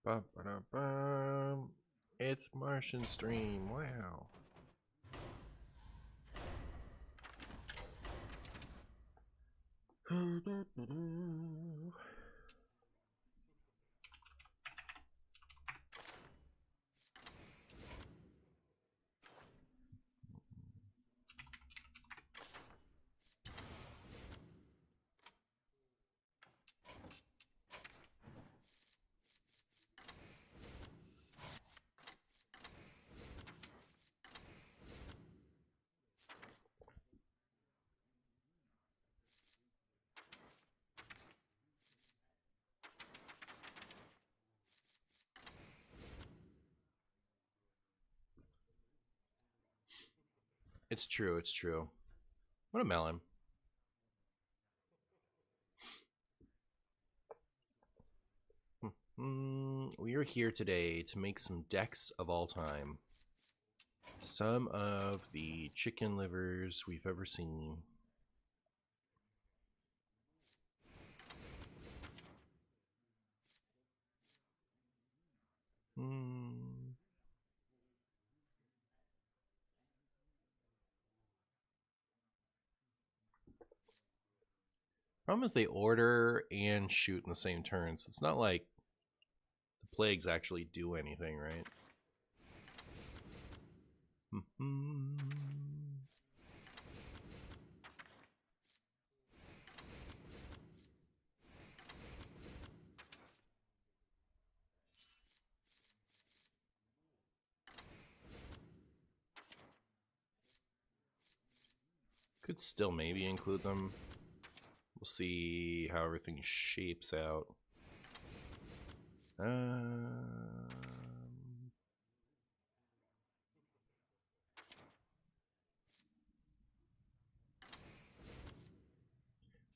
Ba-ba-da-bum. It's Martian Stream. Wow. It's true, it's true. What a melon. We are here today to make some decks of all time. Some of the chicken livers we've ever seen. Problem is they order and shoot in the same turn, so it's not like the plagues actually do anything, right? Could still maybe include them. We'll see how everything shapes out.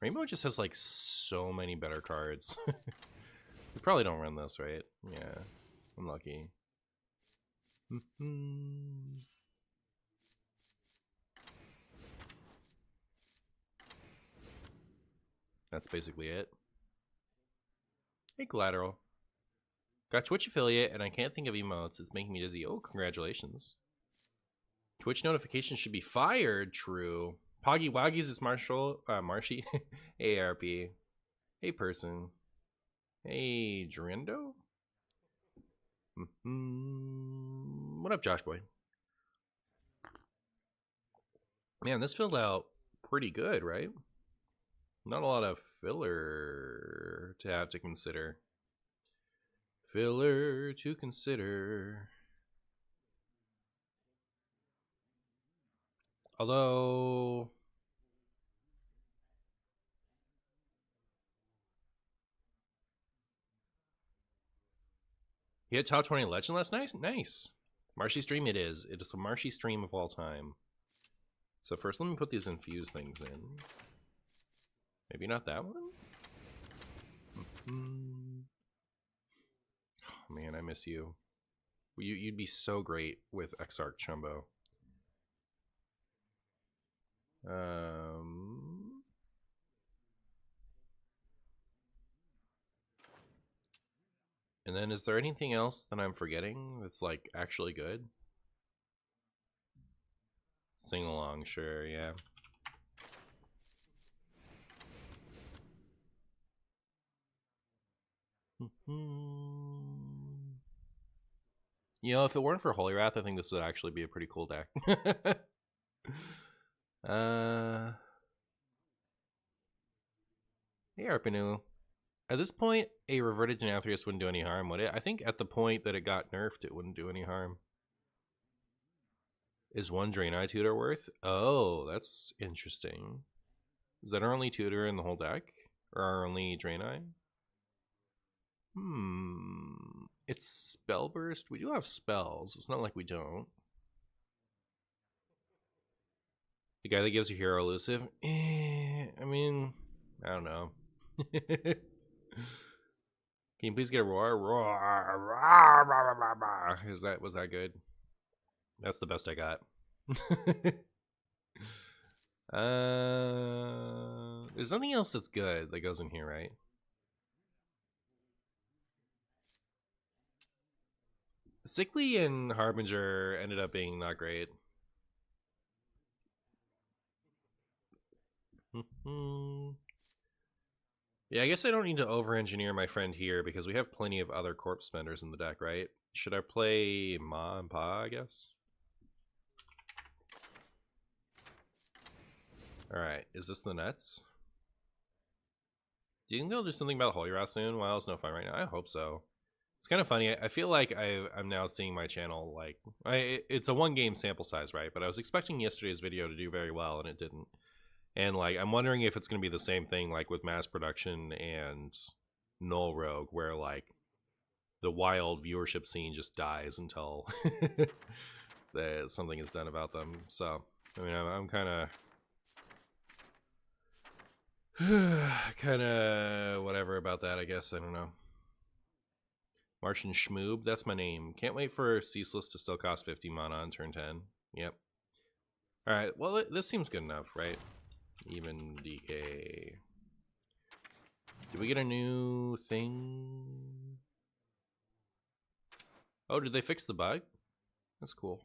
Rainbow just has like so many better cards. We probably don't run this, right? Yeah, I'm lucky. That's basically it. Hey, Collateral. Got Twitch affiliate, and I can't think of emotes. It's making me dizzy. Oh, congratulations. Twitch notifications should be fired. True. Poggy Waggies is Marshall. Marshy. Hey, ARP. Hey, person. Hey, Drindo. What up, Josh boy? Man, this filled out pretty good, right? Not a lot of filler to have to consider. Filler to consider. Although... You had top 20 legend last night? Nice. Marshy stream it is. It is the Marshy stream of all time. So first let me put these infused things in. Maybe not that one? Oh man, I miss you. You'd be so great with Exarch Chumbo. And then is there anything else that I'm forgetting that's like actually good? Sing along, sure, yeah. You know, if it weren't for Holy Wrath, I think this would actually be a pretty cool deck. Hey, Arpinu. At this point, a reverted Denathrius wouldn't do any harm, would it? I think at the point that it got nerfed, it wouldn't do any harm. Is one Draenei tutor worth? Oh, that's interesting. Is that our only tutor in the whole deck? Or our only Draenei? It's Spell Burst. We do have spells. It's not like we don't. The guy that gives you Hero Elusive? I mean, I don't know. Can you please get a roar? Roar, roar, roar, roar, roar. Was that good? That's the best I got. There's nothing else that's good that goes in here, right? Sickly and Harbinger ended up being not great. Yeah, I guess I don't need to over-engineer my friend here because we have plenty of other corpse spenders in the deck, right? Should I play Ma and Pa, I guess? Alright, is this the Nets? Do you think they'll do something about Holy Wrath soon? Well, it's no fun right now. I hope so. It's kind of funny. I feel like I'm now seeing my channel, like... it's a one-game sample size, right? But I was expecting yesterday's video to do very well, and it didn't. And, like, I'm wondering if it's going to be the same thing, like, with Mass Production and Null Rogue, where, like, the wild viewership scene just dies until something is done about them. So, I mean, I'm kind of whatever about that, I guess. I don't know. Martian Schmoob, that's my name. Can't wait for Ceaseless to still cost 50 mana on turn 10. Yep. Alright, well, this seems good enough, right? Even DK. Did we get a new thing? Oh, did they fix the bug? That's cool.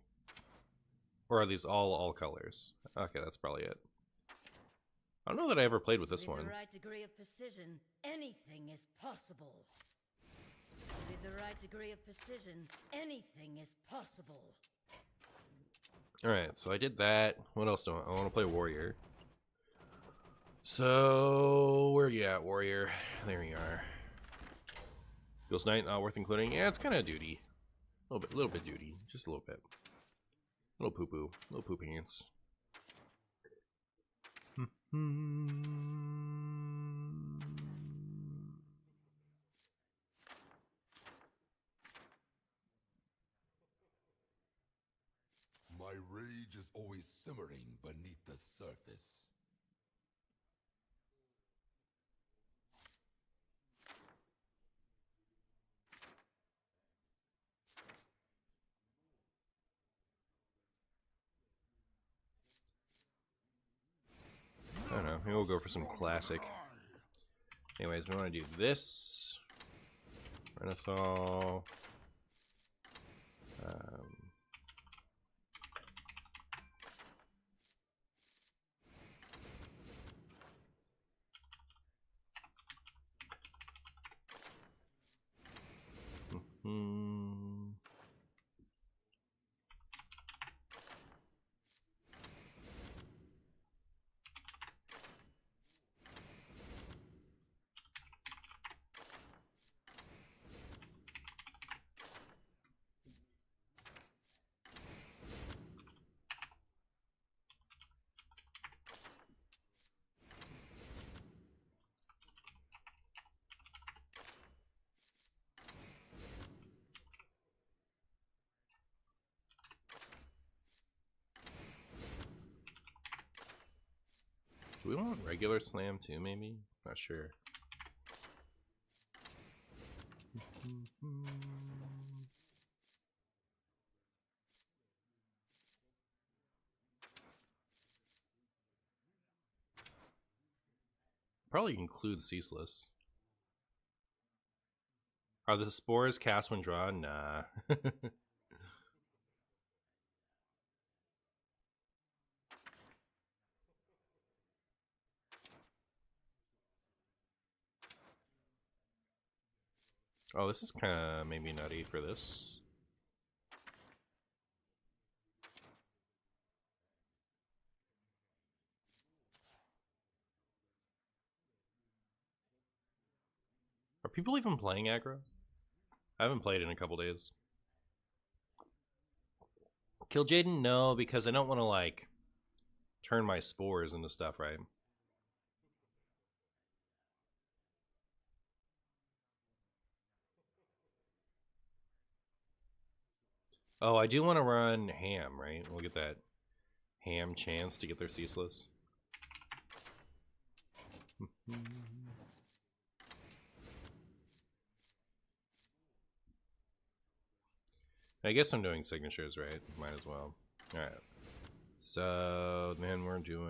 Or are these all colors? Okay, that's probably it. I don't know that I ever played with this one. With the right degree of precision, anything is possible. With the right degree of precision, anything is possible. Alright, so I did that. What else do I want to play Warrior? So, where are you at, Warrior? There you are. Ghost Knight, not worth including. Yeah, it's kind of duty. A little bit duty. Just a little bit. Little poo-poo. Little poo pants. My rage is always simmering beneath the surface. I don't know. Maybe we'll go for some classic. Anyways, we want to do this. Renathal. Do we want regular slam too, maybe? Not sure. Probably include Ceaseless. Are the spores cast when drawn? Nah. Oh, this is kind of maybe nutty for this. Are people even playing aggro? I haven't played in a couple days. Kill Jaden? No, because I don't want to, like, turn my spores into stuff, right? Oh, I do want to run Ham, right? We'll get that Ham chance to get their Ceaseless. I guess I'm doing signatures, right? Might as well. Alright. So, then we're doing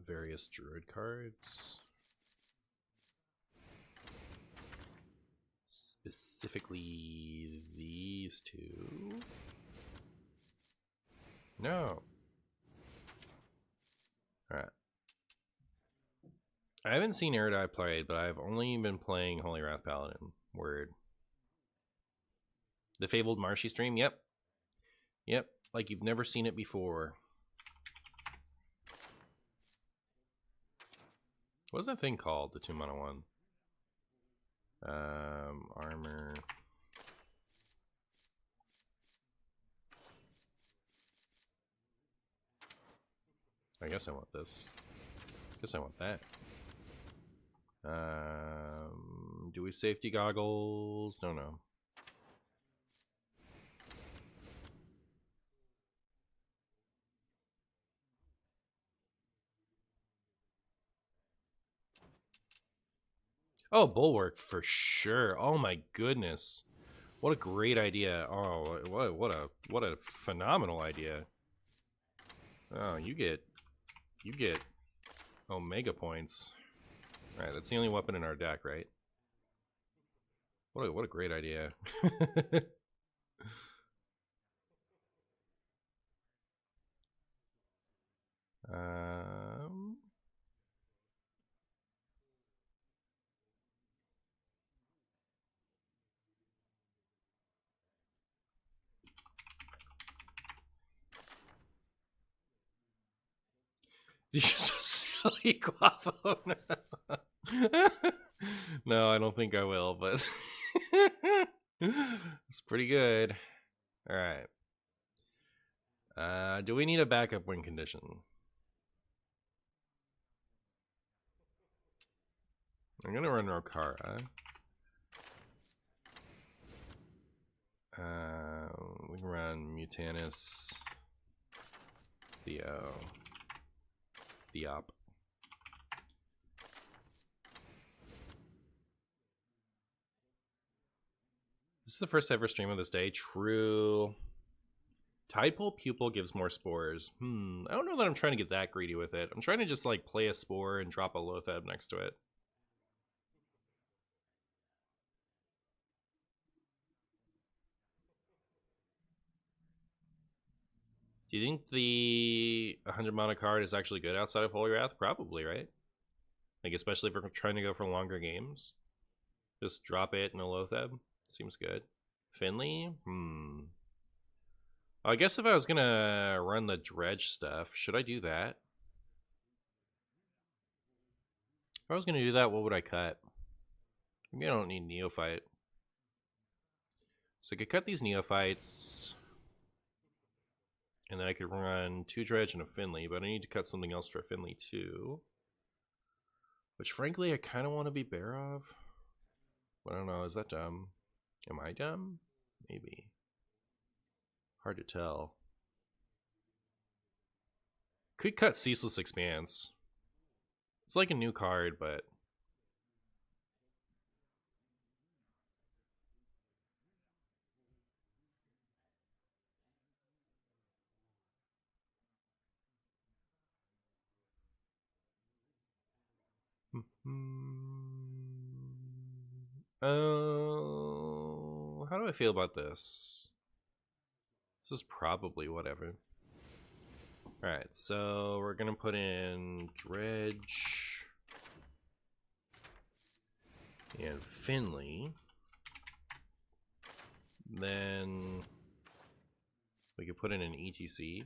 various druid cards. Specifically these two. No. Alright. I haven't seen Erudite played, but I've only been playing Holy Wrath Paladin. Word. The Fabled Marshy stream? Yep. Yep. Like you've never seen it before. What's that thing called? The 2-mana one. Armor. I guess I want this. Guess I want that. Do we safety goggles? No. Oh, Bulwark for sure. Oh my goodness, what a great idea! Oh, what a phenomenal idea! Oh, you get Omega points. All right, that's the only weapon in our deck, right? What a great idea! You're so silly, Guapo. No, I don't think I will, but it's pretty good. All right. Do we need a backup win condition? I'm gonna run Rokara. We can run Mutanus, Theo, Theop. This is the first ever stream of this day. True. Tidepole Pupil gives more spores. I don't know that I'm trying to get that greedy with it. I'm trying to just like play a spore and drop a Loatheb next to it. Do you think the 100 mana card is actually good outside of Holy Wrath? Probably, right? Like, especially if we're trying to go for longer games. Just drop it in a Loatheb. Seems good. Finley? I guess if I was gonna run the dredge stuff, should I do that? If I was gonna do that, what would I cut? Maybe I don't need Neophyte. So I could cut these Neophytes. And then I could run 2 dredge and a Finley, but I need to cut something else for Finley too. Which frankly I kinda wanna be Bear of. I don't know, is that dumb? Am I dumb? Maybe. Hard to tell. Could cut Ceaseless Expanse. It's like a new card, but... Oh, how do I feel about this? This is probably whatever. Alright, so we're gonna put in Dredge and Finley. Then we could put in an ETC.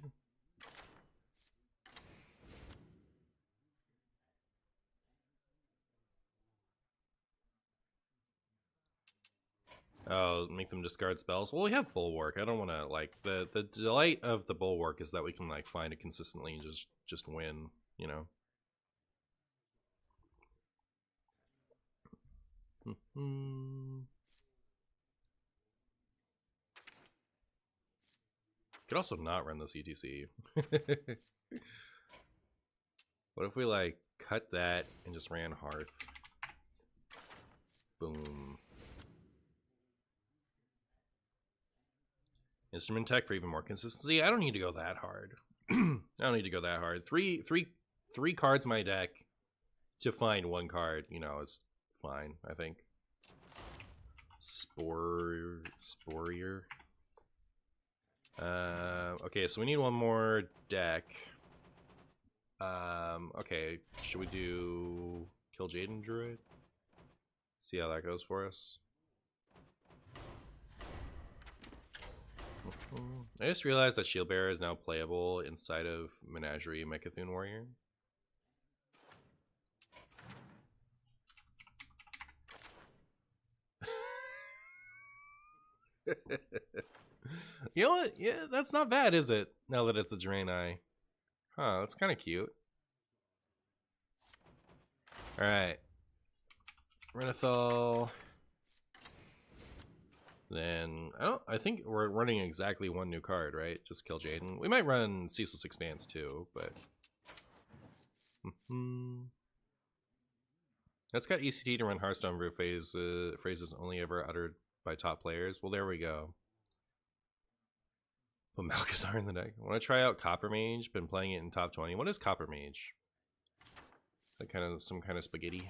Oh, make them discard spells. Well, we have Bulwark. I don't want to like the delight of the Bulwark is that we can like find it consistently and just win, you know. Could also not run this ETC. What if we like cut that and just ran Hearth? Boom. Instrument tech for even more consistency. I don't need to go that hard. I don't need to go that hard. Three cards in my deck to find one card, you know, is fine, I think. Sporier. Okay, so we need one more deck. Okay, should we do Kill Jaden Druid? See how that goes for us. I just realized that Shield Bearer is now playable inside of Menagerie Mechathune Warrior. You know what? Yeah, that's not bad, is it? Now that it's a Draenei. Huh, that's kind of cute. Alright. Renathal. Then, I think we're running exactly one new card, right? Just Kill Jaden. We might run Ceaseless Expanse too, but... That's got ECT to run Hearthstone Brew phrases only ever uttered by top players. Well, there we go. Put Malchazar in the deck. I want to try out Copper Mage. Been playing it in top 20. What is Copper Mage? That kind of some kind of spaghetti.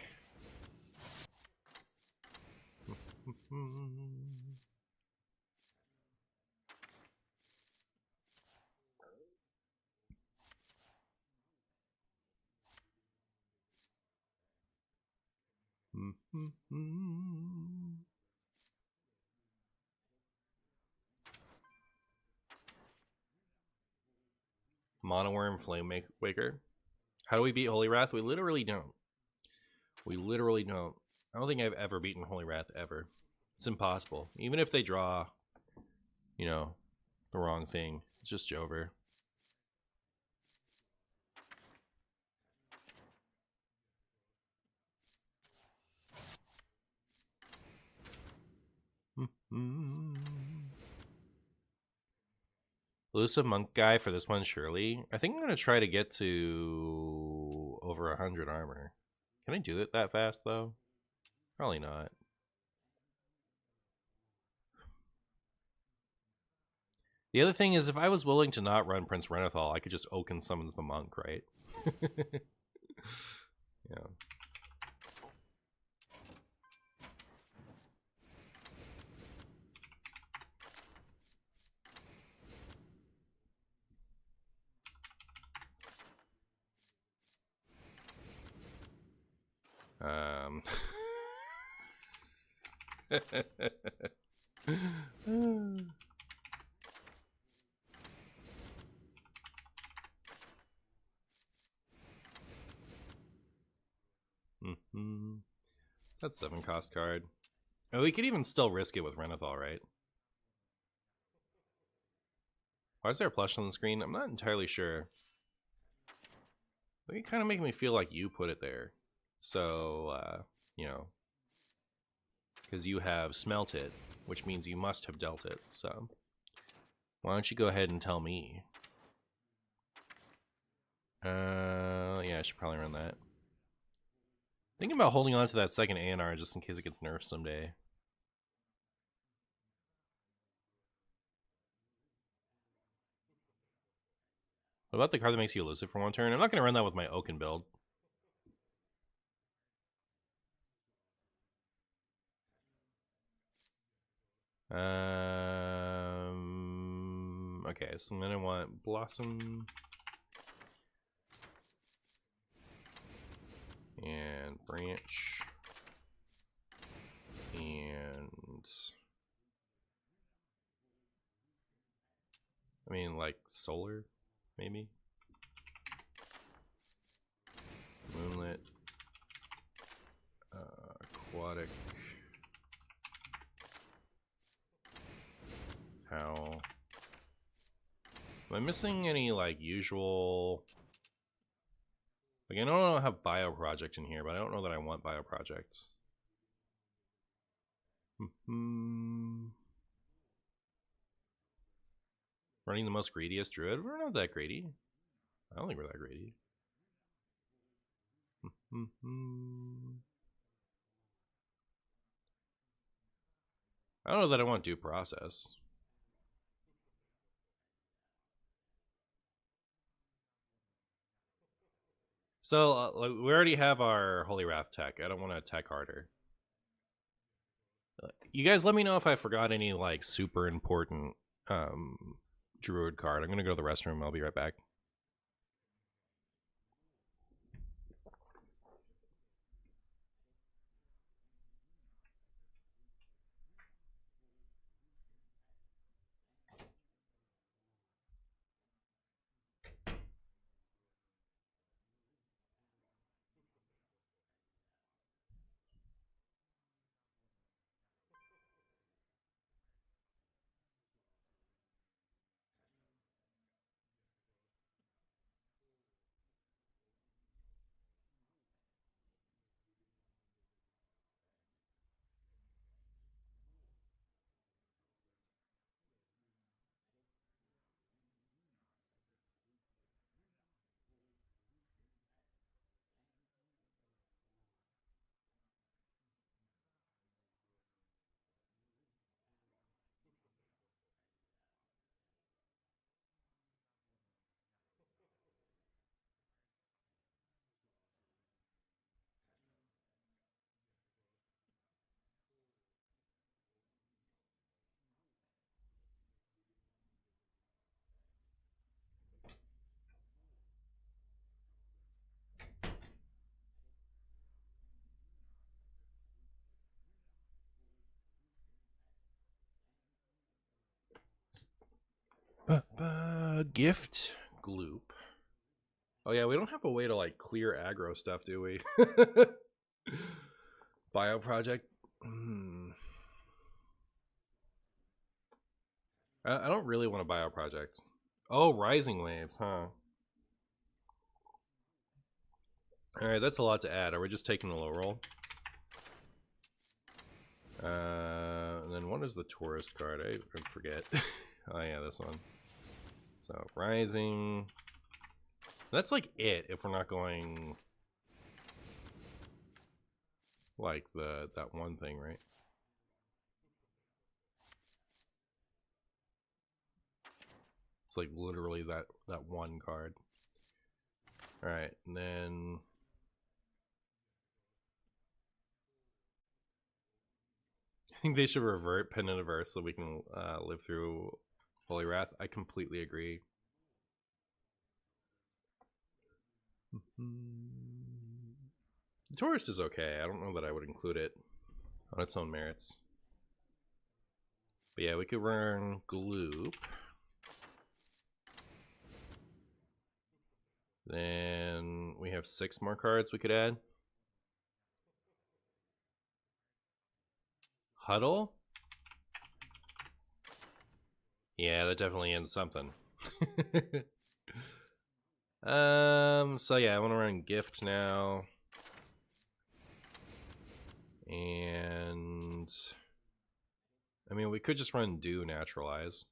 Monoworm Flame Waker. How do we beat Holy Wrath? We literally don't. We literally don't. I don't think I've ever beaten Holy Wrath ever. It's impossible. Even if they draw, you know, the wrong thing. It's just Jover. Elusive Monk guy for this one, surely. I think I'm going to try to get to over 100 armor. Can I do it that fast, though? Probably not. The other thing is, if I was willing to not run Prince Renathal, I could just Oaken Summons the Monk, right? Yeah. That's 7-cost card. Oh, we could even still risk it with Renathal, right? Why is there a plush on the screen? I'm not entirely sure. It kind of make me feel like you put it there. So, you know, because you have smelt it, which means you must have dealt it. So, why don't you go ahead and tell me? Yeah, I should probably run that. Thinking about holding on to that second ANR just in case it gets nerfed someday. What about the card that makes you elusive for one turn? I'm not going to run that with my Oaken build. Okay, so then I want Blossom and Branch and I mean like Solar, maybe Moonlit, Aquatic, Howl. Am I missing any like usual? Like I don't have Bio Project in here, but I don't know that I want Bio Project. Running the most greediest druid? We're not that greedy. I don't think we're that greedy. I don't know that I want due process. So like, we already have our Holy Wrath tech. I don't want to attack harder. You guys let me know if I forgot any, like, super important druid card. I'm gonna go to the restroom. I'll be right back. Gift gloop. Oh yeah, we don't have a way to like clear aggro stuff, do we? Bio project. I don't really want a bio project. Oh, rising waves, huh? All right, that's a lot to add. Are we just taking a low roll? And then what is the tourist card? I forget. Oh yeah, this one. So rising. That's like it if we're not going like that one thing, right? It's like literally that one card. All right, and then I think they should revert Pendant Averse so we can live through Holy Wrath. I completely agree. The tourist is okay. I don't know that I would include it on its own merits. But yeah, we could run Gloop. Then we have 6 more cards we could add. Huddle? Yeah, that definitely ends something. So yeah, I want to run Gift now. And I mean, we could just run Do Naturalize.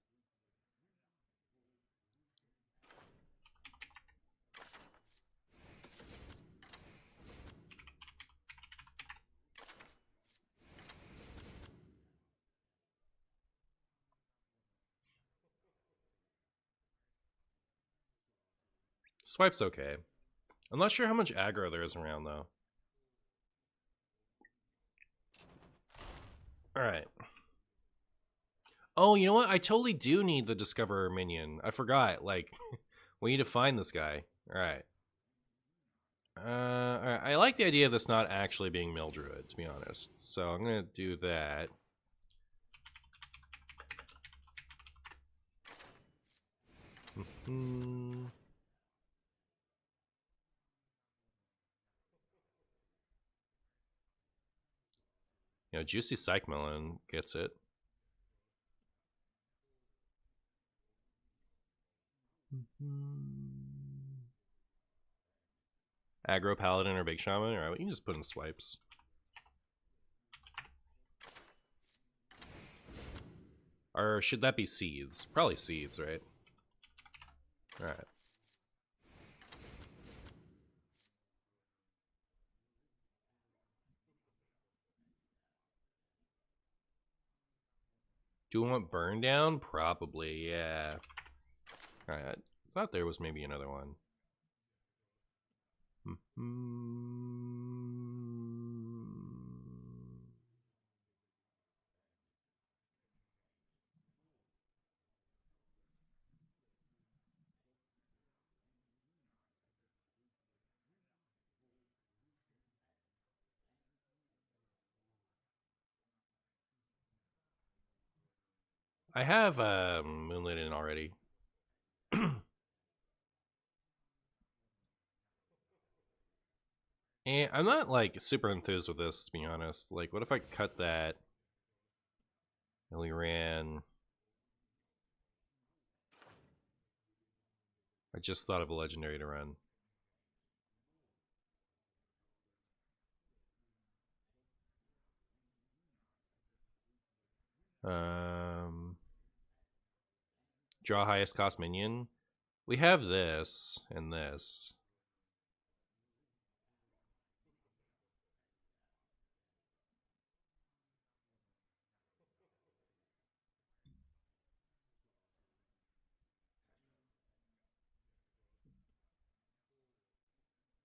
Swipe's okay. I'm not sure how much aggro there is around, though. Alright. Oh, you know what? I totally do need the Discoverer minion. I forgot. Like, we need to find this guy. Alright. Alright. I like the idea of this not actually being Mildruid, to be honest. So I'm going to do that. You know, Juicy Psych Melon gets it. Aggro Paladin or Big Shaman. Alright, we can just put in swipes. Or should that be seeds? Probably seeds, right? Alright. Do we want Burn Down? Probably, yeah. Alright, I thought there was maybe another one. I have Moonlit in already. And I'm not like super enthused with this, to be honest. Like, what if I cut that and we ran? I just thought of a legendary to run. Draw highest cost minion. We have this and this.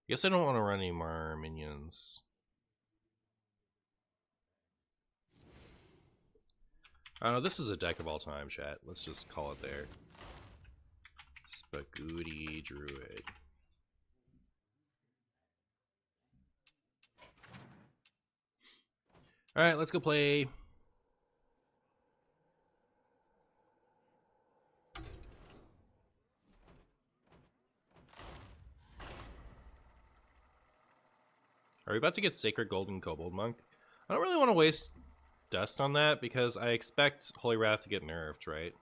Guess I don't want to run any more minions. I don't know, this is a deck of all time, chat. Let's just call it there. Spagooty Druid. Alright, let's go play. Are we about to get Sacred Golden Kobold Monk? I don't really want to waste dust on that because I expect Holy Wrath to get nerfed, right?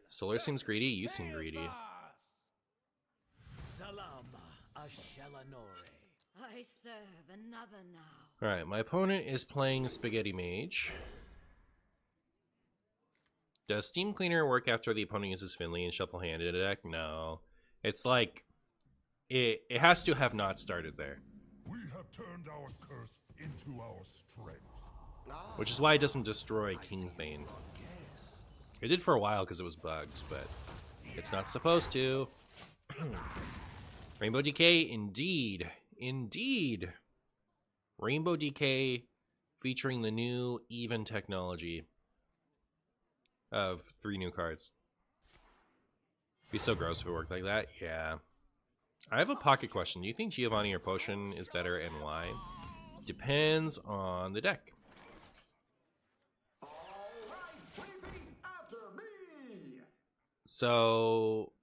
Solar seems greedy, you seem greedy. I serve another now. Alright, my opponent is playing Spaghetti Mage. Does Steam Cleaner work after the opponent uses Finley and Shuffle Hand in a deck? No. It's like, it has to have not started there. We have turned our curse into our strength. Which is why it doesn't destroy Kingsbane. It did for a while because it was bugged, but it's not supposed to. Rainbow DK, indeed. Indeed. Rainbow DK featuring the new even technology of 3 new cards. It'd be so gross if it worked like that. Yeah. I have a pocket question. Do you think Giovanni or Potion is better and why? Depends on the deck. So,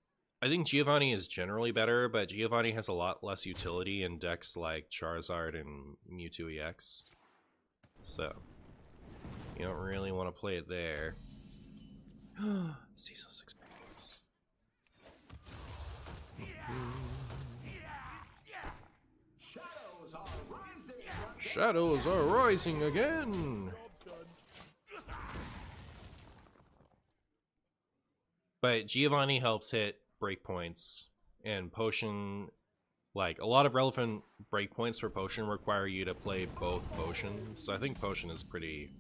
I think Giovanni is generally better, but Giovanni has a lot less utility in decks like Charizard and Mewtwo EX. So, you don't really want to play it there. Ceaseless experience. Shadows are rising again! But Giovanni helps hit breakpoints, and Potion, like, a lot of relevant breakpoints for Potion require you to play both Potions, so I think Potion is pretty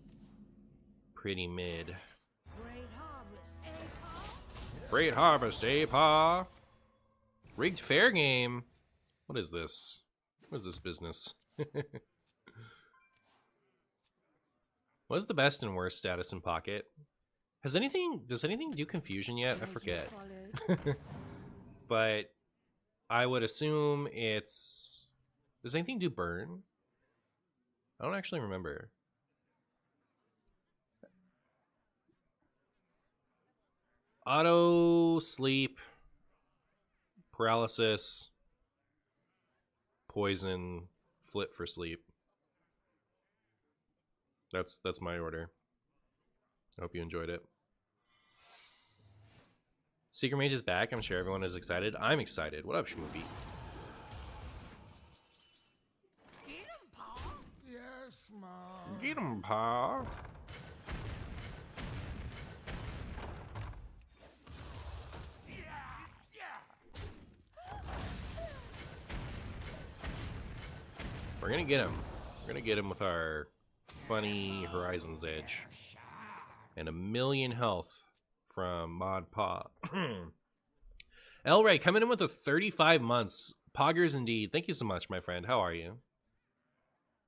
mid. Great Harvest, pa? Rigged Fair Game? What is this? What is this business? What is the best and worst status in Pocket? Does anything do Confusion yet? I forget. But I would assume it's... Does anything do Burn? I don't actually remember. Auto, Sleep, Paralysis, Poison, Flip for Sleep. That's my order. I hope you enjoyed it. Secret Mage is back. I'm sure everyone is excited. I'm excited. What up, Shmoopy? Get him, Pa! Yes, Mom. Get him, Pa. We're gonna get him. We're gonna get him with our funny Horizon's Edge. And 1,000,000 health from Mod Pa. Elray coming in with a 35 months. Poggers indeed. Thank you so much, my friend. How are you?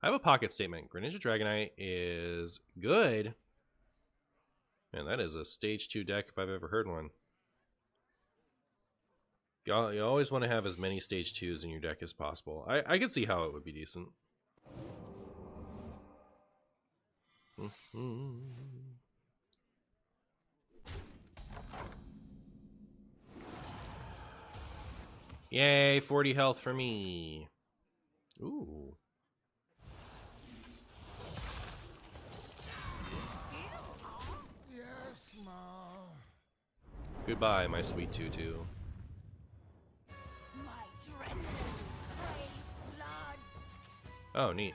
I have a pocket statement. Greninja Dragonite is good. Man, that is a stage 2 deck if I've ever heard one. You always want to have as many stage 2s in your deck as possible. I can see how it would be decent. Yay, 40 health for me. Ooh. Yes, Ma. Goodbye, my sweet tutu. My dreadful brave blood. Oh, neat.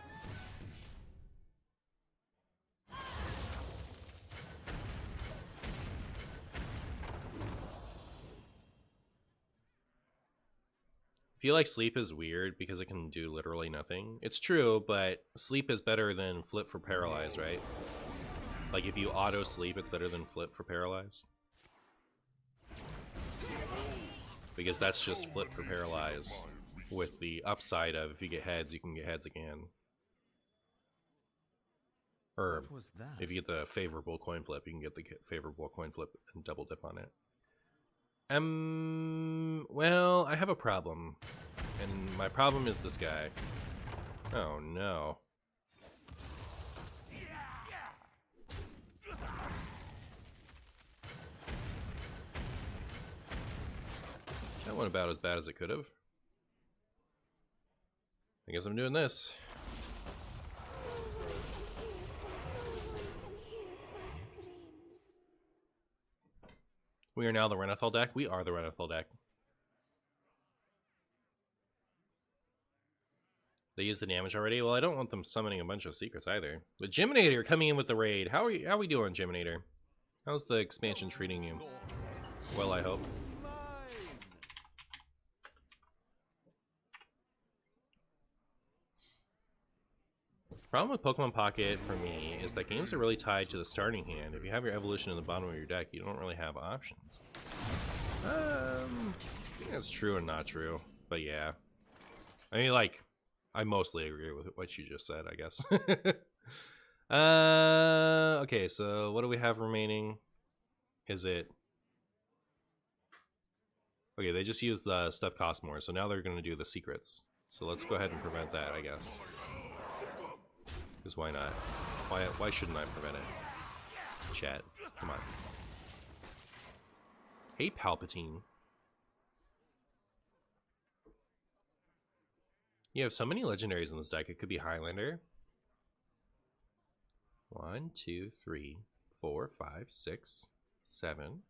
I feel like sleep is weird because it can do literally nothing. It's true, but sleep is better than flip for paralyze, right? Like if you auto sleep, it's better than flip for paralyze. Because that's just flip for paralyze with the upside of if you get heads, you can get heads again. Or What was that? if you get the favorable coin flip, you can get the favorable coin flip and double dip on it. Well, I have a problem. And my problem is this guy. Oh no. That went about as bad as it could have. I guess I'm doing this. We are now the Renathal deck. We are the Renathal deck. They use the damage already? Well, I don't want them summoning a bunch of secrets either. The Geminator coming in with the raid. How are we doing, Geminator? How's the expansion treating you? Well, I hope. Problem with Pokemon Pocket for me is that games are really tied to the starting hand. If you have your evolution in the bottom of your deck, you don't really have options. I think that's true and not true, but yeah. I mean, like, I mostly agree with what you just said, I guess. Okay, so what do we have remaining? Is it... Okay, they just used the stuff cost more, so now they're going to do the secrets. So let's go ahead and prevent that, I guess. Because why not? Why shouldn't I prevent it? Chat, come on. Hey, Palpatine. You have so many legendaries in this deck. It could be Highlander. 1, 2, 3, 4, 5, 6, 7,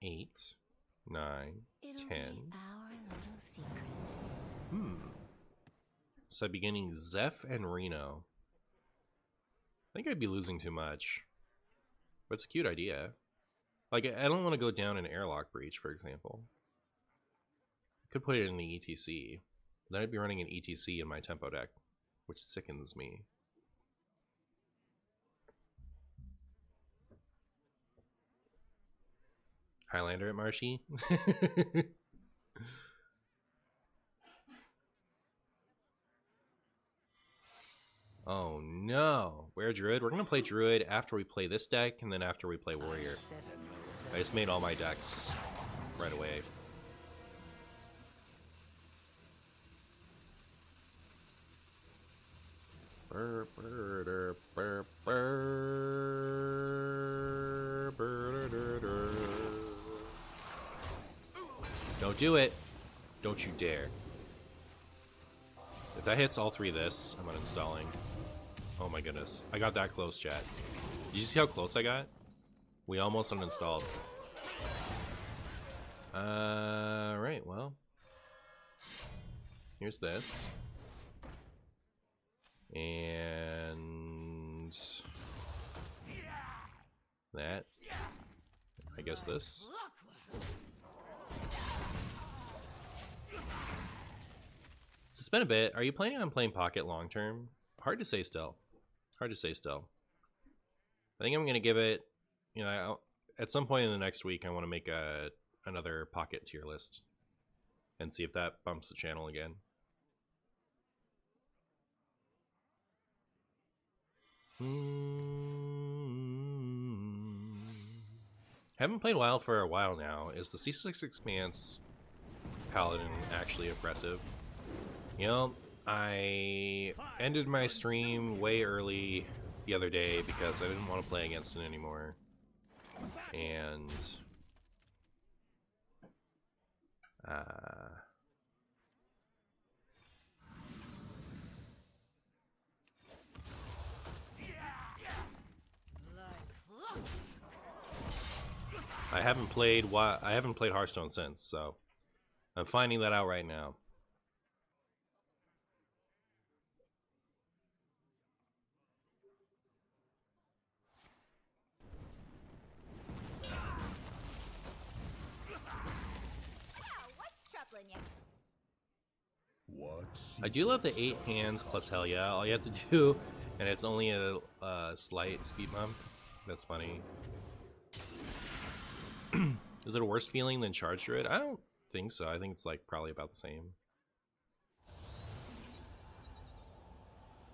8, 9, 10. Our little secret. So beginning Zeph and Reno. I think I'd be losing too much. But it's a cute idea. Like, I don't want to go down an airlock breach, for example. I could put it in the ETC. Then I'd be running an ETC in my tempo deck, which sickens me. Highlander at Marshy? Oh no. Where Druid? We're gonna play Druid after we play this deck, and then after we play Warrior. I just made all my decks right away. Don't do it. Don't you dare. If that hits all three of this, I'm uninstalling. Oh my goodness. I got that close, chat. Did you see how close I got? We almost uninstalled. Right, well. Here's this. And... that. I guess this. So it's been a bit. Are you planning on playing Pocket long term? Hard to say still. Hard to say still. I think I'm going to give it, you know, at some point in the next week, I want to make another Pocket tier list and see if that bumps the channel again. Haven't played WoW for a while now. Is the C6 Expanse Paladin actually impressive. You know, I ended my stream way early the other day because I didn't want to play against it anymore. And I haven't played Hearthstone since, so I'm finding that out right now. I do love the 8 hands plus hell yeah. All you have to do, and it's only a slight speed bump. That's funny. Is it a worse feeling than Charge Druid? I don't think so. I think it's like probably about the same.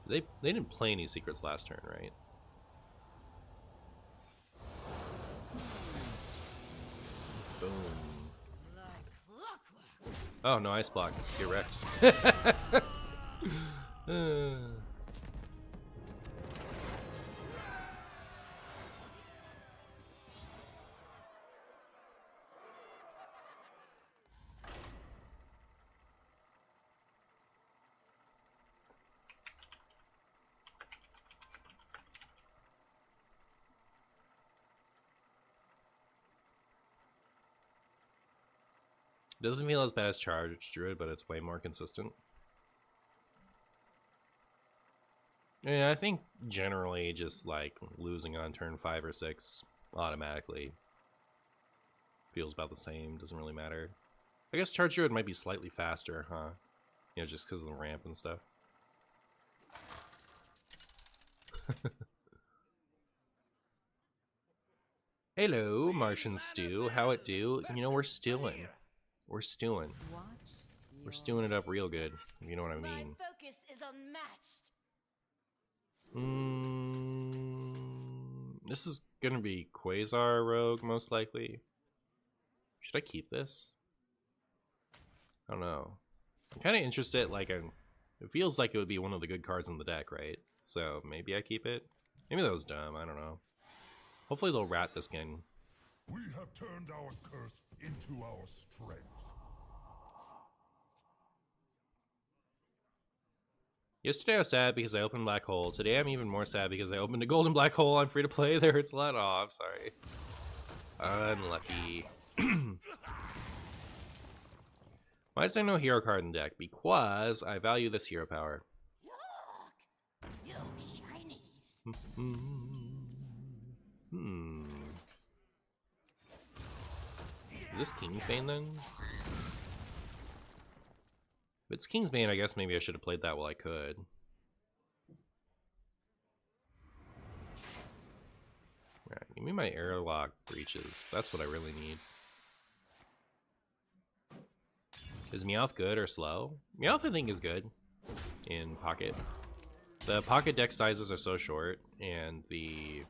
They didn't play any secrets last turn, right? Boom. Oh, no ice block. Get wrecked. Doesn't feel as bad as Charge Druid, but it's way more consistent. Yeah, I think generally just like losing on turn 5 or 6 automatically feels about the same. Doesn't really matter. I guess Charge Druid might be slightly faster, huh? You know, just because of the ramp and stuff. Hello, Martian Stew. How it do? You know, we're stewing. We're stewing. We're stewing it up real good, if you know what I mean. My focus is unmatched. This is gonna be Quasar Rogue, most likely. Should I keep this? I don't know. I'm kind of interested, like, it feels like it would be one of the good cards in the deck, right? So maybe I keep it. Maybe that was dumb, I don't know. Hopefully they'll rat this game. We have turned our curse into our strength. Yesterday I was sad because I opened Black Hole. Today I'm even more sad because I opened a Golden Black Hole on free to play. There hurts a lot. Oh, I'm sorry. Unlucky. Why is there no hero card in the deck? Because I value this hero power. Look, you shinies. Is this Kingsbane then? If it's Kingsbane, I guess maybe I should have played that while I could. Alright, give me my airlock breaches. That's what I really need. Is Meowth good or slow? Meowth I think is good in pocket. The pocket deck sizes are so short, and the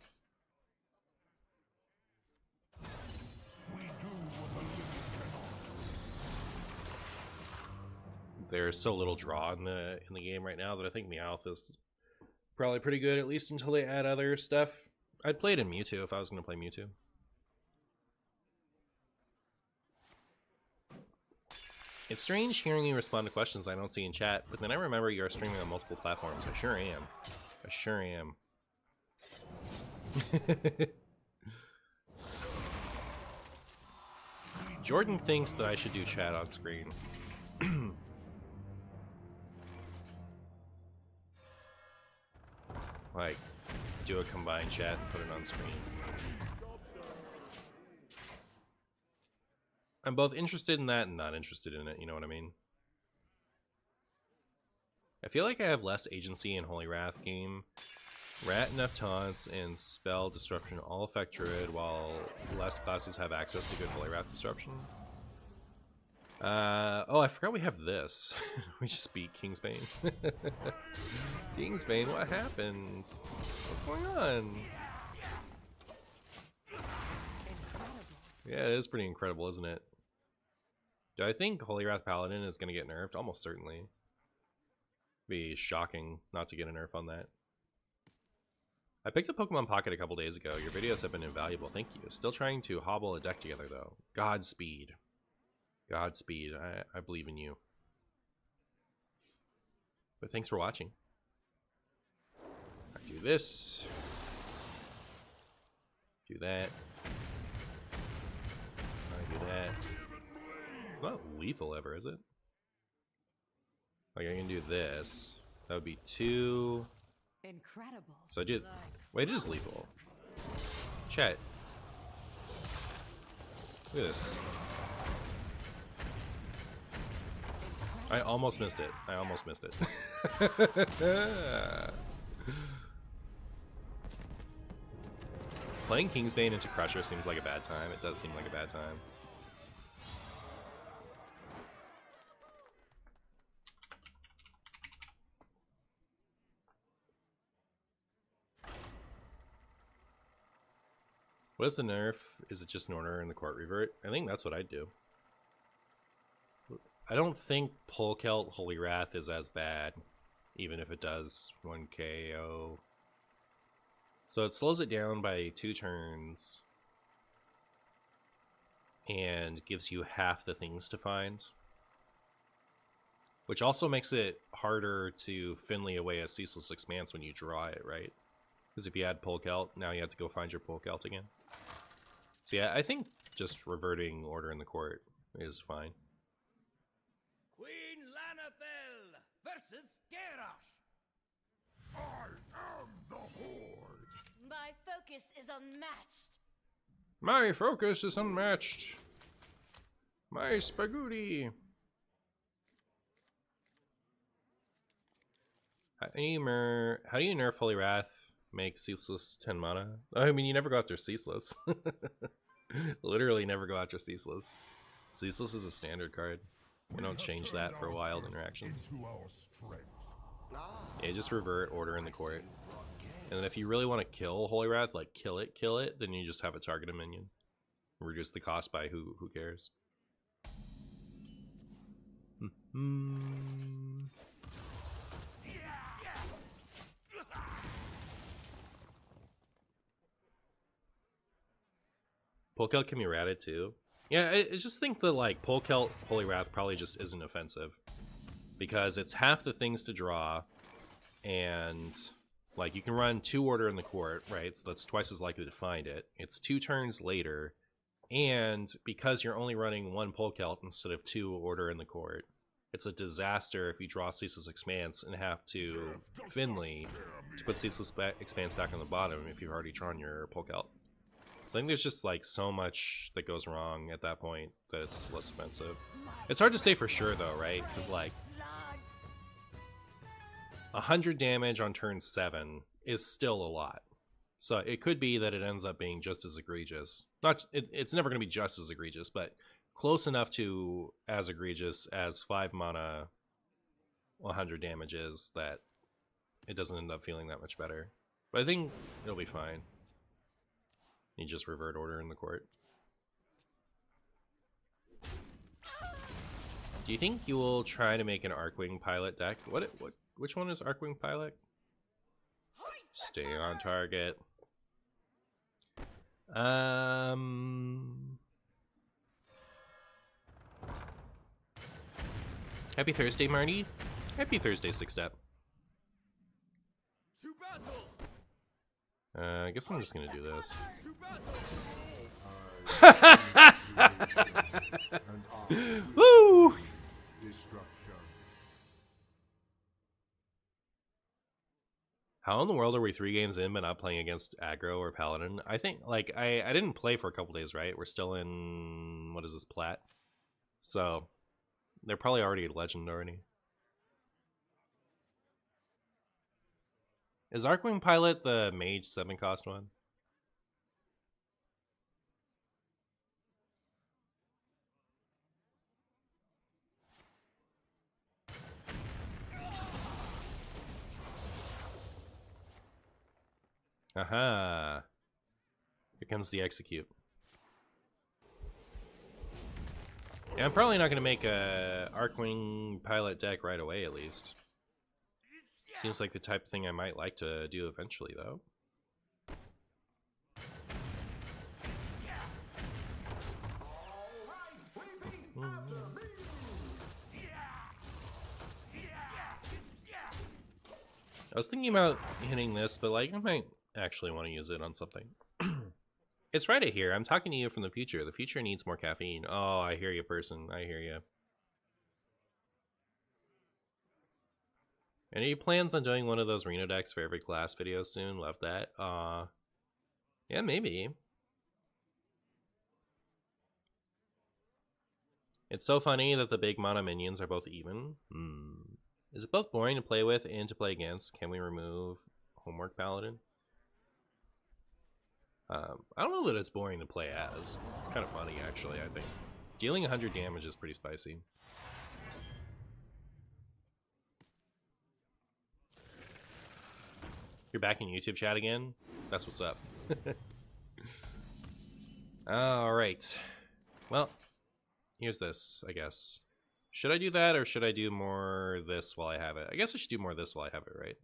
there's so little draw in the game right now that I think Meowth is probably pretty good, at least until they add other stuff. I'd play it in Mewtwo if I was going to play Mewtwo. It's strange hearing you respond to questions I don't see in chat, but then I remember you're streaming on multiple platforms. I sure am. I sure am. Jordan thinks that I should do chat on screen. Like, do a combined chat and put it on screen. I'm both interested in that and not interested in it, you know what I mean? I feel like I have less agency in Holy Wrath game. Rat enough taunts and spell disruption all affect Druid, while less classes have access to good Holy Wrath disruption. Oh, I forgot we have this. We just beat Kingsbane. Kingsbane, what happened? What's going on? Yeah, it is pretty incredible, isn't it? Do I think Holy Wrath Paladin is going to get nerfed? Almost certainly. Be shocking not to get a nerf on that. I picked up Pokemon Pocket a couple days ago. Your videos have been invaluable. Thank you. Still trying to hobble a deck together, though. Godspeed. Godspeed. I believe in you. But thanks for watching. I do this. Do that. I do that. It's not lethal ever, is it? Like, I can do this. That would be 2. Incredible. So I do. Wait, it is lethal. Chat. Look at this. I almost missed it. I almost missed it. Playing Kingsbane into Crusher seems like a bad time. It does seem like a bad time. What is the nerf? Is it just an order in the court revert? I think that's what I'd do. I don't think Polkelt Holy Wrath is as bad, even if it does 1 KO. So it slows it down by 2 turns and gives you half the things to find, which also makes it harder to Finley away a Ceaseless Expanse when you draw it, right? Because if you add Polkelt, now you have to go find your Polkelt again. So yeah, I think just reverting order in the court is fine. Queen Lanabelle versus Garrosh. I am the Horde. My focus is unmatched. My focus is unmatched. My spaghetti. How do you nerf Holy Wrath make Ceaseless 10 mana? I mean, you never go after Ceaseless. Literally never go after Ceaseless. Ceaseless is a standard card. We don't change that for wild interactions. Yeah, just revert order in the court. And then if you really want to kill Holy Wrath, like kill it, then you just have it target a minion. Reduce the cost by who cares. Polkelt can be ratted too. Yeah, I just think that like Polkelt Holy Wrath probably just isn't offensive. Because it's half the things to draw, and like you can run 2 order in the court, right? So that's twice as likely to find it. It's 2 turns later, and because you're only running 1 Polkelt instead of 2 order in the court, it's a disaster if you draw Ceaseless Expanse and have to Finley to put Ceaseless Expanse back on the bottom if you've already drawn your Polkelt. I think there's just like so much that goes wrong at that point that it's less offensive. It's hard to say for sure though, right? Because like 100 damage on turn 7 is still a lot. So it could be that it ends up being just as egregious. It's never going to be just as egregious, but close enough to as egregious as 5 mana 100 damage is that it doesn't end up feeling that much better. But I think it'll be fine. You just revert order in the court. Do you think you will try to make an Arcwing Pilot deck? Which one is Arcwing Pilot? Stay on target. Happy Thursday, Marty. Happy Thursday, Six Step. I guess I'm just gonna do this. Woo! How in the world are we 3 games in but not playing against aggro or paladin? I think, like, I didn't play for a couple days, right? We're still in, what is this, plat? So, they're probably already legend already. Is Arcwing Pilot the mage 7-cost one? Aha! Here comes the execute. Yeah, I'm probably not going to make a Arcwing pilot deck right away, at least. Seems like the type of thing I might like to do eventually, though. I was thinking about hitting this, but like I might actually want to use it on something. It's Friday here. I'm talking to you from the future. The future needs more caffeine. Oh, I hear you, person. I hear you. Any plans on doing one of those Reno decks for every class videos soon? Love that. Yeah, maybe. It's so funny that the big mono minions are both even. Is it both boring to play with and to play against? Can we remove Homework Paladin? I don't know that it's boring to play as. It's kind of funny, actually, I think. Dealing 100 damage is pretty spicy. You're back in YouTube chat again? That's what's up. Alright. Well, here's this, I guess. Should I do that, or should I do more this while I have it? I guess I should do more this while I have it, right?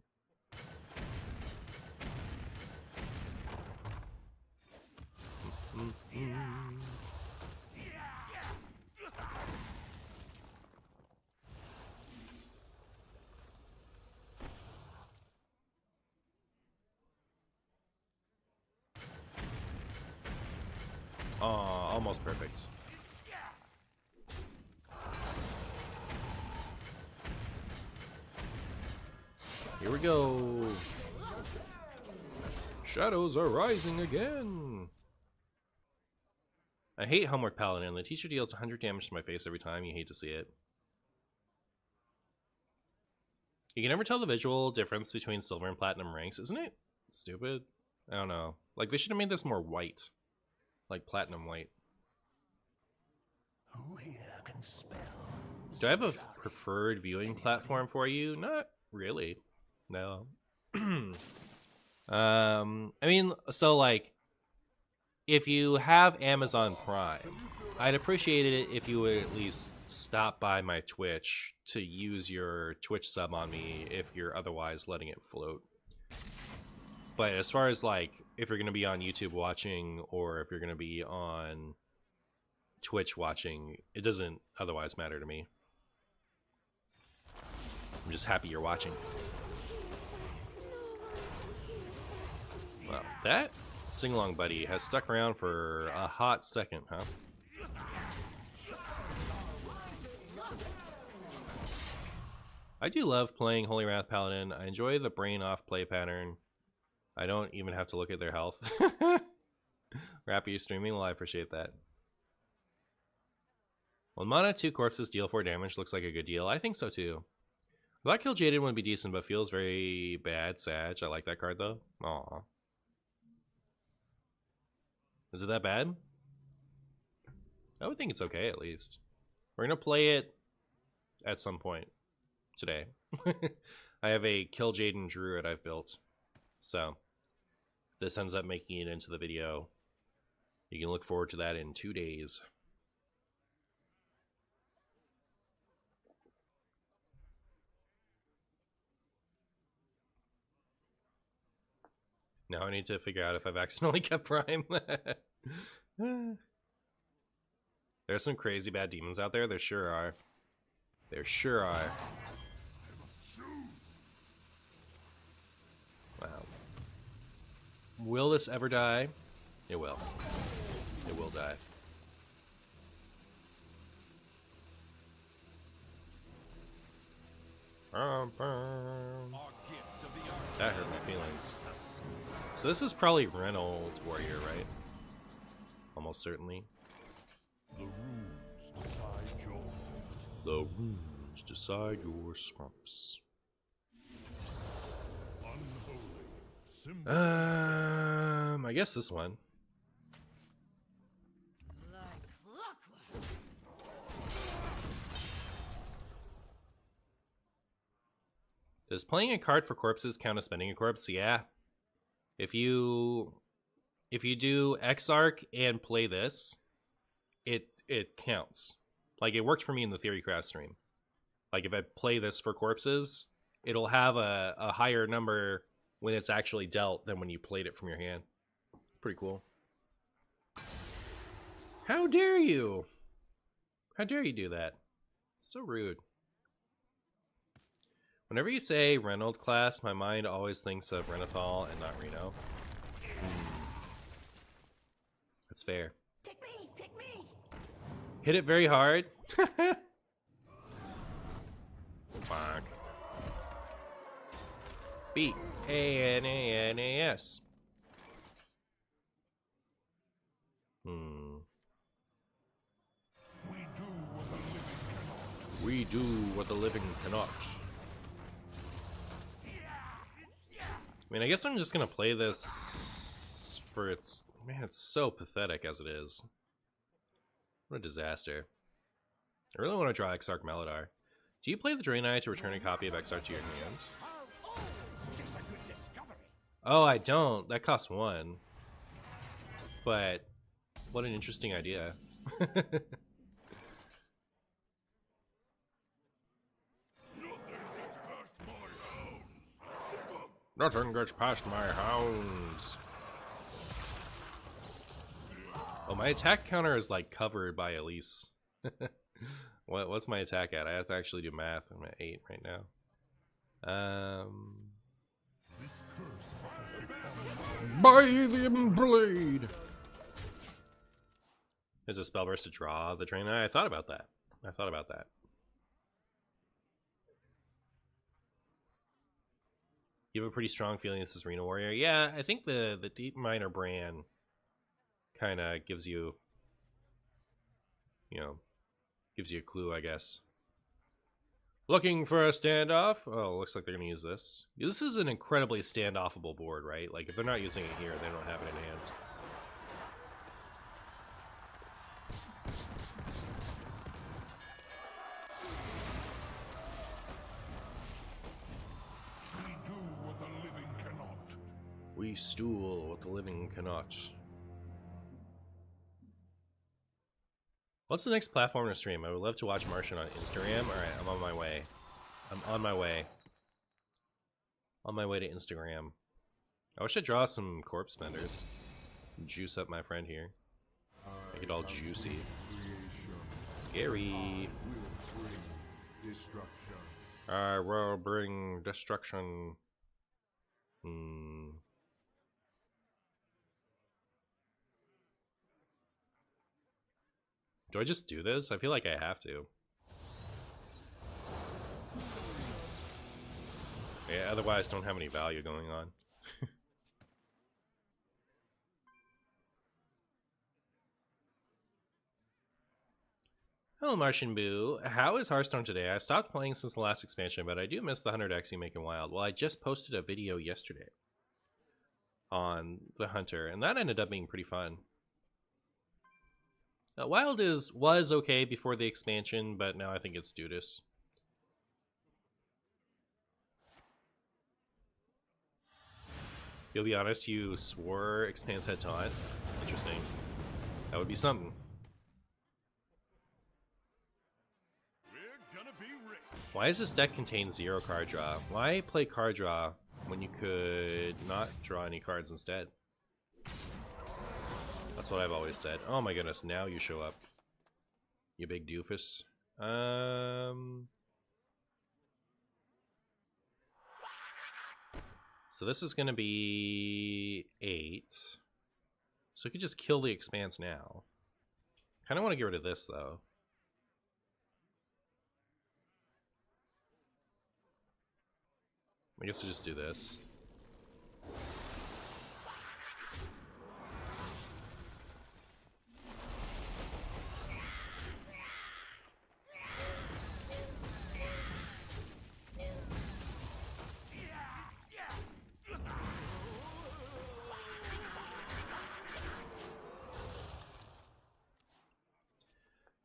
Oh, almost perfect. Here we go. Shadows are rising again. I hate Homework Paladin. The teacher deals 100 damage to my face every time. You hate to see it. You can never tell the visual difference between silver and platinum ranks, isn't it? Stupid. I don't know. Like, they should have made this more white. Like platinum white. Who here can spell? Do I have a preferred viewing platform for you? Not really. No. I mean, so like, if you have Amazon Prime, I'd appreciate it if you would at least stop by my Twitch to use your Twitch sub on me if you're otherwise letting it float. But as far as like, if you're going to be on YouTube watching or if you're going to be on Twitch watching, it doesn't otherwise matter to me. I'm just happy you're watching. Wow, that sing-along buddy has stuck around for a hot second, huh? I do love playing Holy Wrath Paladin. I enjoy the brain-off play pattern. I don't even have to look at their health. Rappy, you're streaming? Well, I appreciate that. When mana 2 corpses deal 4 damage looks like a good deal. I think so too. Black Kill Jaded would be decent, but feels very bad. Sag. I like that card though. Aww. Is it that bad? I would think it's okay at least. We're gonna play it at some point today. I have a Kill Jaden Druid I've built. So, if this ends up making it into the video, you can look forward to that in 2 days. Now I need to figure out if I've accidentally kept Prime. There's some crazy bad demons out there. There sure are. There sure are. Wow. Will this ever die? It will. It will die. That hurt my feelings. So this is probably Reynolds Warrior, right? Almost certainly. The runes decide your scrumps. I guess this one. Like clockwork. Does playing a card for corpses count as spending a corpse? Yeah. If you do Exarch and play this, it counts. Like, it worked for me in the Theorycraft stream. Like, if I play this for corpses, it'll have a higher number when it's actually dealt than when you played it from your hand. It's pretty cool. How dare you? How dare you do that? So rude. Whenever you say Reynold class, my mind always thinks of Renathal and not Reno. That's fair. Pick me! Pick me! Hit it very hard. Bonk. B-A-N-A-N-A-S. We do what the living cannot. I mean, I guess I'm just gonna play this for its... Man, it's so pathetic as it is. What a disaster. I really want to draw Exarch Melodar. Do you play the Draenei to return a copy of Exarch to your hand? Oh, I don't. That costs 1. But what an interesting idea. Nothing gets past my hounds. Oh, my attack counter is like covered by Elise. What's my attack at? I have to actually do math. I'm at 8 right now. By the blade. Is a spellburst to draw the Draenei? I thought about that. You have a pretty strong feeling this is Reno Warrior. Yeah, I think the Deep Miner brand kind of gives you, gives you a clue, I guess. Looking for a standoff? Oh, looks like they're going to use this. This is an incredibly standoffable board, right? Like, if they're not using it here, they don't have it in hand. We stool what the living cannot. What's the next platform to stream? I would love to watch Martian on Instagram. Alright, I'm on my way. I'm on my way. On my way to Instagram. I wish I'd draw some corpse spenders. Juice up my friend here. Make it all juicy. Scary. I will bring destruction. Do I just do this? I feel like I have to. Yeah, otherwise don't have any value going on. Hello, MartianBuu. How is Hearthstone today? I stopped playing since the last expansion, but I do miss the 100x you make in Wild. Well, I just posted a video yesterday on the Hunter, and that ended up being pretty fun. Wild was okay before the expansion, but now I think it's Dudus. You'll be honest, you swore Expanse had taunt. Interesting. That would be something. Why does this deck contain 0 card draw? Why play card draw when you could not draw any cards instead? That's what I've always said. Oh my goodness, now you show up. You big doofus. So this is gonna be 8. So we could just kill the Expanse now. Kinda wanna get rid of this though. I guess I'll just do this.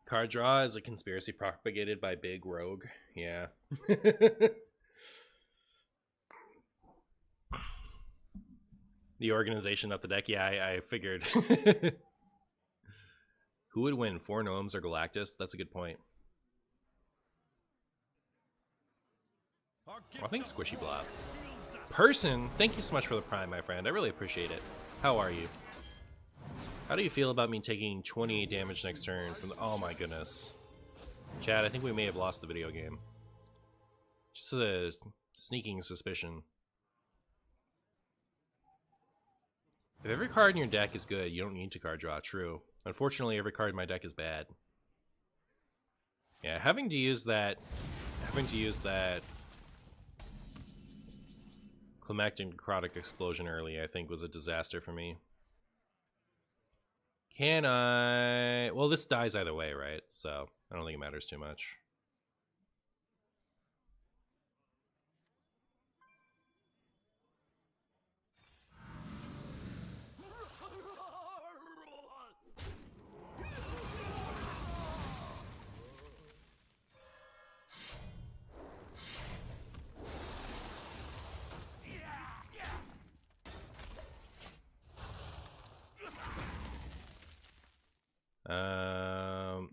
Card draw is a conspiracy propagated by Big Rogue. Yeah. The organization of the deck. Yeah, I figured. Who would win, 4 Gnomes or Galactus? That's a good point. I think Squishy Blob. Person, thank you so much for the Prime, my friend. I really appreciate it. How are you? How do you feel about me taking 28 damage next turn from the... Oh my goodness. Chad, I think we may have lost the video game. Just a sneaking suspicion. If every card in your deck is good, you don't need to card draw. True. Unfortunately, every card in my deck is bad. Yeah, having to use that climactic necrotic explosion early, I think, was a disaster for me. Can I... Well, this dies either way, right? So, I don't think it matters too much.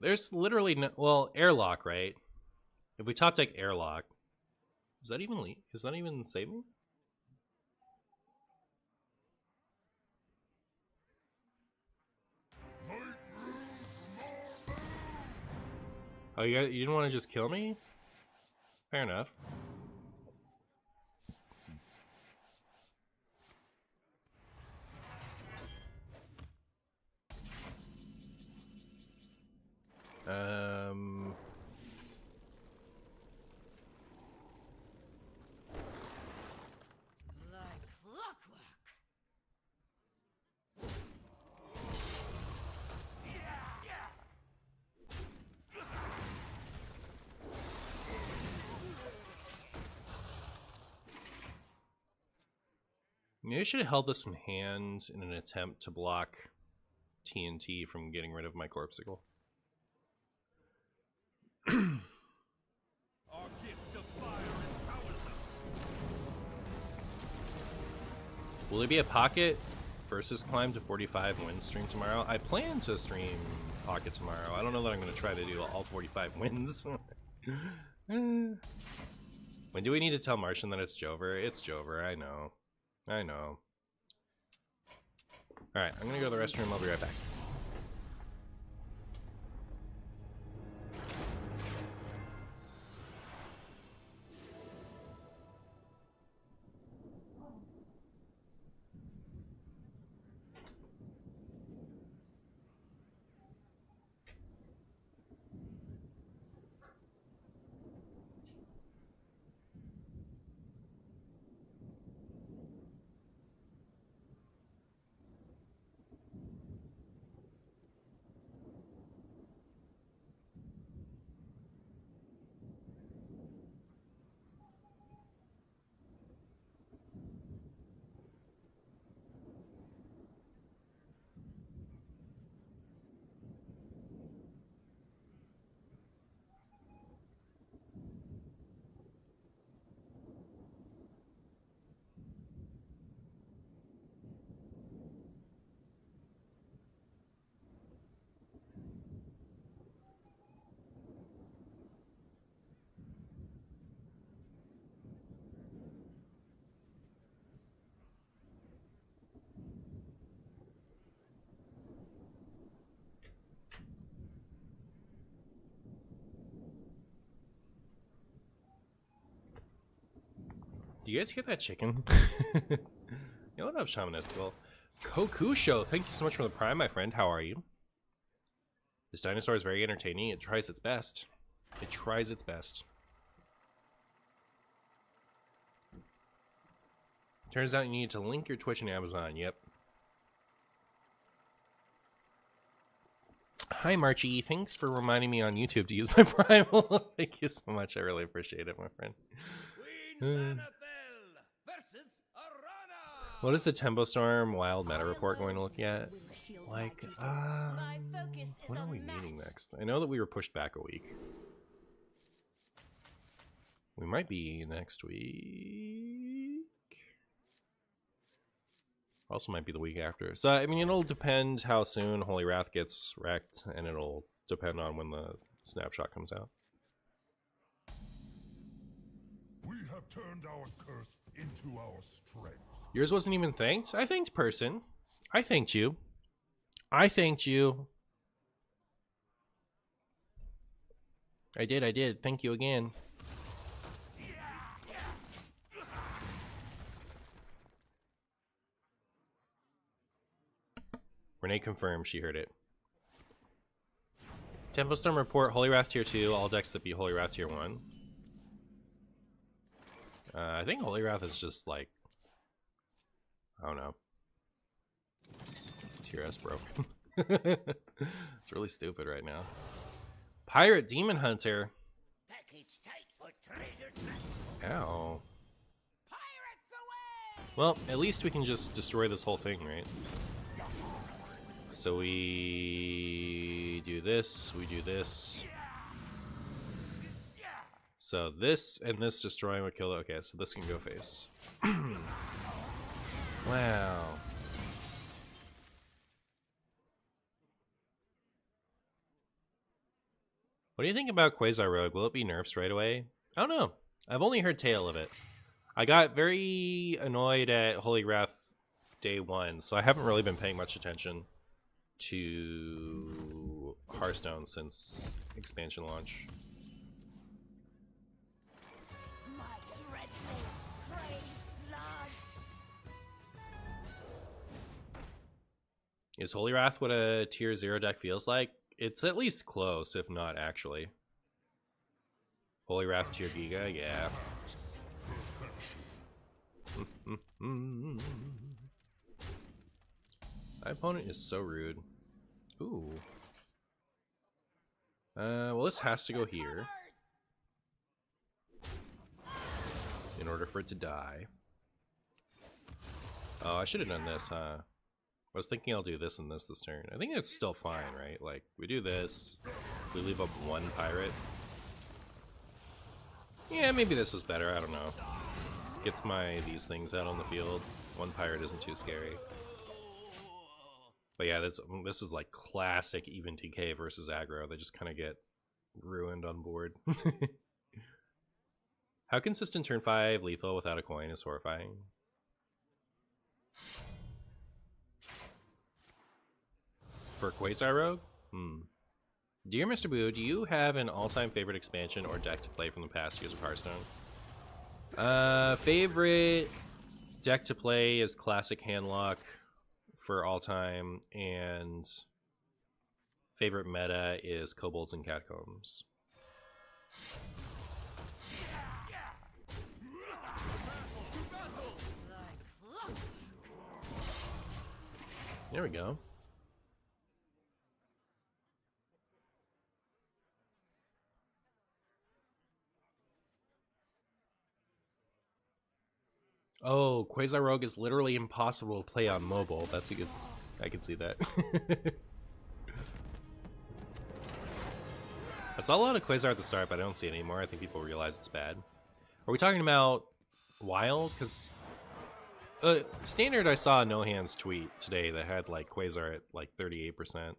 There's literally no... Well, airlock, right? If we top deck airlock... Is that even saving? Oh, you didn't want to just kill me? Fair enough. Like clockwork. Maybe I should have held this in hand in an attempt to block TNT from getting rid of my Corpsicle. Our gift of fire empowers us. Will there be a Pocket versus Climb to 45 wins stream tomorrow? I plan to stream Pocket tomorrow. I don't know that I'm going to try to do all 45 wins. When do we need to tell Martian that it's Jover? It's Jover, I know. I know. Alright, I'm going to go to the restroom. I'll be right back. Do you guys hear that chicken? Yo, what up, Shamanistical? Koku Show, thank you so much for the Prime, my friend. How are you? This dinosaur is very entertaining. It tries its best. It tries its best. Turns out you need to link your Twitch and Amazon. Yep. Hi, Marchie. Thanks for reminding me on YouTube to use my Primal. Thank you so much. I really appreciate it, my friend. Queen Lanabelle versus Arana. What is the Tempo Storm Wild Meta Report going to look at? Like, when are we meeting next? I know that we were pushed back a week. We might be next week. Also might be the week after. So, I mean, it'll depend how soon Holy Wrath gets wrecked, and it'll depend on when the snapshot comes out. We have turned our curse into our strength. Yours wasn't even thanked? I thanked person. I thanked you. I thanked you. I did. Thank you again. Renee confirmed she heard it. Tempo Storm report, Holy Wrath tier 2, all decks that beat Holy Wrath tier 1. I think Holy Wrath is just like, I don't know. Tier S broken. It's really stupid right now. Pirate Demon Hunter. Ow. Well, at least we can just destroy this whole thing, right? So we do this, we do this. So this and this destroying would kill it. Okay, so this can go face. Wow. What do you think about Quasar Rogue? Will it be nerfed right away? I don't know. I've only heard tale of it. I got very annoyed at Holy Wrath day 1, so I haven't really been paying much attention to Hearthstone since expansion launch. Is Holy Wrath what a tier 0 deck feels like? It's at least close, if not actually. Holy Wrath tier Giga, yeah. My opponent is so rude. Ooh. Well, this has to go here in order for it to die. Oh, I should have done this, huh? I was thinking I'll do this and this turn. I think it's still fine, right? Like, we do this, we leave up 1 pirate. Yeah, maybe this was better, I don't know. Gets these things out on the field. 1 pirate isn't too scary. But yeah, this is like classic even TK versus aggro. They just kind of get ruined on board. How consistent turn 5 lethal without a coin is horrifying. For Quasar Rogue? Dear Mr. Boo, do you have an all-time favorite expansion or deck to play from the past years of Hearthstone? Favorite deck to play is Classic Handlock for all time, and favorite meta is Kobolds and Catacombs. There we go. Oh, Quasar Rogue is literally impossible to play on mobile. That's a good... I can see that. I saw a lot of Quasar at the start, but I don't see it anymore. I think people realize it's bad. Are we talking about Wild? Because Standard, I saw a No Hands tweet today that had like Quasar at like 38%.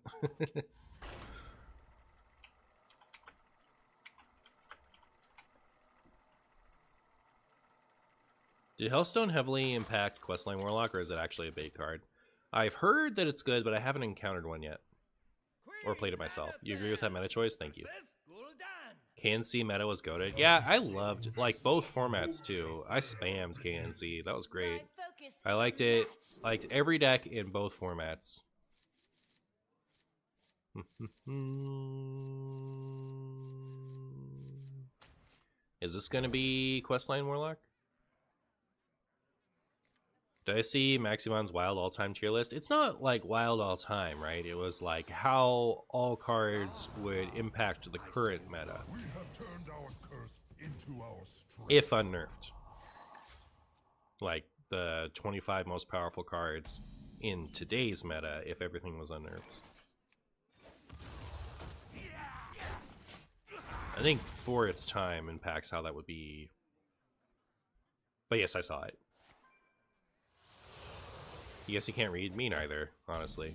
Did Hearthstone heavily impact Questline Warlock, or is it actually a bait card? I've heard that it's good, but I haven't encountered one yet. Or played it myself. You agree with that meta choice? Thank you. KNC meta was goated. Yeah, I loved, like, both formats, too. I spammed KNC. That was great. I liked it. Liked every deck in both formats. Is this going to be Questline Warlock? Did I see Maximon's Wild all-time tier list? It's not like Wild all-time, right? It was like how all cards would impact the current meta. We have turned our curse into our strength. If unnerfed. Like the 25 most powerful cards in today's meta if everything was unnerfed. I think for its time impacts how that would be. But yes, I saw it. I guess you can't read me neither, honestly.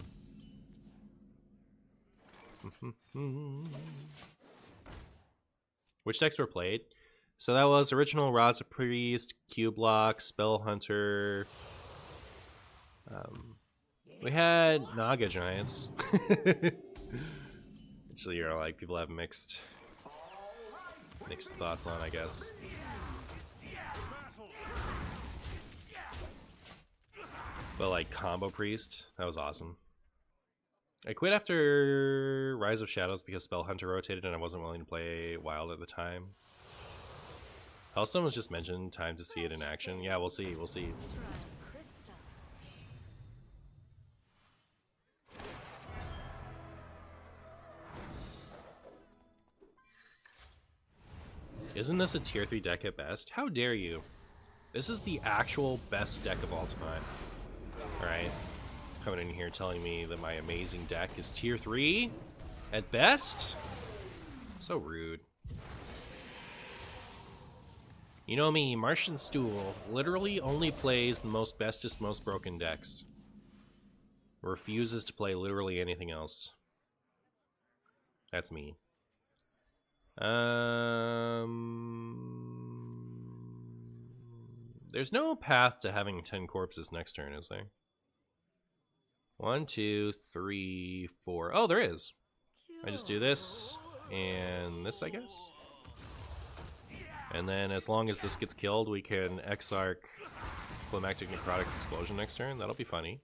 Which decks were played? So that was original Raza Priest, Q-Block, Spell Hunter. We had Naga Giants. Actually, you're like, people have mixed thoughts on, I guess. But like Combo Priest, that was awesome. I quit after Rise of Shadows because Spell Hunter rotated and I wasn't willing to play Wild at the time. Hearthstone was just mentioned, time to see it in action. Yeah, we'll see, we'll see. Isn't this a tier 3 deck at best? How dare you? This is the actual best deck of all time. Alright. Coming in here telling me that my amazing deck is tier 3 at best? So rude. You know me, Martian Stool literally only plays the most bestest, most broken decks. Refuses to play literally anything else. That's me. There's no path to having 10 corpses next turn, is there? 1, 2, 3, 4. Oh, there is. I just do this and this, I guess. And then as long as this gets killed, we can Exarch Climactic Necrotic Explosion next turn. That'll be funny.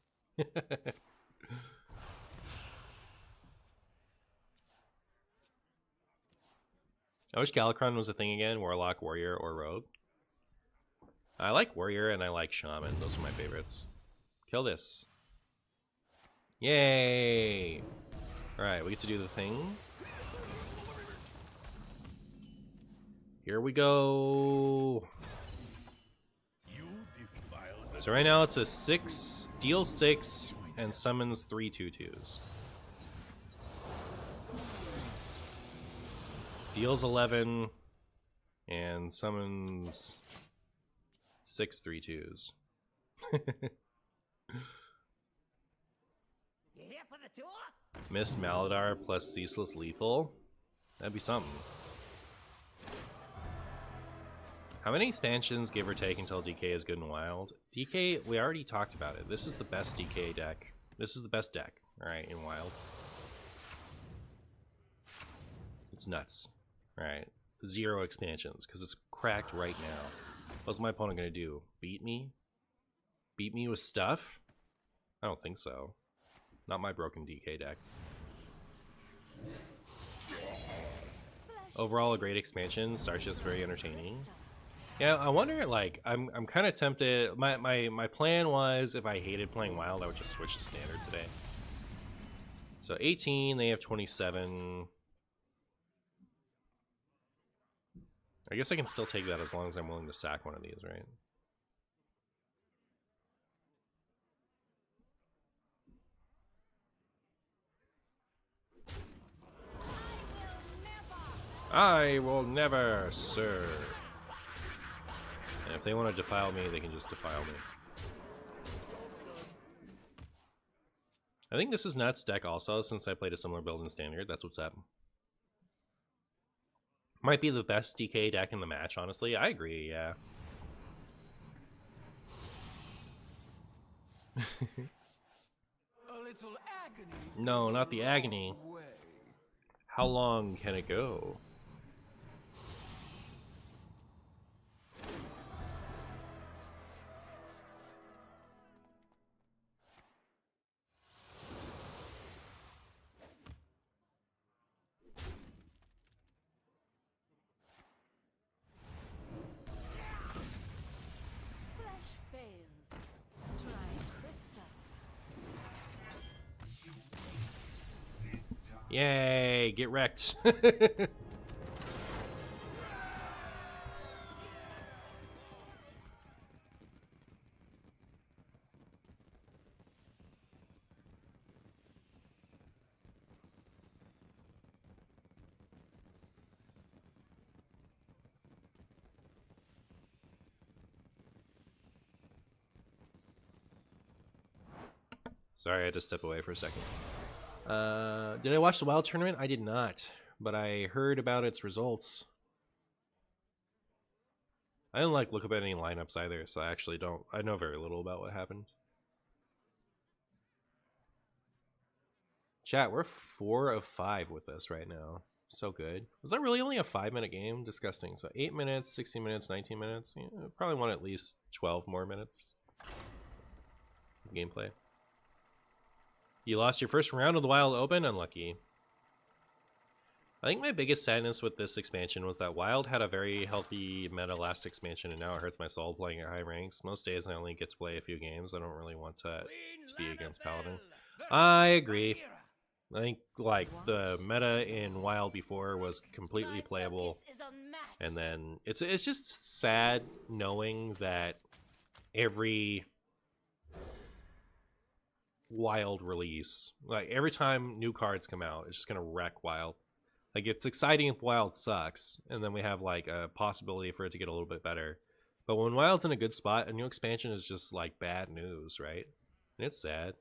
I wish Galakron was a thing again. Warlock, Warrior, or Rogue. I like Warrior and I like Shaman. Those are my favorites. Kill this. Yay! Alright, we get to do the thing. Here we go. So right now it's a 6, deals 6, and summons 3 2/2s. Deals 11, and summons 6 3/2s. Mist Maladar plus Ceaseless Lethal. That'd be something. How many expansions, give or take, until DK is good and wild? DK, we already talked about it. This is the best DK deck. This is the best deck, alright, in wild. It's nuts. Alright, 0 expansions, because it's cracked right now. What's my opponent going to do? Beat me? Beat me with stuff? I don't think so. Not my broken DK deck. Overall, a great expansion. Starship's very entertaining. Yeah, I wonder, like, I'm kind of tempted. My plan was, if I hated playing Wild, I would just switch to Standard today. So 18, they have 27. I guess I can still take that as long as I'm willing to sack one of these, right? I will never, sir. And if they want to defile me, they can just defile me. I think this is Nuts' deck also, since I played a similar build in Standard. That's what's up. Might be the best DK deck in the match, honestly. I agree, yeah. A little agony. No, not the agony. How long can it go? Yay, get wrecked. Sorry, I had to step away for a second. Did I watch the Wild tournament? I did not, but I heard about its results. I didn't look up at any lineups either, so I actually don't. I know very little about what happened. Chat, we're 4 of 5 with this right now. So good. Was that really only a 5-minute game? Disgusting. So 8 minutes, 16 minutes, 19 minutes. Yeah, probably want at least 12 more minutes of gameplay. You lost your first round of the Wild Open? Unlucky. I think my biggest sadness with this expansion was that Wild had a very healthy meta last expansion, and now it hurts my soul playing at high ranks. Most days I only get to play a few games. I don't really want to be against Paladin. I agree. I think like the meta in Wild before was completely playable, and then it's just sad knowing that every Wild release, like every time new cards come out, it's just gonna wreck Wild. Like, it's exciting if Wild sucks, and then we have like a possibility for it to get a little bit better. But when Wild's in a good spot, a new expansion is just like bad news, right? And it's sad.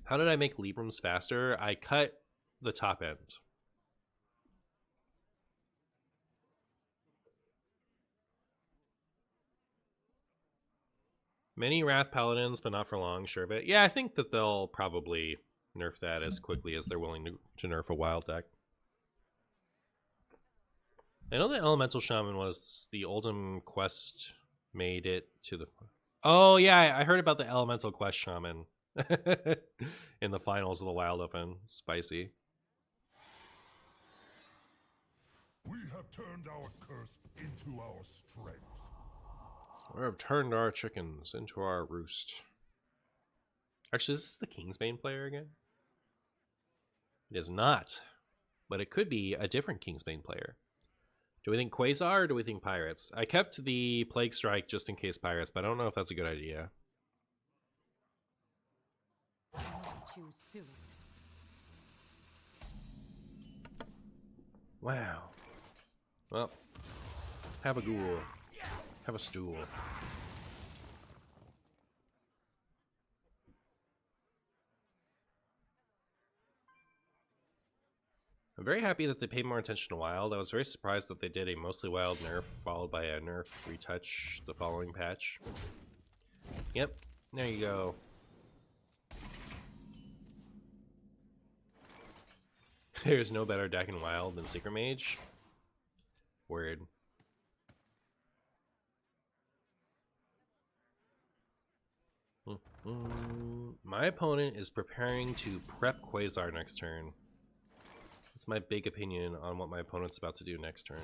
How did I make Librams faster? I cut the top end. Many Wrath Paladins, but not for long, sure of it. Yeah, I think that they'll probably nerf that as quickly as they're willing to nerf a Wild deck. I know the Elemental Shaman was the Oldham quest made it to the... Oh, yeah, I heard about the Elemental Quest Shaman in the finals of the Wild Open. Spicy. We have turned our curse into our strength. We have turned our chickens into our roost. Actually, is this the Kingsbane player again? It is not, but it could be a different Kingsbane player. Do we think Quasar or do we think Pirates? I kept the Plague Strike just in case Pirates, but I don't know if that's a good idea. Wow. Well, have a ghoul. Have a stool. I'm very happy that they paid more attention to Wild. I was very surprised that they did a mostly Wild nerf followed by a nerf retouch the following patch. Yep, there you go. There's no better deck in Wild than Secret Mage. Word. My opponent is preparing to prep Quasar next turn. That's my big opinion on what my opponent's about to do next turn.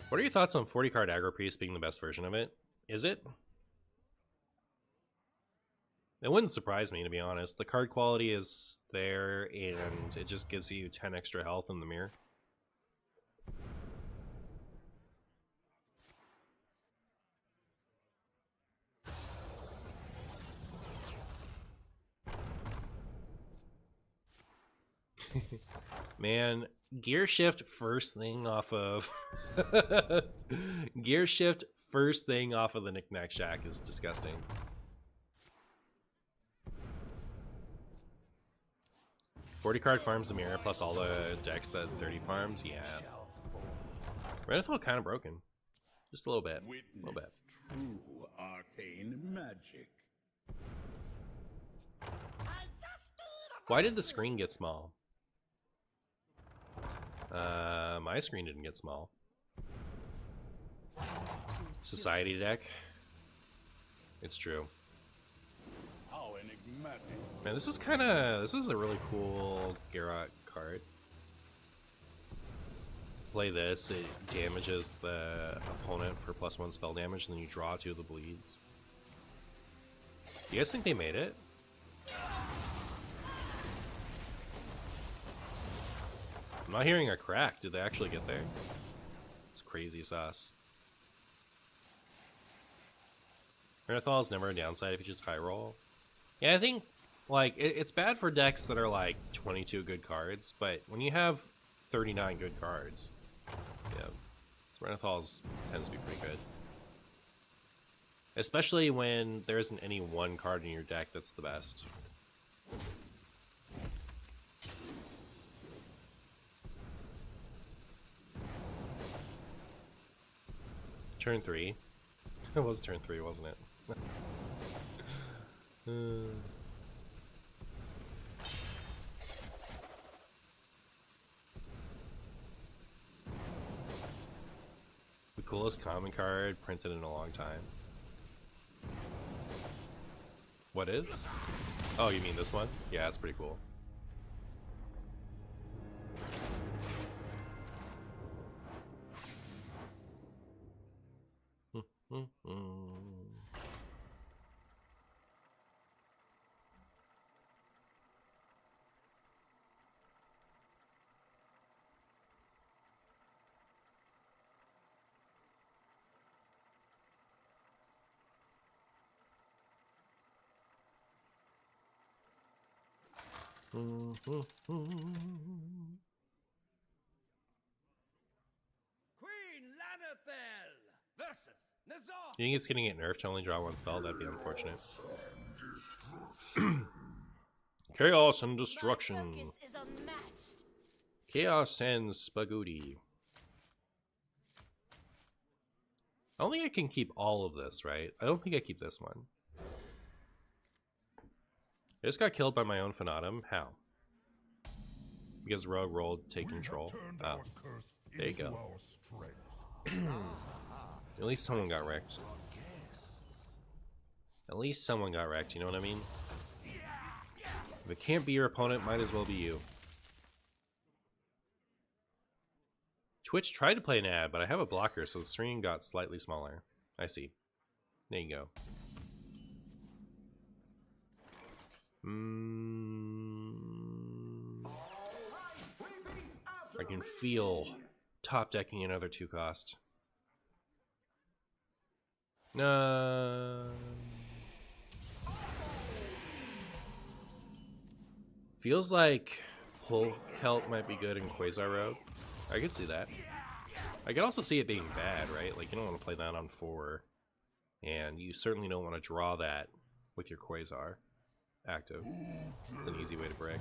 What are your thoughts on 40 card Aggro Priest being the best version of it? Is it? It wouldn't surprise me, to be honest. The card quality is there, and it just gives you 10 extra health in the mirror. Man, gear shift first thing off of gear shift first thing off of the Knick-Knack Shack is disgusting. $40 farms the mirror plus all the decks that 30 farms. Yeah, Renethal kind of broken, just a little bit. True arcane magic. Why did the screen get small? My screen didn't get small. Society deck. It's true. How enigmatic. Man, this is a really cool Garrot card. Play this, it damages the opponent for +1 spell damage, and then you draw 2 of the bleeds. You guys think they made it? I'm not hearing a crack. Did they actually get there? It's crazy sauce. Renethal is never a downside if you just high roll. Yeah, I think like it's bad for decks that are like 22 good cards, but when you have 39 good cards, yeah, it's Serenithals tends to be pretty good. Especially when there isn't any one card in your deck that's the best. Turn 3. It was turn 3, wasn't it? The coolest common card printed in a long time. What is? Oh, you mean this one? Yeah, it's pretty cool. Queen Lanethel versus Nazar. You think it's gonna get nerfed to only draw one spell? That'd be unfortunate. Chaos and destruction. My focus is unmatched. Chaos and spaghetti. I don't think I can keep all of this, right? I don't think I keep this one. I just got killed by my own Fanatum. How? Because Rogue rolled take control. Oh, there you go. At least someone got wrecked. At least someone got wrecked, you know what I mean? If it can't be your opponent, might as well be you. Twitch tried to play an ad, but I have a blocker, so the screen got slightly smaller. I see. There you go. I can feel top decking another 2 cost. No. Feels like Pull Kelp might be good in Quasar Rogue. I could see that. I could also see it being bad, right? Like, you don't want to play that on 4. And you certainly don't want to draw that with your Quasar active. It's an easy way to break.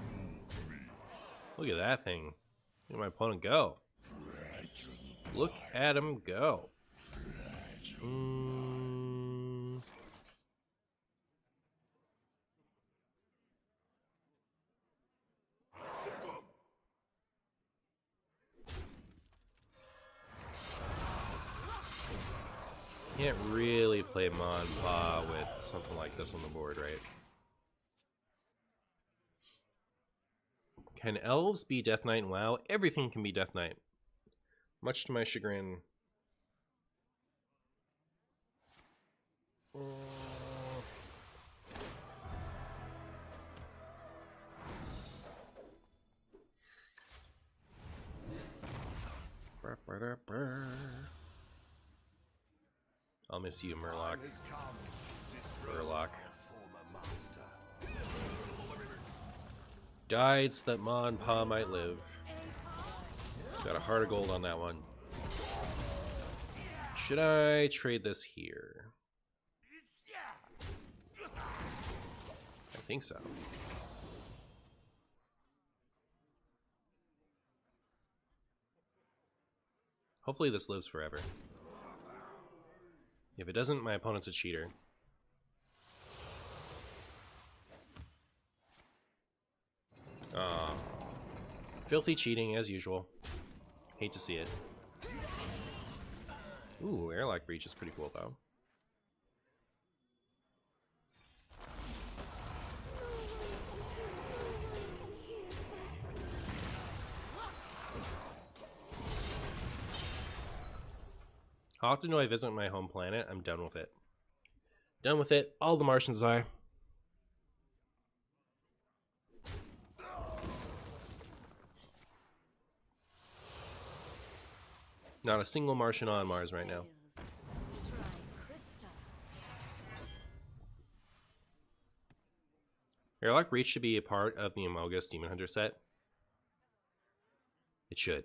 Look at that thing. Look at my opponent go. Look at him go. Can't really play MartianBuu with something like this on the board, right? Can elves be Death Knight in WoW? Everything can be Death Knight. Much to my chagrin. I'll miss you, Murloc. Murloc. Died so that MartianBuu might live. Got a heart of gold on that one. Should I trade this here? I think so. Hopefully this lives forever. If it doesn't, my opponent's a cheater. Filthy cheating as usual. Hate to see it. Ooh, Airlock Breach is pretty cool though. How often do I visit my home planet? I'm done with it. Done with it. All the Martians are. Not a single Martian on Mars right now. Airlock Breach should be a part of the Amogus Demon Hunter set. It should.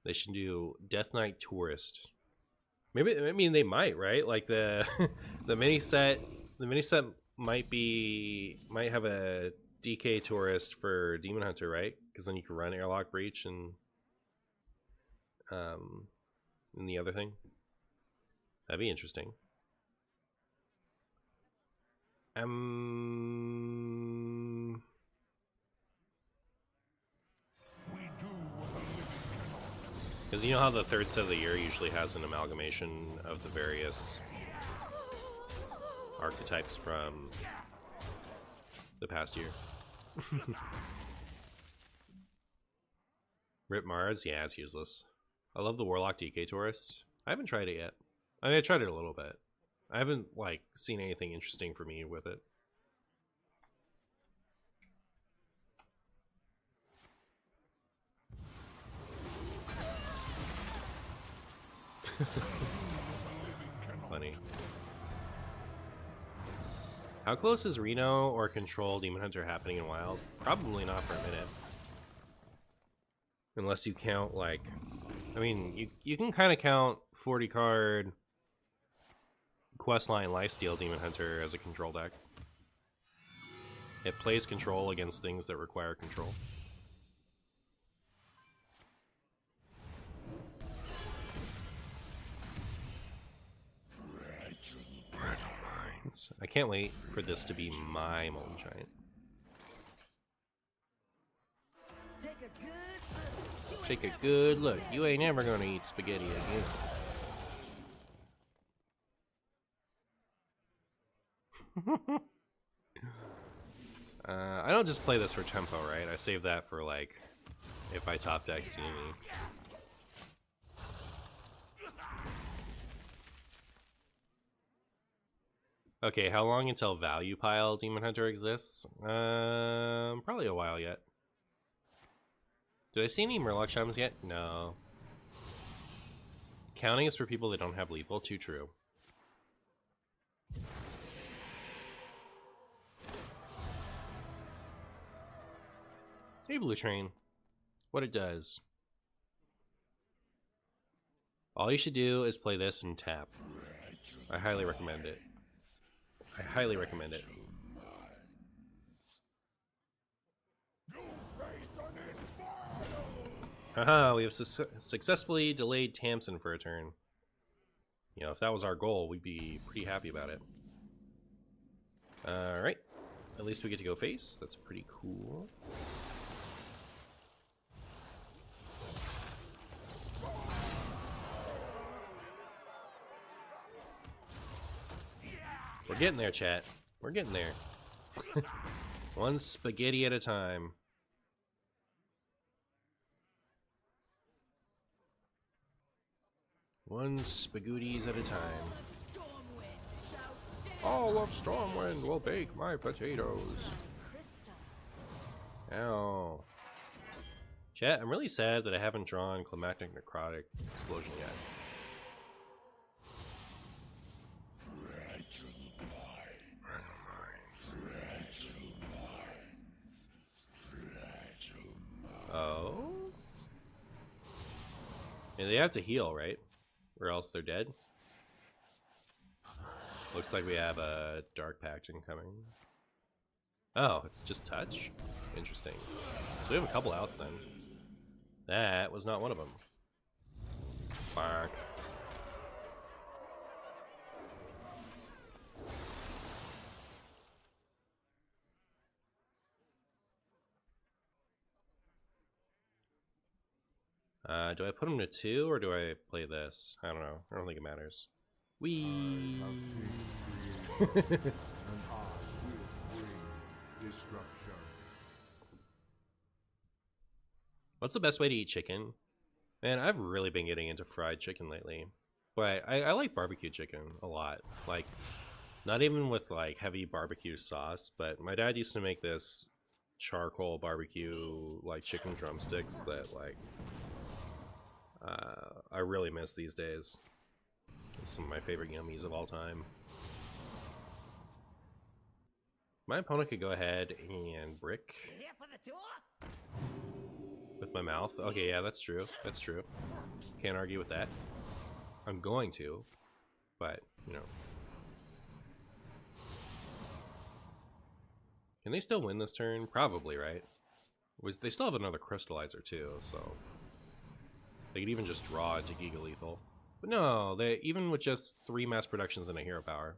They should do Death Knight Tourist. Maybe, I mean, they might, right? Like the the mini set might have a DK Tourist for Demon Hunter, right? Because then you can run Airlock Breach and the other thing. That'd be interesting. Because you know how the third set of the year usually has an amalgamation of the various archetypes from the past year. Rip Mars? Yeah, it's useless. I love the Warlock DK Tourist. I haven't tried it yet. I mean, I tried it a little bit. I haven't, like, seen anything interesting for me with it. Funny. How close is Reno or Control Demon Hunter happening in Wild? Probably not for a minute. Unless you count, like... I mean, you can kind of count 40 card Questline Lifesteal Demon Hunter as a control deck. It plays control against things that require control. I can't wait for this to be my Molten Giant. Take a good look. You ain't ever gonna eat spaghetti again. I don't just play this for tempo, right? I save that for, like, if I top deck CME. Okay, how long until Value Pile Demon Hunter exists? Probably a while yet. Did I see any Murloc Chimes yet? No. Counting is for people that don't have lethal. Too true. Hey, Blue Train. What it does. All you should do is play this and tap. I highly recommend it. I highly recommend it. Haha, we have successfully delayed Tamsin for a turn. You know, if that was our goal, we'd be pretty happy about it. Alright. At least we get to go face. That's pretty cool. We're getting there, chat. We're getting there. One spaghetti at a time. One spagooties at a time. All of Stormwind will bake my potatoes. Ow. Chat, I'm really sad that I haven't drawn Climactic Necrotic Explosion yet. Oh? And they have to heal, right? Or else they're dead. Looks like we have a Dark Pact incoming. Oh, it's just touch? Interesting. So we have a couple outs then. That was not one of them. Fuck. Do I put him to 2 or do I play this? I don't know. I don't think it matters. Wee. What's the best way to eat chicken? Man, I've really been getting into fried chicken lately. But I like barbecue chicken a lot. Like, not even with like heavy barbecue sauce, but my dad used to make this charcoal barbecue like chicken drumsticks that like I really miss these days. It's some of my favorite yummies of all time. My opponent could go ahead and brick. with my mouth. Okay, yeah, that's true. That's true. Can't argue with that. I'm going to, but, you know. Can they still win this turn? Probably, right? They still have another crystallizer too, so they could even just draw it to Giga Lethal. But no, they even with just 3 mass productions and a hero power,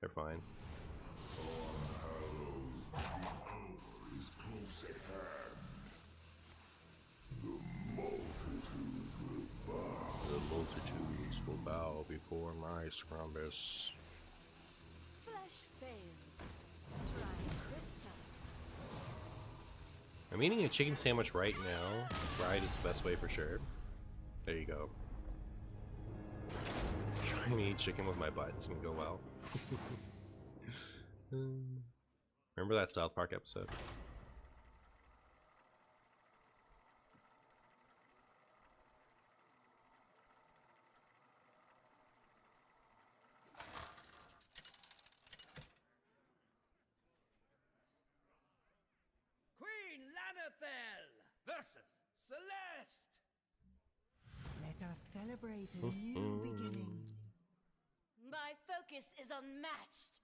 they're fine. The multitudes will bow before my Scrumbus. Flesh fails. Try crystal. I'm eating a chicken sandwich right now. Fried is the best way for sure. There you go. Trying to eat chicken with my butt didn't go well. Remember that South Park episode? Queen Lanathel versus Celeste. Let us celebrate a new beginning. My focus is unmatched.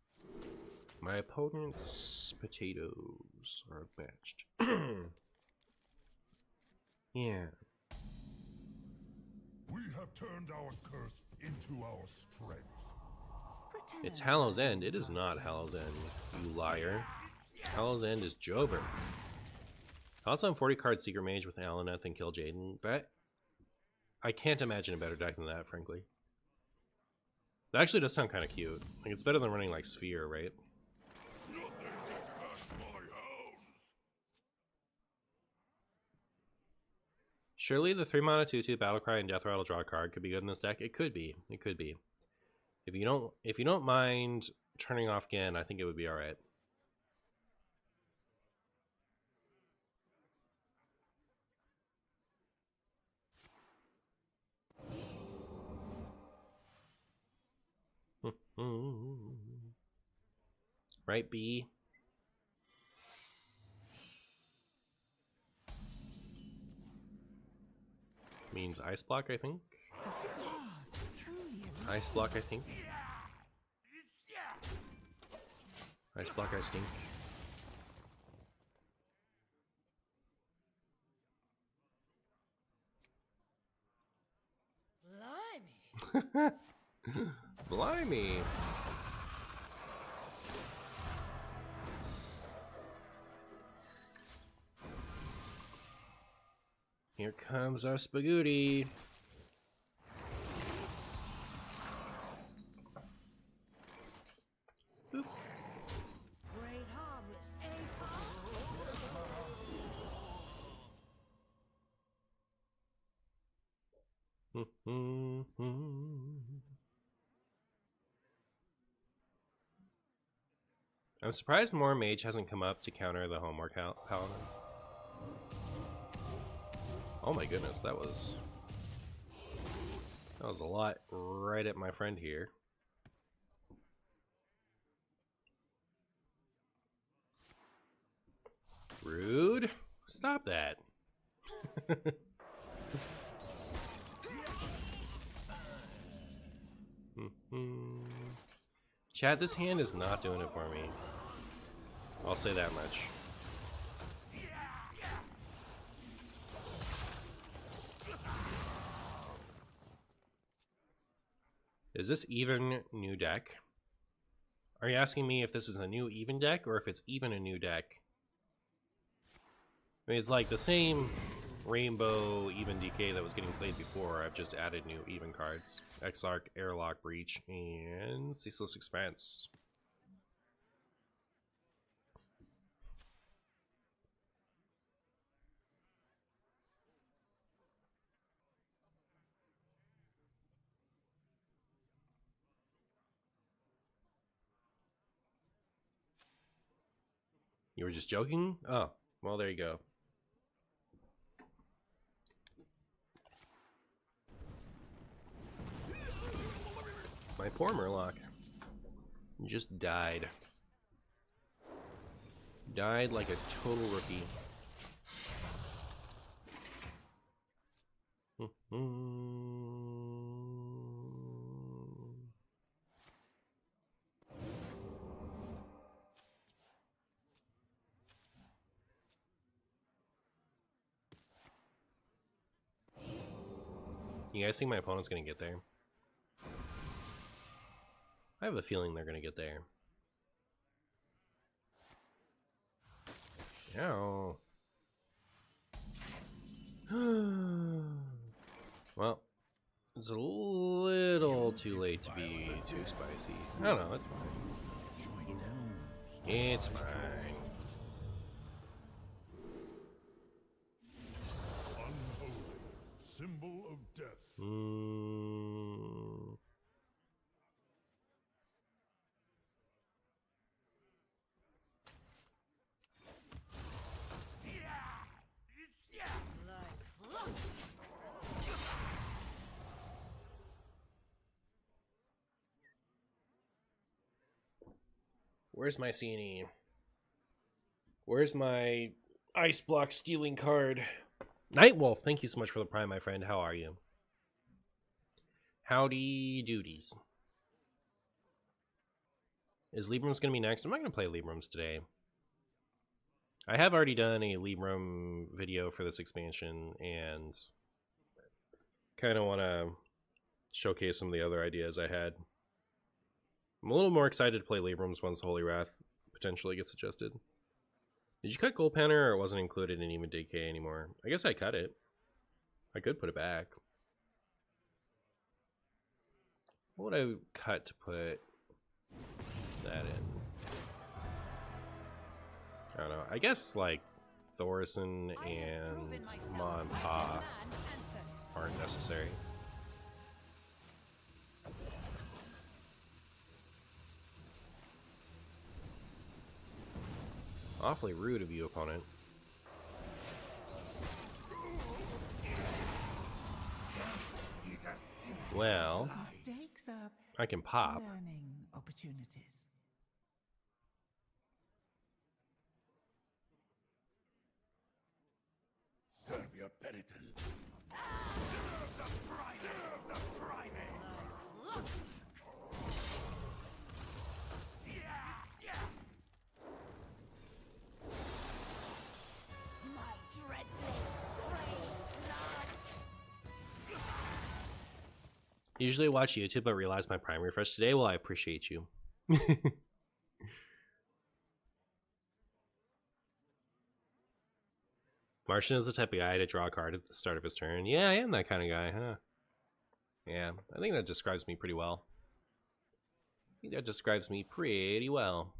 My opponent's potatoes are matched. Yeah. We have turned our curse into our strength. It's Hallow's End. It is not Hallow's End, you liar. Hallow's End is Jover. Thoughts on 40 card Secret Mage with Alaneth and Kill Jaden? That I can't imagine a better deck than that, frankly. That actually does sound kind of cute. Like, it's better than running like Sphere, right? Surely the 3-mana 2/2 Battlecry and Death Rattle draw a card could be good in this deck. It could be. It could be. If you don't mind turning off again, I think it would be alright. Right, B? Means Ice Block, I think. Ice Block, I think. Ice Block, I stink. Blimey. Blimey! Here comes our spaghetti. Boop. Great harvest, eh? I'm surprised more Mage hasn't come up to counter the Homework Paladin. Oh my goodness, that was a lot right at my friend here. Rude. Stop that. Chat, this hand is not doing it for me. I'll say that much. Is this even new deck? Are you asking me if this is a new even deck or if it's even a new deck? I mean, it's like the same rainbow even DK that was getting played before. I've just added new even cards. Exarch, Airlock, Breach, and Ceaseless Expanse. You were just joking? Oh, well, there you go. My poor Murloc. Just died. Died like a total rookie. You guys think my opponent's gonna get there? I have a feeling they're gonna get there. Ow. Well, it's a little too late to be too spicy. I don't know, it's fine. It's fine. Unholy, symbol of death. Where's my CNE? Where's my ice block stealing card? Nightwolf, thank you so much for the prime, my friend. How are you? Howdy duties. Is Librams going to be next? I'm not going to play Librams today. I have already done a Libram video for this expansion, and kind of want to showcase some of the other ideas I had. I'm a little more excited to play Librams once Holy Wrath potentially gets adjusted. Did you cut Gold Panner, or it wasn't included in even DK anymore? I guess I cut it. I could put it back. What would I cut to put that in? I don't know. I guess like Thorson and Ma and Pa aren't necessary. Awfully rude of you, opponent. Well, Mistakes are I can pop. learning opportunities. Serve your penitent. Usually I watch YouTube, but realized my prime refresh today. Well, I appreciate you. Martian is the type of guy to draw a card at the start of his turn. Yeah, I am that kind of guy, huh? Yeah, I think that describes me pretty well. I think that describes me pretty well.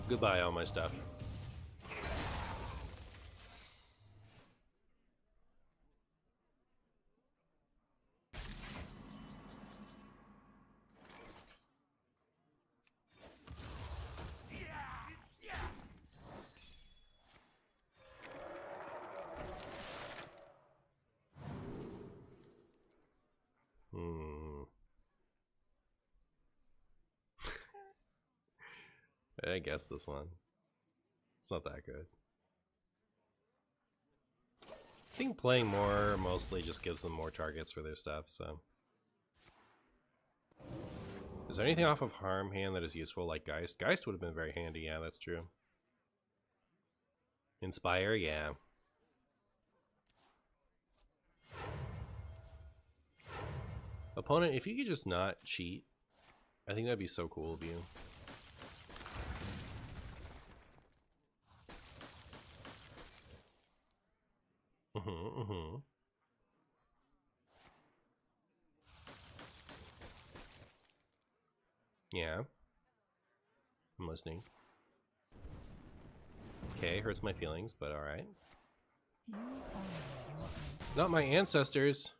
Goodbye, all my stuff. I guess this one. It's not that good. I think playing more mostly just gives them more targets for their stuff, so. Is there anything off of Harm Hand that is useful, like Geist? Geist would have been very handy, yeah, that's true. Inspire, yeah. Opponent, if you could just not cheat, I think that'd be so cool of you. Yeah. I'm listening. Okay, hurts my feelings, but alright. Not my ancestors.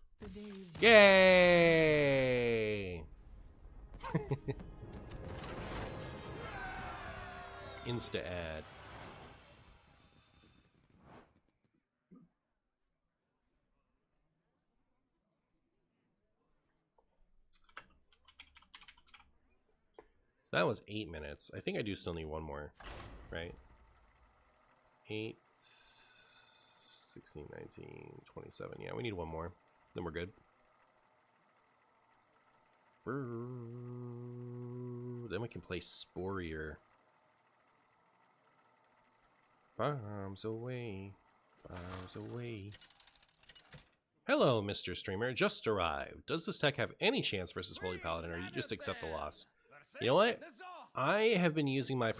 Yay! Insta ad. So that was 8 minutes. I think I do still need one more, right? 8, 16, 19, 27. Yeah, we need one more. Then we're good. Then we can play Sporier. Bombs away. Bombs away. Hello, Mr. Streamer. Just arrived. Does this tech have any chance versus Holy Paladin, or you just accept the loss? You know what? I have been using my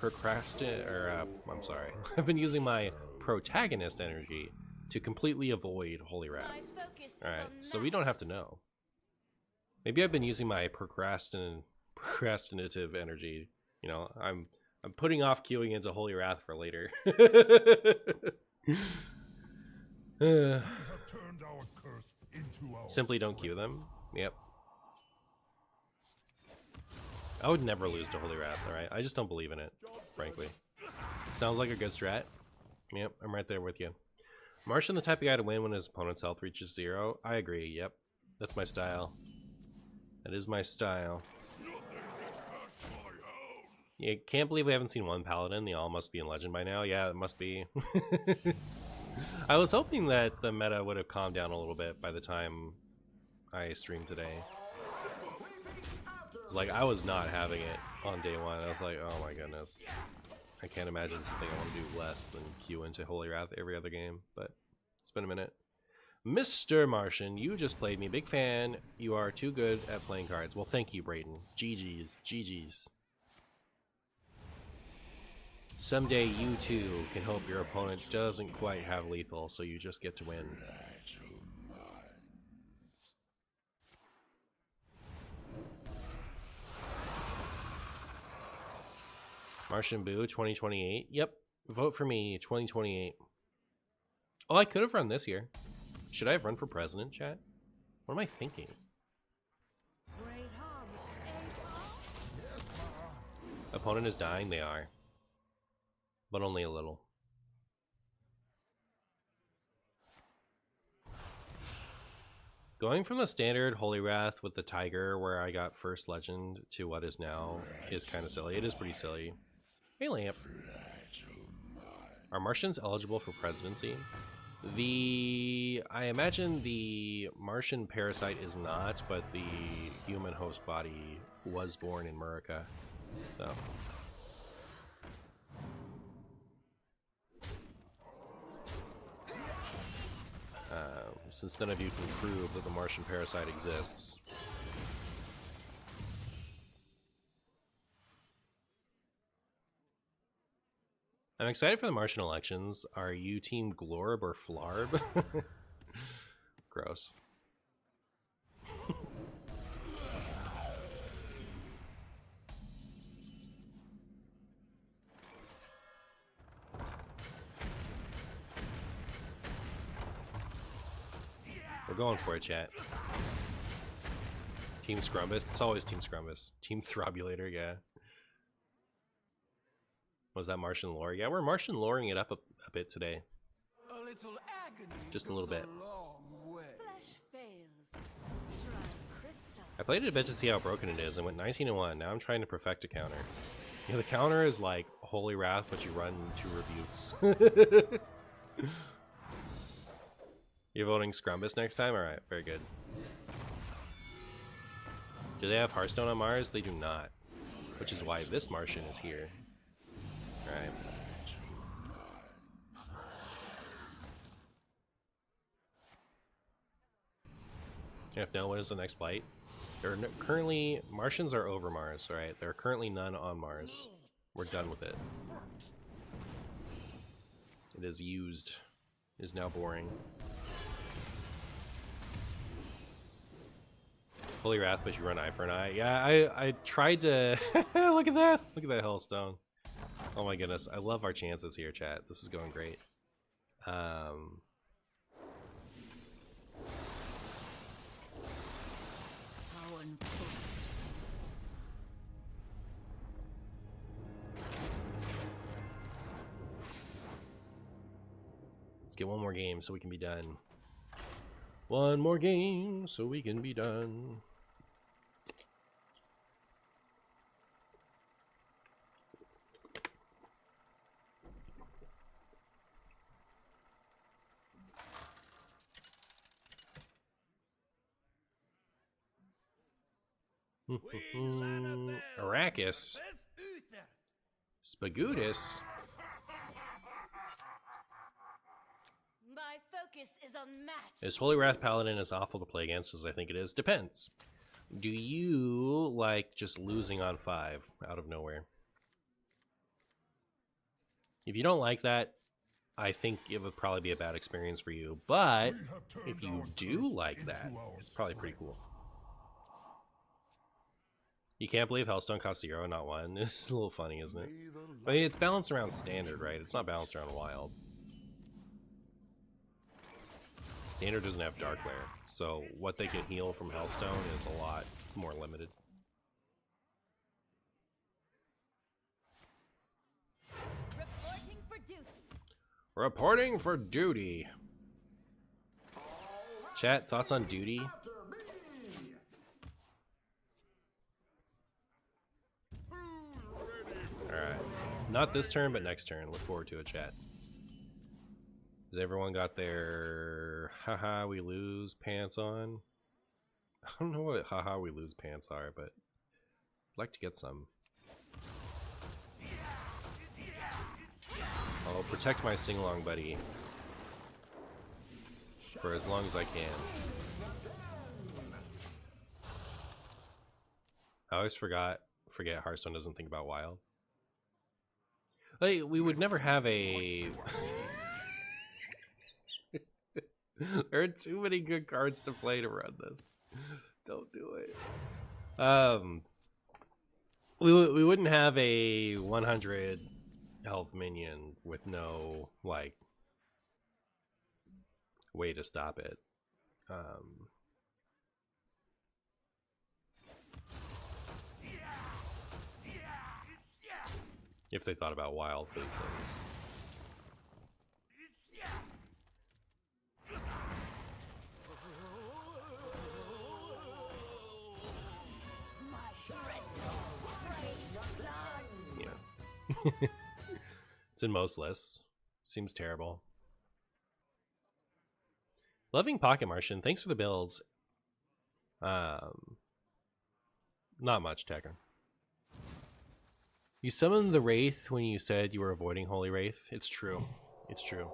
I've been using my protagonist energy to completely avoid Holy Wrath. Alright, so we don't have to know. Maybe I've been using my procrastinative energy. You know, I'm putting off queuing into Holy Wrath for later. Simply don't queue them. Yep. I would never lose to Holy Wrath, alright? I just don't believe in it, frankly. Sounds like a good strat. Yep, I'm right there with you. Martian the type of guy to win when his opponent's health reaches 0. I agree, yep. That's my style. That is my style. Yeah, can't believe we haven't seen one Paladin. They all must be in Legend by now. Yeah, it must be. I was hoping that the meta would have calmed down a little bit by the time I streamed today. It's like, I was not having it on day one. I was like, oh my goodness. I can't imagine something I want to do less than queue into Holy Wrath every other game, but it's been a minute. Mr. Martian, you just played me. Big fan. You are too good at playing cards. Well, thank you, Brayden. GG's. GG's. Someday you too can hope your opponent doesn't quite have lethal, so you just get to win. MartianBuu 2028. Yep. Vote for me 2028. Oh, I could have run this year. Should I have run for president, chat? What am I thinking? Opponent is dying? They are. But only a little. Going from the standard Holy Wrath with the Tiger, where I got first legend, to what is now, is kind of silly. It is pretty silly. Hey, Lamp. Are Martians eligible for presidency? I imagine the Martian parasite is not, but the human host body was born in Murica, so. Since none of you can prove that the Martian parasite exists. I'm excited for the Martian elections. Are you team Glorb or Flarb? Gross. We're going for it, chat. Team Scrumbus. It's always Team Scrumbus. Team Throbulator, yeah. Was that Martian lore? Yeah, we're Martian loring it up a bit today. A little agony. Just a little bit. Flesh fails. Try crystal. I played it a bit to see how broken it is and went 19-1. Now I'm trying to perfect a counter. Yeah, the counter is like Holy Wrath, but you run 2 rebukes. You're voting Scrumbus next time? Alright, very good. Do they have Hearthstone on Mars? They do not. Which is why this Martian is here. Alright. If no, what is the next flight? There are currently, Martians are over Mars, right? There are currently none on Mars. We're done with it. It is used. It is now boring. Holy Wrath, but you run eye for an eye. Yeah, I tried to... Look at that! Look at that Hellstone. Oh my goodness, I love our chances here, chat. This is going great. Let's get one more game so we can be done. One more game so we can be done. Arrakis. Spagoodus. My focus is unmatched. Is Holy Wrath Paladin as awful to play against as I think it is? Depends. Do you like just losing on 5 out of nowhere? If you don't like that, I think it would probably be a bad experience for you. But if you do like that, it's probably pretty cool. You can't believe Hearthstone costs 0, not 1. It's a little funny, isn't it? I mean, it's balanced around standard, right? It's not balanced around wild. Standard doesn't have Dark Lair, so what they can heal from Hearthstone is a lot more limited. Reporting for duty. Reporting for duty. Chat, thoughts on duty? Alright. Not this turn, but next turn. Look forward to it, chat. Has everyone got their haha we lose pants on? I don't know what haha we lose pants are, but I'd like to get some. I'll protect my sing-along buddy for as long as I can. I always forget Hearthstone doesn't think about wild. Like, we would never have a... There are too many good cards to play to run this. Don't do it. We wouldn't have a 100 health minion with no, like, way to stop it. If they thought about wild for these things. Yeah. It's in most lists. Seems terrible. Loving Pocket Martian, thanks for the builds. Not much, Tekken. You summoned the Wraith when you said you were avoiding Holy Wraith. It's true. It's true.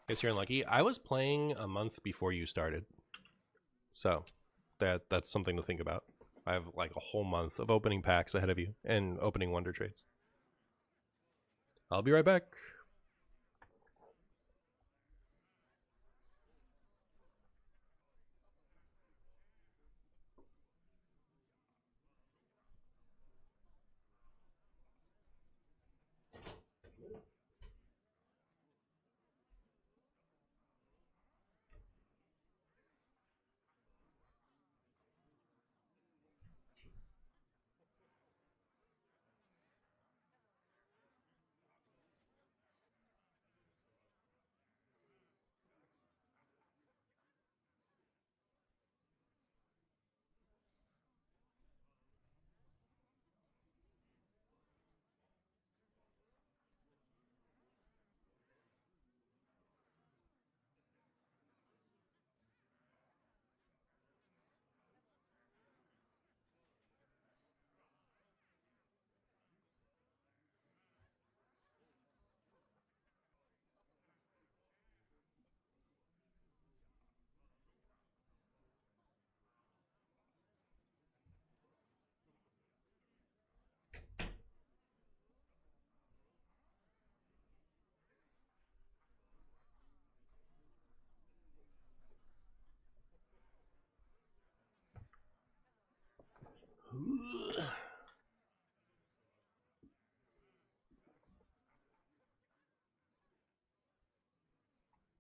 Guess you're unlucky. I was playing a month before you started. So that's something to think about. I have like a whole month of opening packs ahead of you and opening wonder trades. I'll be right back.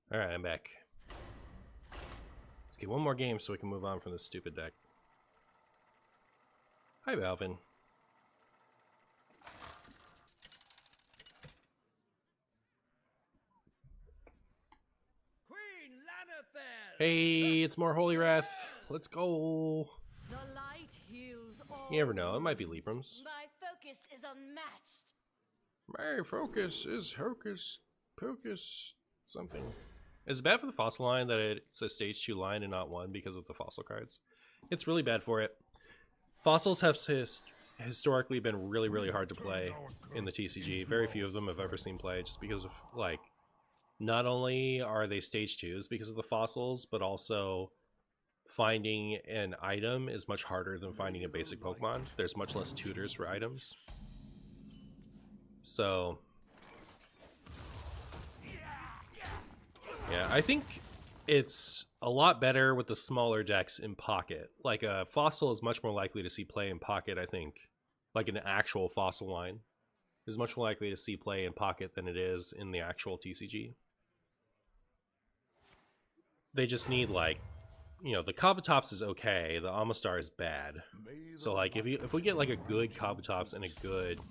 All right, I'm back. Let's get one more game so we can move on from this stupid deck. Hi, Balvin. Queen Lanafel. Hey, it's more Holy Wrath. Let's go. The light You never know, it might be Librams. My focus is unmatched. My focus is hocus pocus something. Is it bad for the fossil line that it's a stage 2 line and not 1 because of the fossil cards? It's really bad for it. Fossils have historically been really, really hard to play in the TCG. Very few of them have ever seen play just because of, like, not only are they stage 2s because of the fossils, but also finding an item is much harder than finding a basic Pokemon. There's much less tutors for items. So yeah, I think it's a lot better with the smaller decks in pocket. Like a fossil is much more likely to see play in pocket, I think. Like an actual fossil line is much more likely to see play in pocket than it is in the actual TCG. They just need, like, you know, the Kabutops is okay, the Amistar is bad. So like if we get like a good Kabutops and a good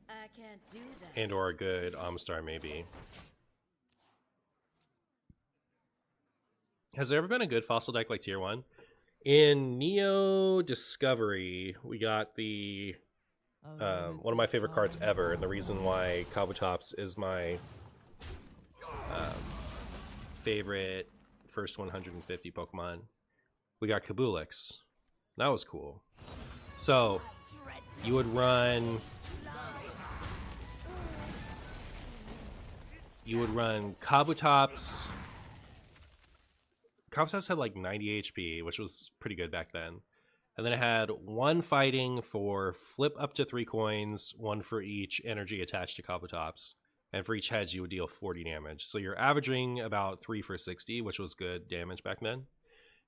I can't do that. and or a good Amistar maybe. Has there ever been a good fossil deck like tier 1? In Neo Discovery, we got the one of my favorite cards ever, and the reason why Kabutops is my favorite first 150 Pokemon. We got Kabulix. That was cool. So you would run Kabutops. Kabutops had like 90 HP, which was pretty good back then. And then it had 1 fighting for flip up to 3 coins, 1 for each energy attached to Kabutops. And for each hedge, you would deal 40 damage. So you're averaging about 3 for 60, which was good damage back then.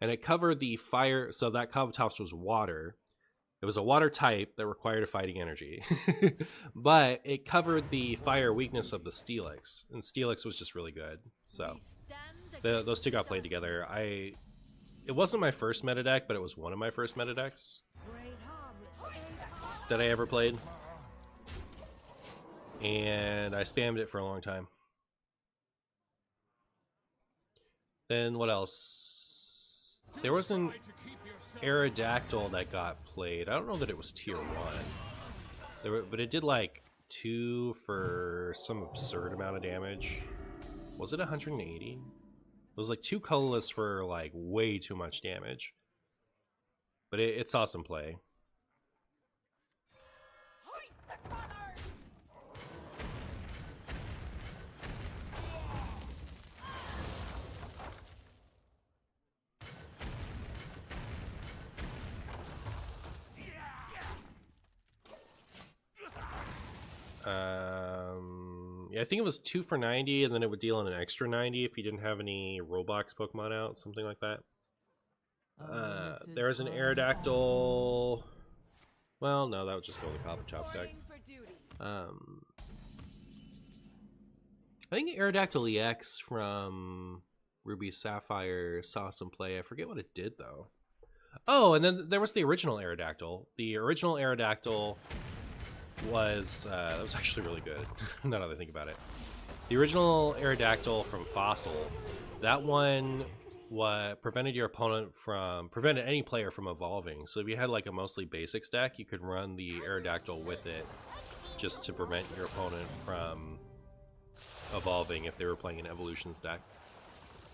And it covered the fire, so that Kabutops was water. It was a water type that required a fighting energy. But it covered the fire weakness of the Steelix. And Steelix was just really good. So those two got played together. It wasn't my first meta deck, but it was one of my first meta decks that I ever played. And I spammed it for a long time. Then what else? There was an Aerodactyl that got played. I don't know that it was tier 1. But it did like 2 for some absurd amount of damage. Was it 180? It was like 2 colorless for like way too much damage. But it saw some play. Yeah, I think it was 2 for 90, and then it would deal an extra 90 if you didn't have any Roblox Pokemon out, something like that. There was an Aerodactyl. Well, no, that would just go with the Kabutops deck. I think Aerodactyl EX from Ruby Sapphire saw some play. I forget what it did, though. Oh, and then there was the original Aerodactyl. The original Aerodactyl was that was actually really good. Now that I think about it, the original Aerodactyl from Fossil, that one prevented any player from evolving. So if you had like a mostly basics deck, you could run the Aerodactyl with it just to prevent your opponent from evolving if they were playing an evolutions deck.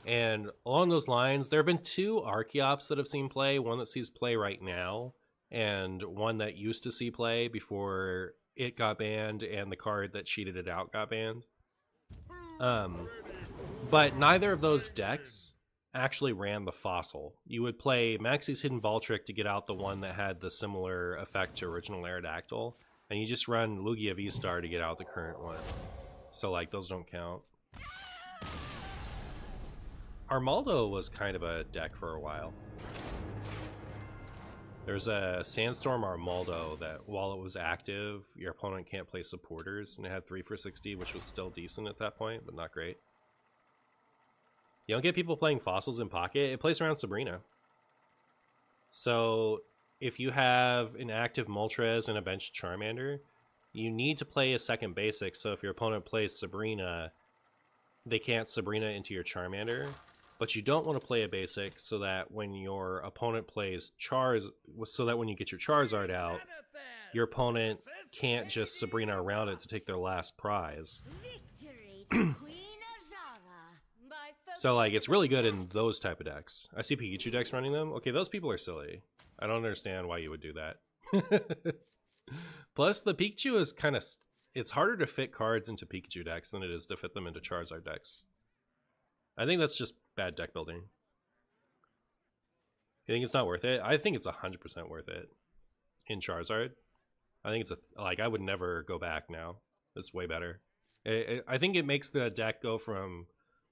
And along those lines, there have been 2 Archeops that have seen play, one that sees play right now and one that used to see play before it got banned and the card that cheated it out got banned. But neither of those decks actually ran the Fossil. You would play Maxie's Hidden Voltric to get out the one that had the similar effect to original Aerodactyl, and you just run Lugia V-Star to get out the current one. So like those don't count. Armaldo was kind of a deck for a while. There's a Sandstorm Armaldo that while it was active, your opponent can't play supporters, and it had 3 for 60, which was still decent at that point, but not great. You don't get people playing fossils in pocket. It plays around Sabrina. So if you have an active Moltres and a bench Charmander, you need to play a second basic, so if your opponent plays Sabrina, they can't Sabrina into your Charmander. but you don't want to play a basic so that when your opponent plays Chars, so that when you get your Charizard out, your opponent can't just Sabrina around it to take their last prize. Victory to Queen Ajara by So like it's really good in those type of decks. I see Pikachu decks running them. Okay, those people are silly. I don't understand why you would do that. Plus the Pikachu is kind of, it's harder to fit cards into Pikachu decks than it is to fit them into Charizard decks. I think that's just bad deck building. You think it's not worth it? I think it's 100% worth it in Charizard. I think it's like I would never go back now. It's way better. I think it makes the deck go from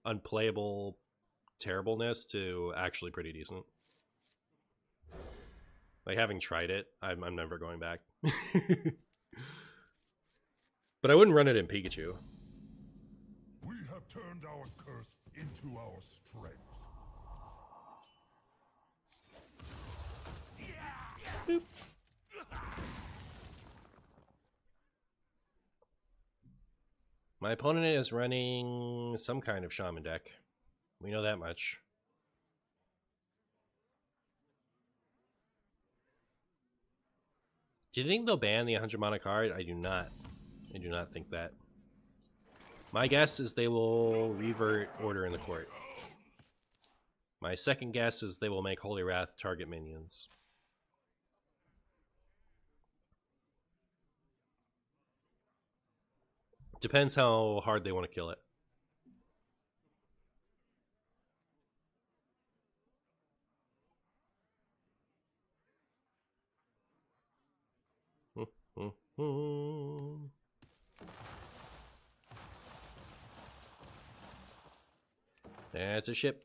unplayable terribleness to actually pretty decent. Like having tried it, I'm never going back. But I wouldn't run it in Pikachu. We have turned our curse into our strength. Boop. My opponent is running some kind of shaman deck. We know that much. Do you think they'll ban the 100 mana card? I do not. I do not think that. My guess is they will revert Order in the Court. My second guess is they will make Holy Wrath target minions. Depends how hard they want to kill it. That's a ship.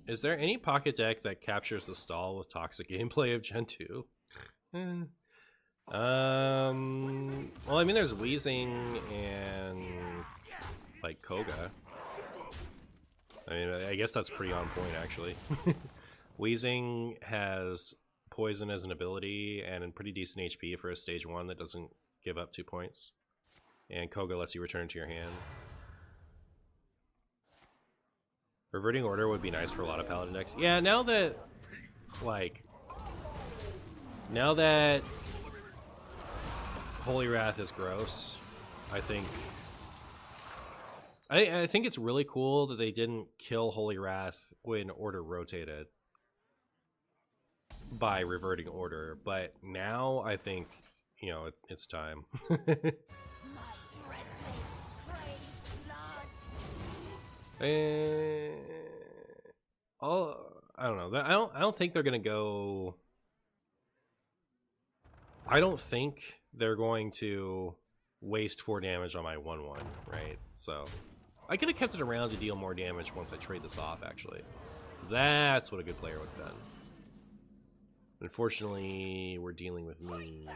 Is there any pocket deck that captures the stall with toxic gameplay of Gen 2? Well, I mean, there's Wheezing and like Koga. I mean, I guess that's pretty on point, actually. Wheezing has Poison as an ability and a pretty decent HP for a stage 1 that doesn't give up 2 points. And Koga lets you return to your hand. Reverting Order would be nice for a lot of Paladin decks. Yeah, now that, like, now that Holy Wrath is gross, I think it's really cool that they didn't kill Holy Wrath when Order rotated by reverting Order, but now I think, you know, it's time. I don't know. I don't think they're gonna go. I don't think they're going to waste 4 damage on my 1/1, right? So I could have kept it around to deal more damage once I trade this off. Actually, that's what a good player would have done. Unfortunately, we're dealing with me.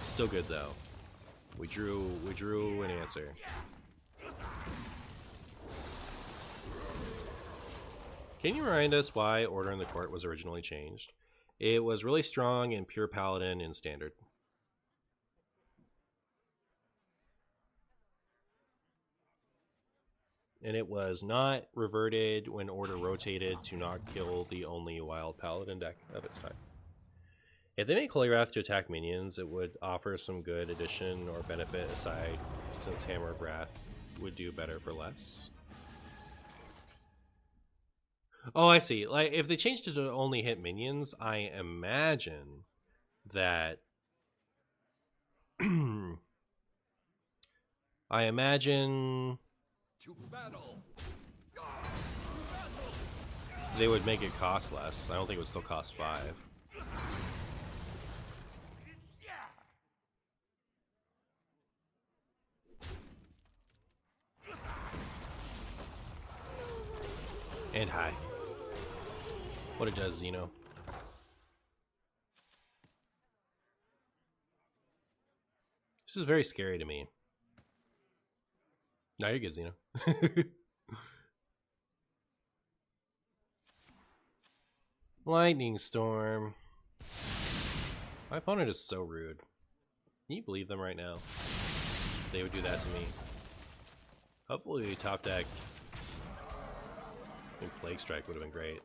Still good though. We drew an answer. Can you remind us why Order in the Court was originally changed? It was really strong in pure Paladin in Standard. And it was not reverted when Order rotated to not kill the only wild Paladin deck of its time. If they make Holy Wrath to attack minions, it would offer some good addition or benefit aside, since Hammer of Wrath would do better for less. Oh, I see. Like, if they changed it to only hit minions, I imagine that I imagine they would make it cost less. I don't think it would still cost 5. And hi. What it does, Xeno. This is very scary to me. No, you're good, Xeno. Lightning Storm. My opponent is so rude. Can you believe them right now? They would do that to me. Hopefully top deck. I think Plague Strike would have been great.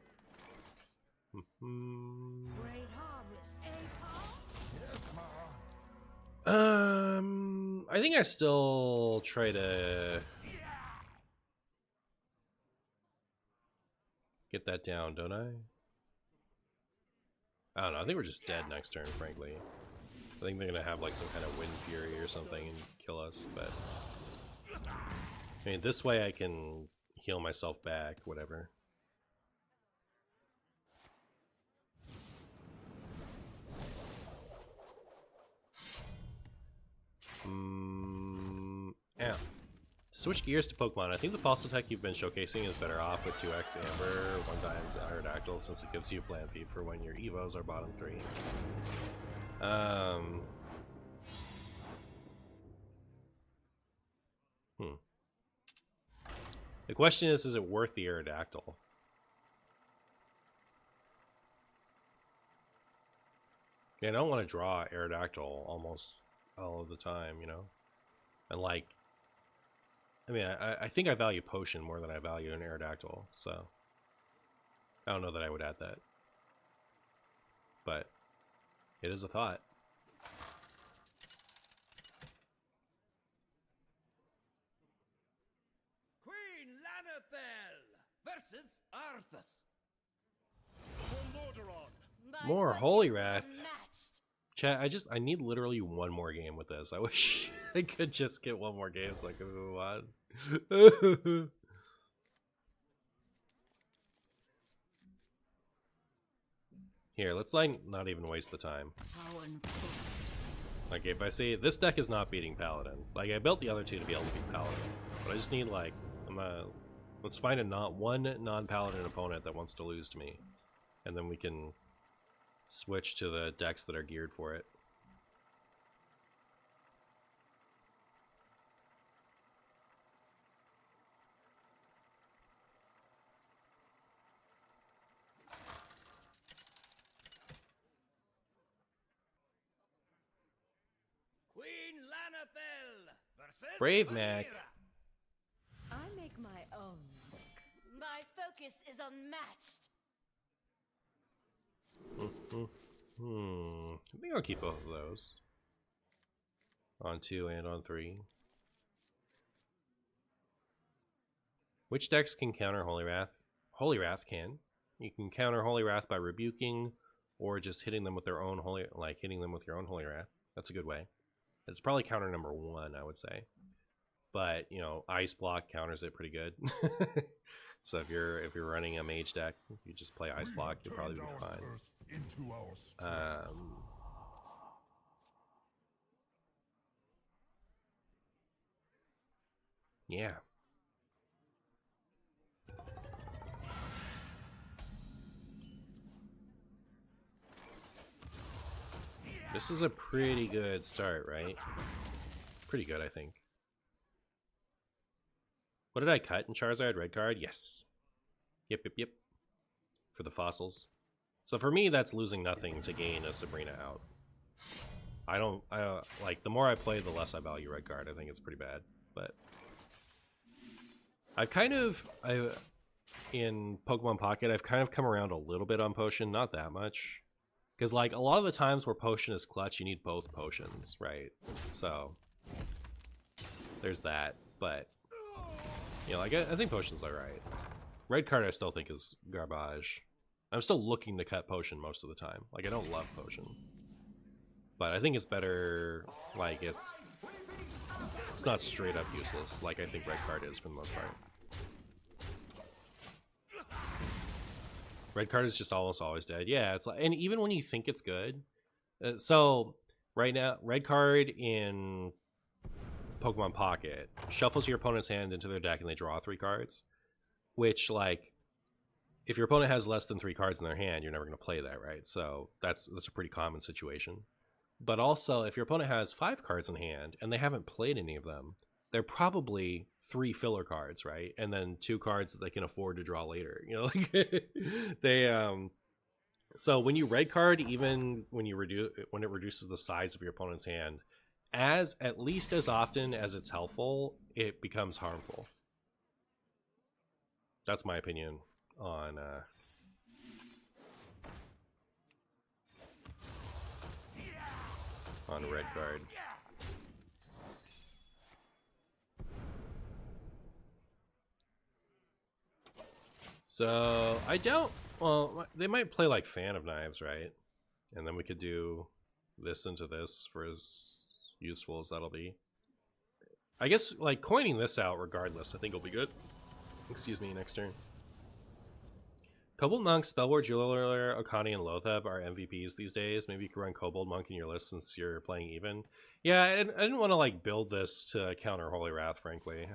Great harvest, eh, I think I still try to get that down, don't I? I don't know. I think we're just dead next turn, frankly. I think they're gonna have like some kind of Wind Fury or something and kill us, but I mean, this way I can heal myself back, whatever. Yeah. Switch gears to Pokemon. I think the Fossil Tech you've been showcasing is better off with 2x Amber, 1x Aerodactyl, since it gives you Plant Feed for when your Evos are bottom 3. The question is it worth the Aerodactyl? Yeah, I don't want to draw Aerodactyl almost all of the time, you know? And like, I mean, I think I value Potion more than I value an Aerodactyl, so I don't know that I would add that. But it is a thought. Queen Lanethel versus Arthas. More Holy Wrath. Chat, I need literally one more game with this. I wish I could just get one more game so I could move on. Here, let's like not even waste the time. Like if I say this deck is not beating Paladin, like I built the other two to be able to beat Paladin, but I just need like let's find a one non-Paladin opponent that wants to lose to me, and then we can switch to the decks that are geared for it. Queen Lanethel versus Brave Mac. I make my own look. My focus is unmatched. I think I'll keep both of those. On 2 and on 3. Which decks can counter Holy Wrath? Holy Wrath can. You can counter Holy Wrath by rebuking, or just hitting them with their own hitting them with your own Holy Wrath. That's a good way. It's probably counter number 1, I would say. But you know, Ice Block counters it pretty good. So if you're running a mage deck, you just play Ice Block, you'll probably be fine. Yeah. This is a pretty good start, right? Pretty good, I think. What did I cut in Charizard? Red card? Yes. Yep. For the fossils. So for me, that's losing nothing to gain a Sabrina out. I don't like, the more I play, the less I value red card. I think it's pretty bad. But in Pokemon Pocket, I've kind of come around a little bit on Potion, not that much. Because like a lot of the times where Potion is clutch, you need both potions, right? So there's that. But you know, like I think Potion's alright. Red card I still think is garbage. I'm still looking to cut Potion most of the time. Like I don't love Potion, but I think it's better. Like it's not straight up useless. Like I think red card is for the most part. Red card is just almost always dead. Yeah, it's like, and even when you think it's good. So right now, red card in Pokemon Pocket shuffles your opponent's hand into their deck and they draw 3 cards, which like if your opponent has less than 3 cards in their hand, you're never going to play that, right? So that's a pretty common situation. But also if your opponent has 5 cards in hand and they haven't played any of them, they're probably 3 filler cards, right? And then 2 cards that they can afford to draw later, you know, like they so when you red card, even when it reduces the size of your opponent's hand, at least as often as it's helpful, it becomes harmful. That's my opinion on red card. So I don't. Well, they might play like Fan of Knives, right? And then we could do this into this for as useful as that'll be. I guess like coining this out regardless, I think will be good. Excuse me, next turn. Kobold Monk, Spellward, Jeweler, Okani, and Lotheb are MVPs these days. Maybe you could run Kobold Monk in your list since you're playing even. Yeah, I didn't want to like build this to counter Holy Wrath, frankly.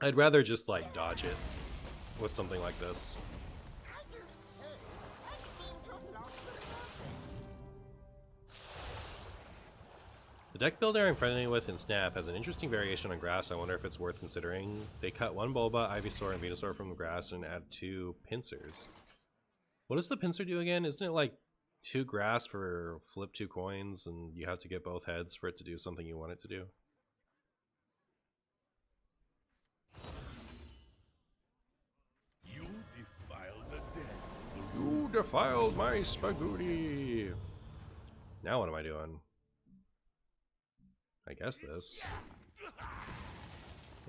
I'd rather just like dodge it with something like this. The deck builder I'm friendly with in Snap has an interesting variation on grass. I wonder if it's worth considering. They cut one Bulba, Ivysaur, and Venusaur from the grass and add 2 pincers. What does the pincer do again? Isn't it like 2 grass for flip 2 coins and you have to get both heads for it to do something you want it to do? You defiled the dead. You defiled my spaghetti. Now what am I doing? I guess this.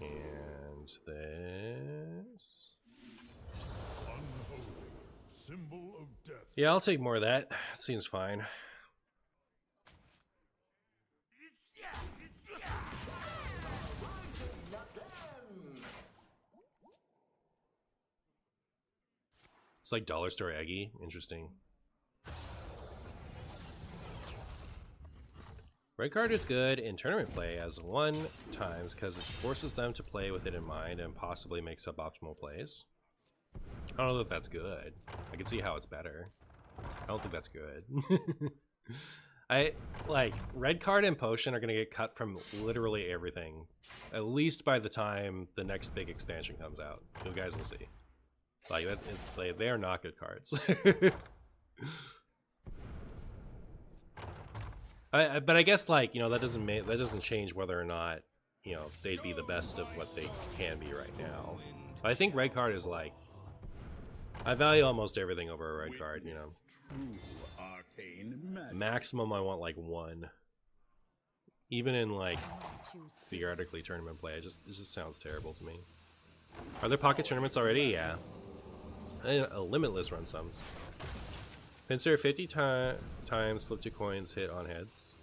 And this. Unholy symbol of death. Yeah, I'll take more of that. Seems fine. It's like Dollar Store Eggy. Interesting. Red card is good in tournament play as 1 times because it forces them to play with it in mind and possibly make suboptimal plays. I don't know if that's good. I can see how it's better. I don't think that's good. I like red card and potion are gonna get cut from literally everything, at least by the time the next big expansion comes out. You guys will see. Like that, they are not good cards. But I guess like that doesn't change whether or not they'd be the best of what they can be right now. But I think red card is like I value almost everything over a red card. True arcane magic. Maximum I want like 1. Even in like theoretically tournament play, it just sounds terrible to me. Are there pocket tournaments already? Yeah. A limitless run sums. Pincer 50 times flip 2 coins hit on heads.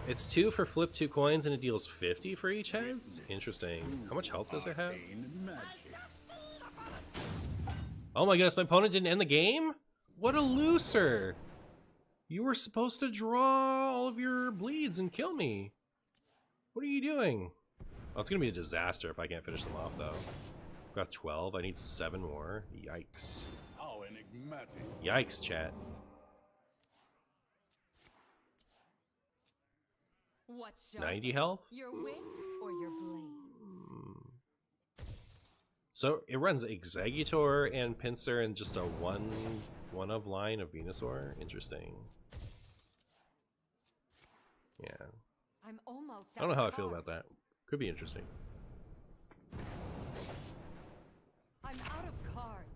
It's 2 for flip 2 coins and it deals 50 for each heads? Interesting. How much health does it have? Oh my goodness, my opponent didn't end the game? What a loser! You were supposed to draw all of your bleeds and kill me. What are you doing? Oh, it's gonna be a disaster if I can't finish them off though. I've got 12, I need 7 more. Yikes. Yikes, chat. What's 90 health? Your wits or your blades? So it runs Executor and Pincer and just a one of line of Venusaur? Interesting. Yeah. I'm almost I don't know how I feel about that. Could be interesting. I'm out of cards.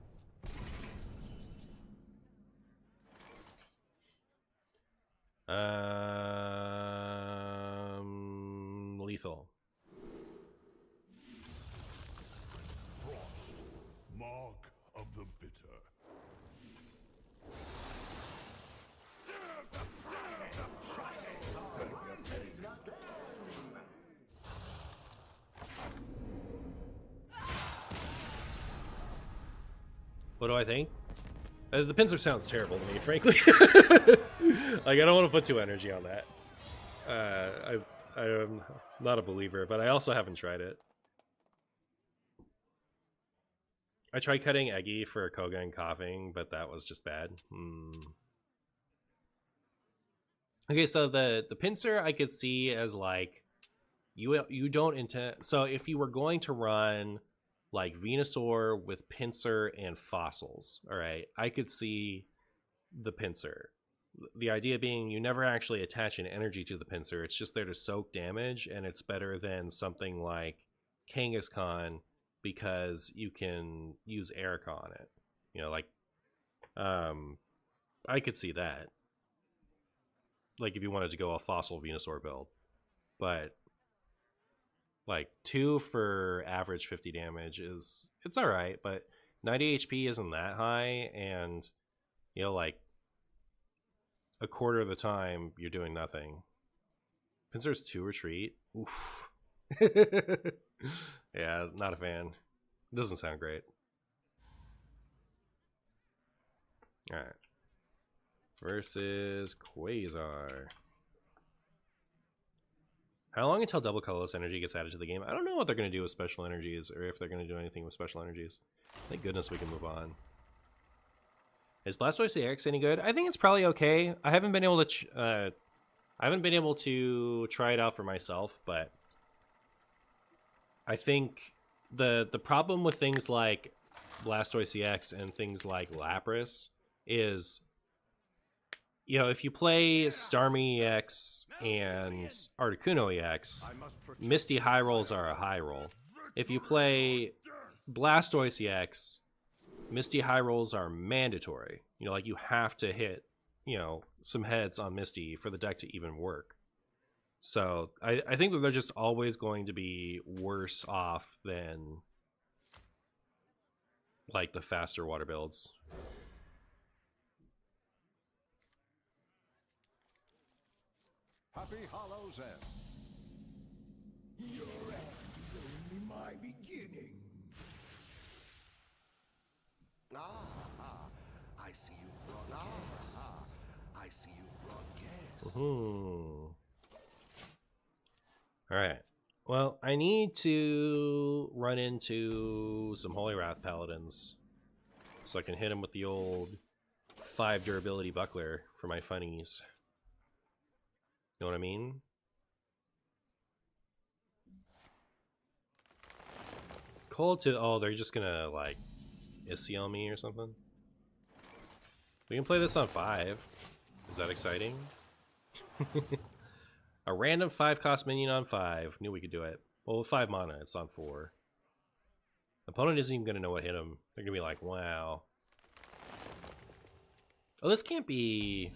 Lethal. Frost, mark of the bitter. What do I think? The Pincer sounds terrible to me, frankly. Like, I don't want to put too energy on that. I'm not a believer, but I also haven't tried it. I tried cutting Eggy for Koga and coughing, but that was just bad. Okay, so the Pincer I could see as like you don't intend. So if you were going to run like Venusaur with Pincer and Fossils, all right, I could see the Pincer. The idea being you never actually attach an energy to the pincer. It's just there to soak damage, and it's better than something like Kangaskhan because you can use Erica on it. You know, like, I could see that. Like, if you wanted to go a Fossil Venusaur build. But, like, 2 for average 50 damage it's alright, but 90 HP isn't that high, and, you know, like, a quarter of the time you're doing nothing. Pincer's 2 retreat. Oof. Yeah, not a fan. It doesn't sound great. Alright. Versus Quasar. How long until double colorless energy gets added to the game? I don't know what they're going to do with special energies, or if they're going to do anything with special energies. Thank goodness we can move on. Is Blastoise EX any good? I think it's probably okay. I haven't been able to try it out for myself, but I think the problem with things like Blastoise EX and things like Lapras is, you know, if you play Starmie EX and Articuno EX, Misty high rolls are a high roll. If you play Blastoise EX, Misty high rolls are mandatory. You know, like, you have to hit, you know, some heads on Misty for the deck to even work. So I think that they're just always going to be worse off than, like, the faster water builds. Happy Hollow's End. Your end is only my beginning. I see you've brought I see you've brought guests. Alright. Well, I need to run into some Holy Wrath Paladins so I can hit them with the old 5 durability buckler for my funnies. You know what I mean? Cold to... Oh, they're just gonna, like, Isiel me or something? We can play this on 5. Is that exciting? A random 5-cost minion on 5. Knew we could do it. Well, with 5 mana, it's on 4. Opponent isn't even gonna know what hit him. They're gonna be like, wow. Oh, this can't be...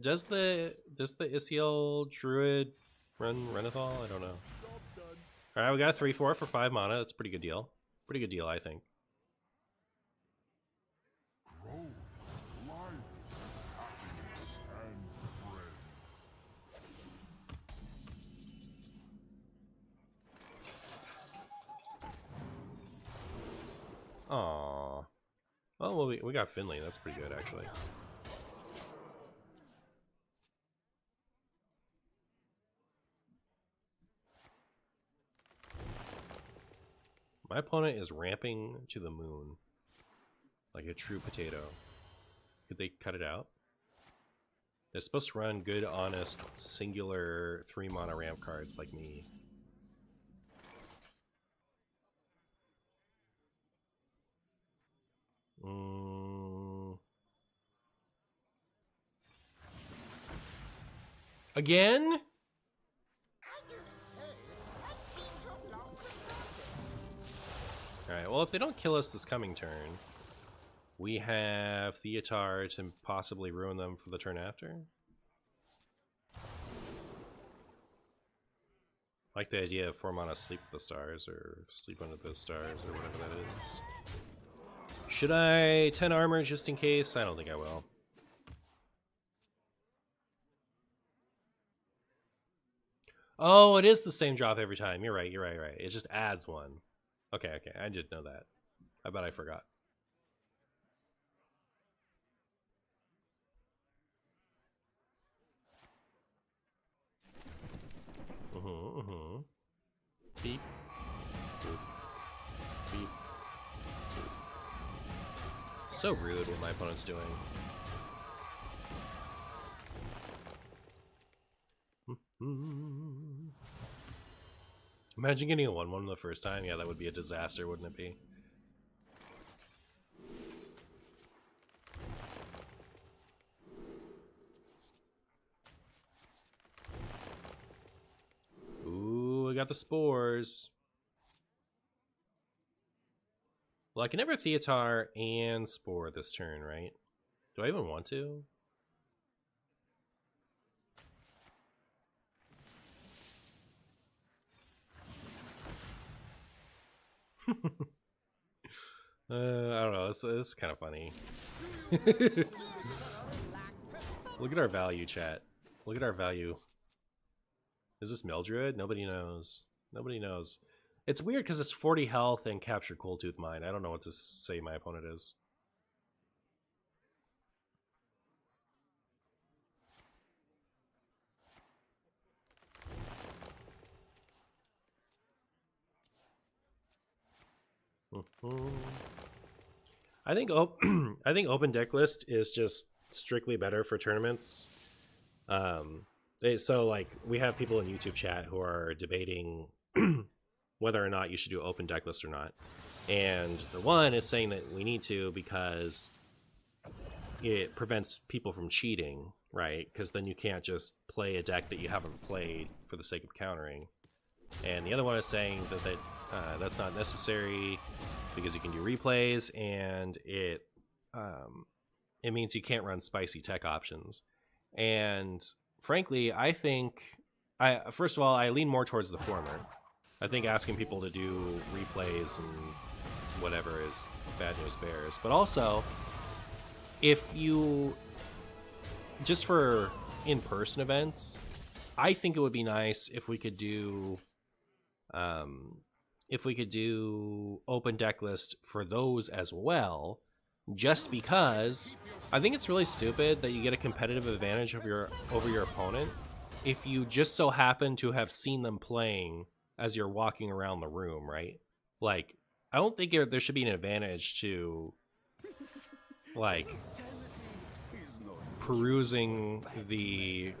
Does the Isiel Druid run Renathal? I don't know. Alright, we got a 3-4 for 5 mana. That's a pretty good deal. Pretty good deal, I think. Growth, life, happiness, and friends. Aww. Oh, well, we got Finley. That's pretty good, actually. My opponent is ramping to the moon like a true potato. Could they cut it out? They're supposed to run good, honest, singular 3-mana ramp cards like me. Again? Alright, well, if they don't kill us this coming turn, we have Theatar to possibly ruin them for the turn after. I like the idea of 4-mana Sleep with the Stars, or Sleep Under the Stars, or whatever that is. Should I 10 armor just in case? I don't think I will. Oh, it is the same drop every time. You're right, you're right, you're right. It just adds 1. Okay, okay, I did know that. I bet I forgot. Beep. Boop. Beep. Boop. So rude what my opponent's doing. Imagine getting a 1-1 the first time. Yeah, that would be a disaster, wouldn't it be? we got the spores. Well, I can never Theatar and Spore this turn, right? Do I even want to? I don't know. This is kind of funny. Look at our value, chat. Look at our value. Is this Mildred? Nobody knows. Nobody knows. It's weird because it's 40 health and capture Coldtooth Mine. I don't know what to say my opponent is. I think I think open deck list is just strictly better for tournaments. So like we have people in YouTube chat who are debating whether or not you should do open deck list or not. And the one is saying that we need to because it prevents people from cheating, right? Because then you can't just play a deck that you haven't played for the sake of countering. And the other one is saying that that's not necessary because you can do replays, and it means you can't run spicy tech options. And frankly, I think first of all, I lean more towards the former. I think asking people to do replays and whatever is bad news bears. But also, if you just for in-person events, I think it would be nice if we could do open deck list for those as well, just because I think it's really stupid that you get a competitive advantage over your opponent if you just so happen to have seen them playing as you're walking around the room, right? Like, I don't think there should be an advantage to like perusing the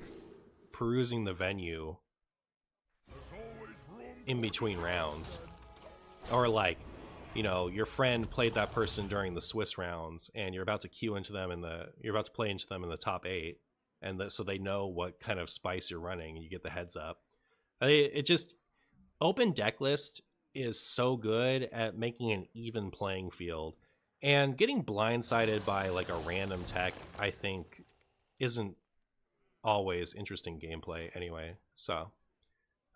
venue in between rounds. Or like, you know, your friend played that person during the Swiss rounds, and you're about to play into them in the top 8, and so they know what kind of spice you're running, and you get the heads up. It just open deck list is so good at making an even playing field, and getting blindsided by like a random tech, I think, isn't always interesting gameplay anyway. So.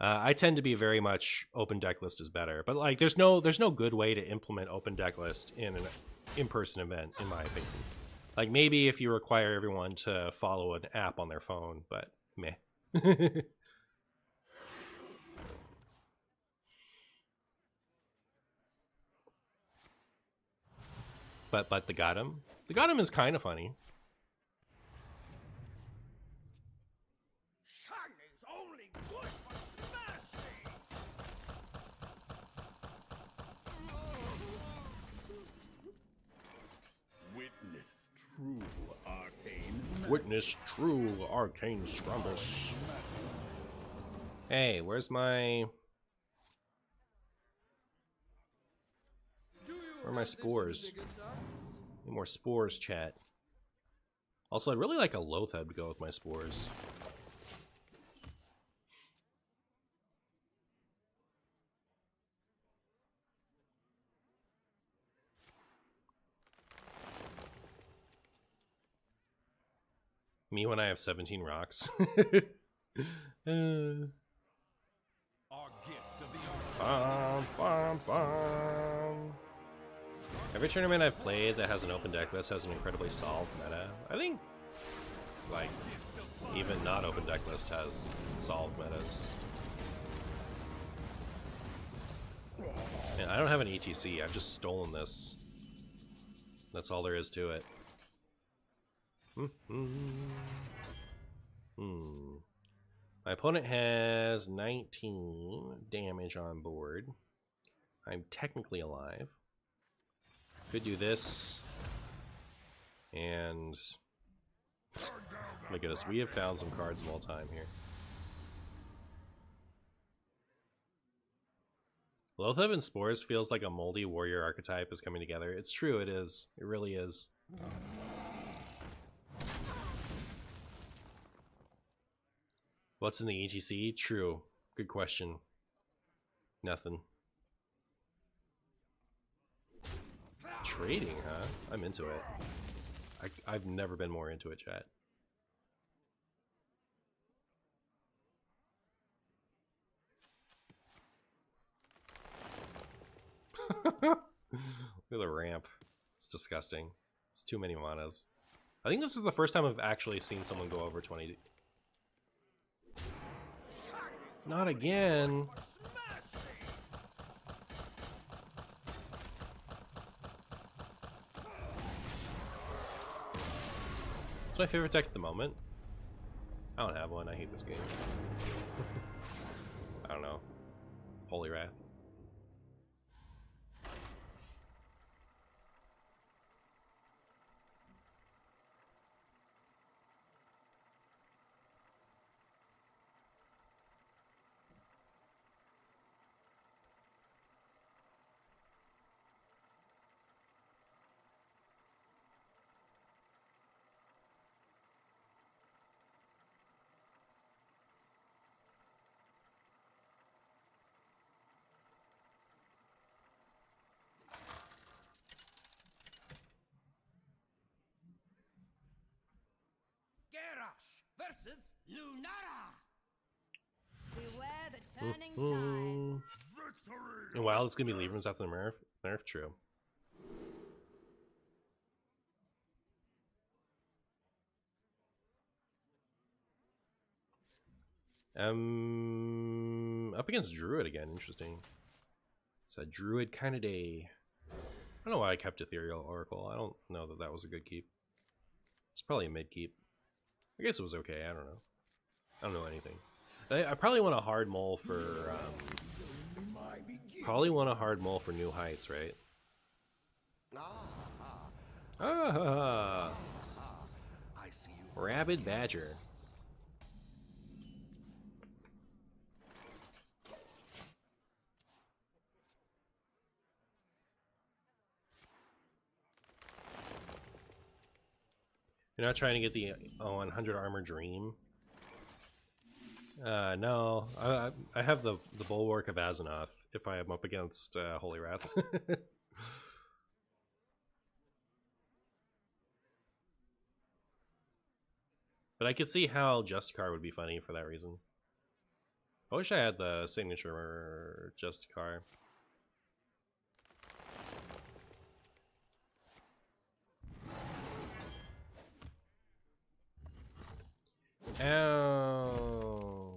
I tend to be very much open deck list is better, but like there's no good way to implement open deck list in an in-person event, in my opinion. Like maybe if you require everyone to follow an app on their phone, but meh. but the Gotham is kind of funny. Witness true arcane scrumbus. Hey, where are my spores? Need more spores, chat. Also, I'd really like a Loatheb to go with my spores. Me when I have 17 rocks. Bum, bum, bum. Every tournament I've played that has an open deck list has an incredibly solved meta. I think, like, even not open deck list has solved metas. Man, I don't have an ETC. I've just stolen this. That's all there is to it. My opponent has 19 damage on board. I'm technically alive. Could do this. And oh my goodness, we have found some cards of all time here. Loatheb and Spores feels like a moldy warrior archetype is coming together. It's true, it is. It really is. What's in the ETC? True. Good question. Nothing. Trading, huh? I'm into it. I've never been more into it, chat. Look at the ramp. It's disgusting. It's too many manas. I think this is the first time I've actually seen someone go over 20. Not again. It's my favorite deck at the moment. I don't have one. I hate this game. I don't know. Holy Wrath. Versus Lunara. Beware the turning tides. And wow, it's gonna be Librams after the nerf. True. Up against Druid again. Interesting. It's a Druid kind of day. I don't know why I kept Ethereal Oracle. I don't know that that was a good keep. It's probably a mid keep. I guess it was okay. I don't know. I don't know anything. I probably want a hard mole for. Probably want a hard mole for New Heights, right? Ah, I see you. Rabid Badger. You're not trying to get the 100 armor dream? No. I have the Bulwark of Azeroth if I am up against Holy Wrath. But I could see how Justicar would be funny for that reason. I wish I had the signature Justicar. Ow.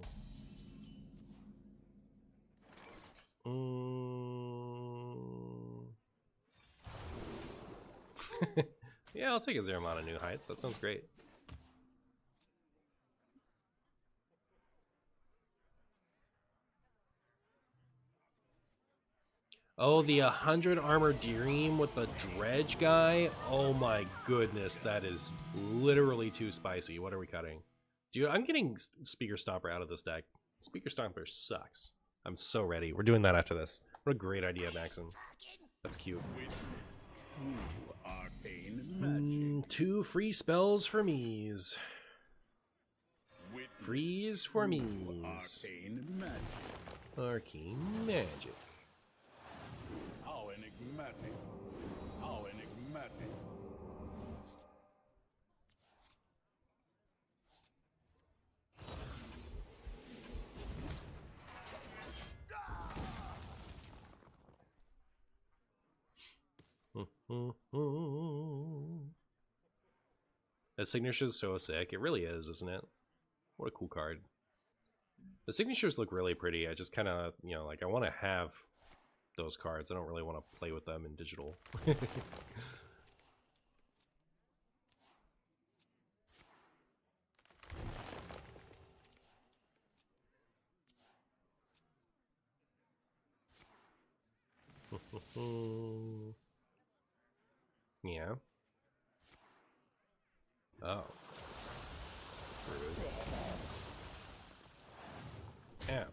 Yeah, I'll take a 0 mana New Heights. That sounds great. Oh, the 100 armor Dream with the Dredge guy? Oh my goodness, that is literally too spicy. What are we cutting? Dude, I'm getting Speaker Stomper out of this deck. Speaker Stomper sucks. I'm so ready. We're doing that after this. What a great idea, Maxon. That's cute. Arcane 2 free spells for me's. Freeze for me's. Arcane magic. Arcane magic. How enigmatic. How enigmatic. That signature is so sick. It really is, isn't it? What a cool card. The signatures look really pretty. I just kind of, you know, like I want to have those cards. I don't really want to play with them in digital. Yeah. Oh. Rude. Yeah.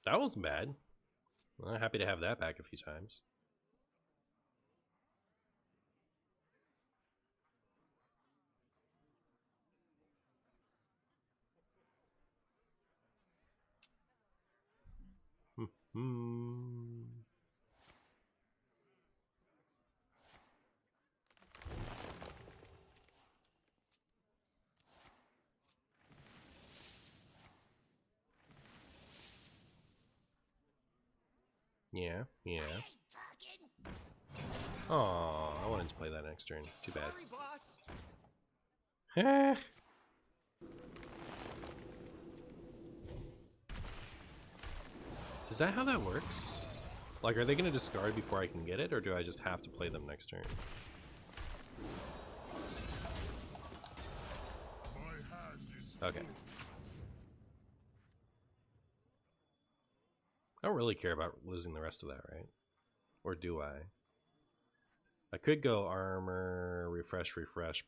That wasn't bad. I'm happy to have that back a few times. Yeah, yeah. Oh, I wanted to play that next turn. Too bad. Eh. Is that how that works? Like, are they going to discard before I can get it, or do I just have to play them next turn? Okay. I don't really care about losing the rest of that, right? Or do I? I could go armor, refresh,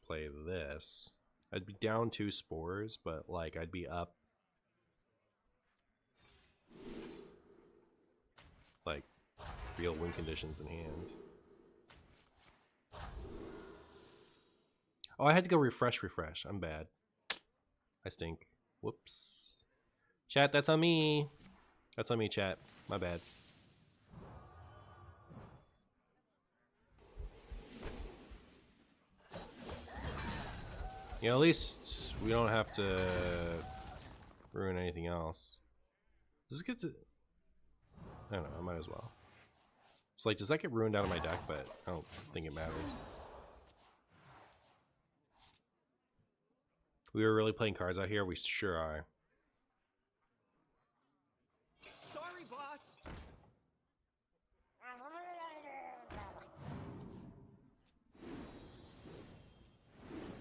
play this. I'd be down 2 spores, but like I'd be up like real win conditions in hand. Oh, I had to go refresh. I'm bad. I stink. Whoops. Chat, that's on me. That's on me, chat. My bad. Yeah, at least we don't have to ruin anything else. Does it get to... I don't know, I might as well. It's like, does that get ruined out of my deck? But I don't think it matters. We were really playing cards out here? We sure are. Sorry, boss.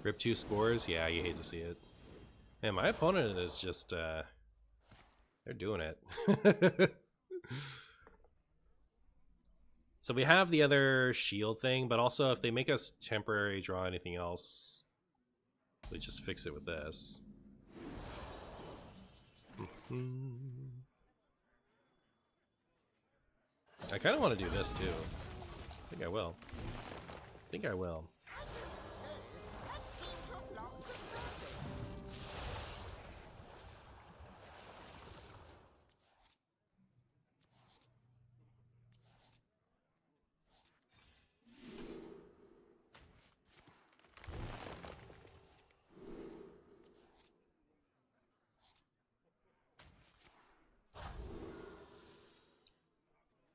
Rip 2 spores? Yeah, you hate to see it. Man, my opponent is just, they're doing it. So we have the other shield thing, but also if they make us temporary draw anything else, we just fix it with this. I kind of want to do this too. I think I will.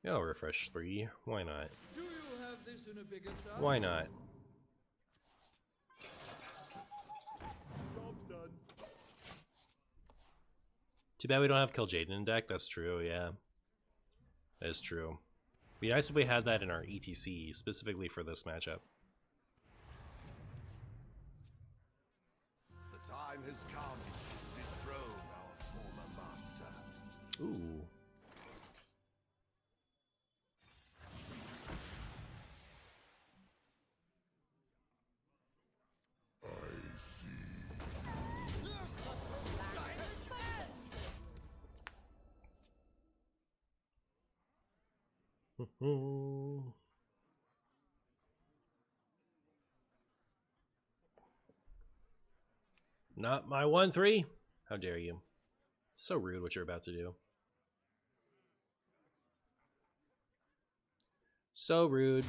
Yeah, I'll refresh 3. Why not? Do you have this in a bigger size? Why not? Job's done. Too bad we don't have Kill Jaden in deck. That's true, yeah. That is true. It'd be nice if we had that in our ETC, specifically for this matchup. The time has come to dethrone our former master. Ooh. Not my 1-3. How dare you? So rude what you're about to do. So rude.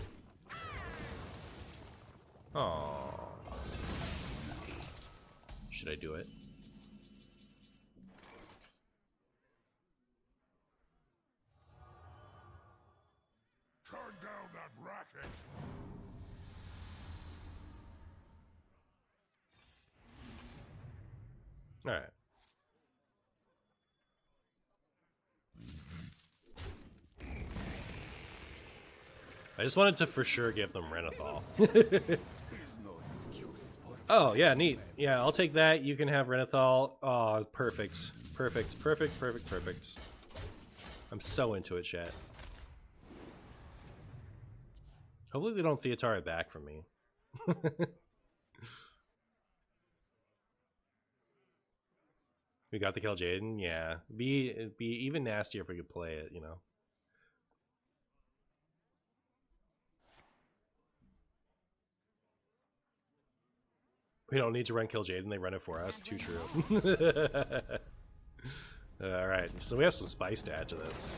Oh. Should I do it? Turn down that racket. All right. I just wanted to for sure give them Renathal. Oh, yeah, neat. Yeah, I'll take that. You can have Renathal. Oh, perfect. Perfect. I'm so into it, chat. Hopefully they don't Theatar it back from me. We got the Kill Jaden? Yeah. It'd be even nastier if we could play it, you know? We don't need to run Kill Jaden, they run it for us. Too true. Alright, so we have some spice to add to this.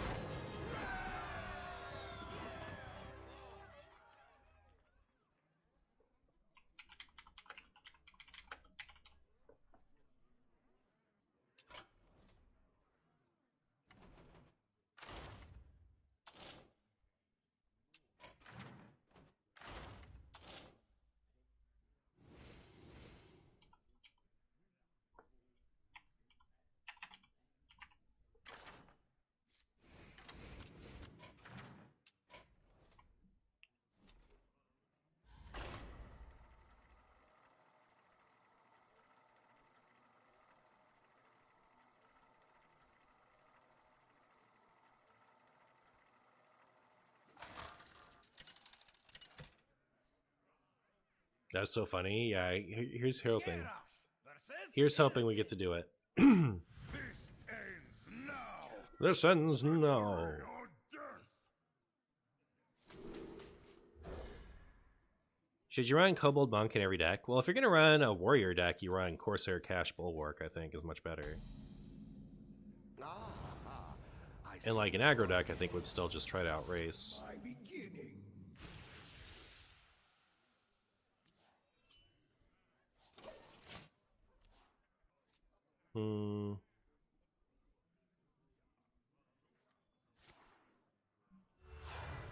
That's so funny. Yeah, here's hoping. Geralt versus Here's hoping we get to do it. This ends now. This ends now. Or death. Should you run Kobold Monk in every deck? Well, if you're going to run a Warrior deck, you run Corsair Cash Bulwark, I think, is much better. I And like an aggro deck, I think would still just try to outrace. my beginning.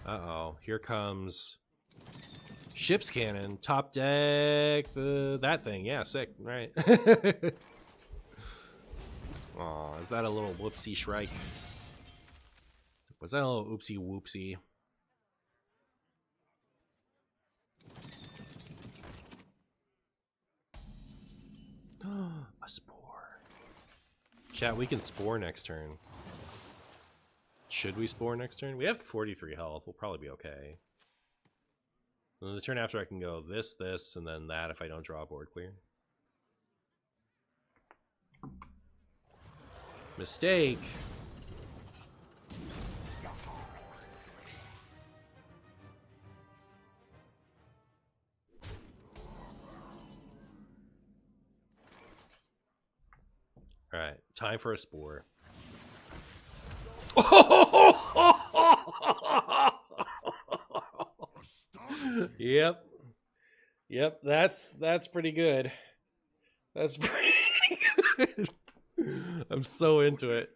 Uh-oh. Here comes Ship's Cannon. Top deck. That thing. Yeah, sick. Right. Aw, is that a little whoopsie shrike? Was that a little oopsie whoopsie? A spore. Chat, we can spore next turn. Should we spore next turn? We have 43 health. We'll probably be okay. And then the turn after I can go this, and then that if I don't draw a board clear. Mistake. Alright, time for a spore. Yep. Yep, that's pretty good. That's pretty good. I'm so into it.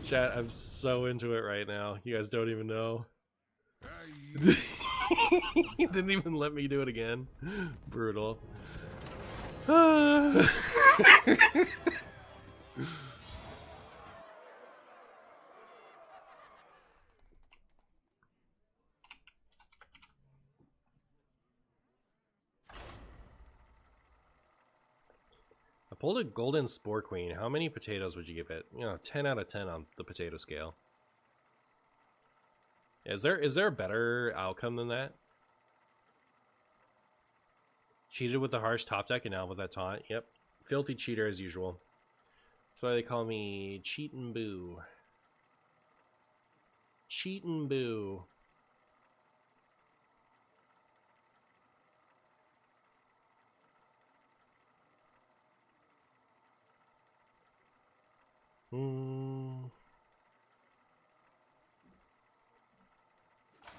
Chat, I'm so into it right now. You guys don't even know. He didn't even let me do it again. Brutal. I pulled a golden spore queen. How many potatoes would you give it? You know, 10 out of 10 on the potato scale. Is there a better outcome than that? Cheated with the harsh top deck and now with that taunt. Yep. Filthy cheater as usual. That's why they call me MartianBuu. MartianBuu.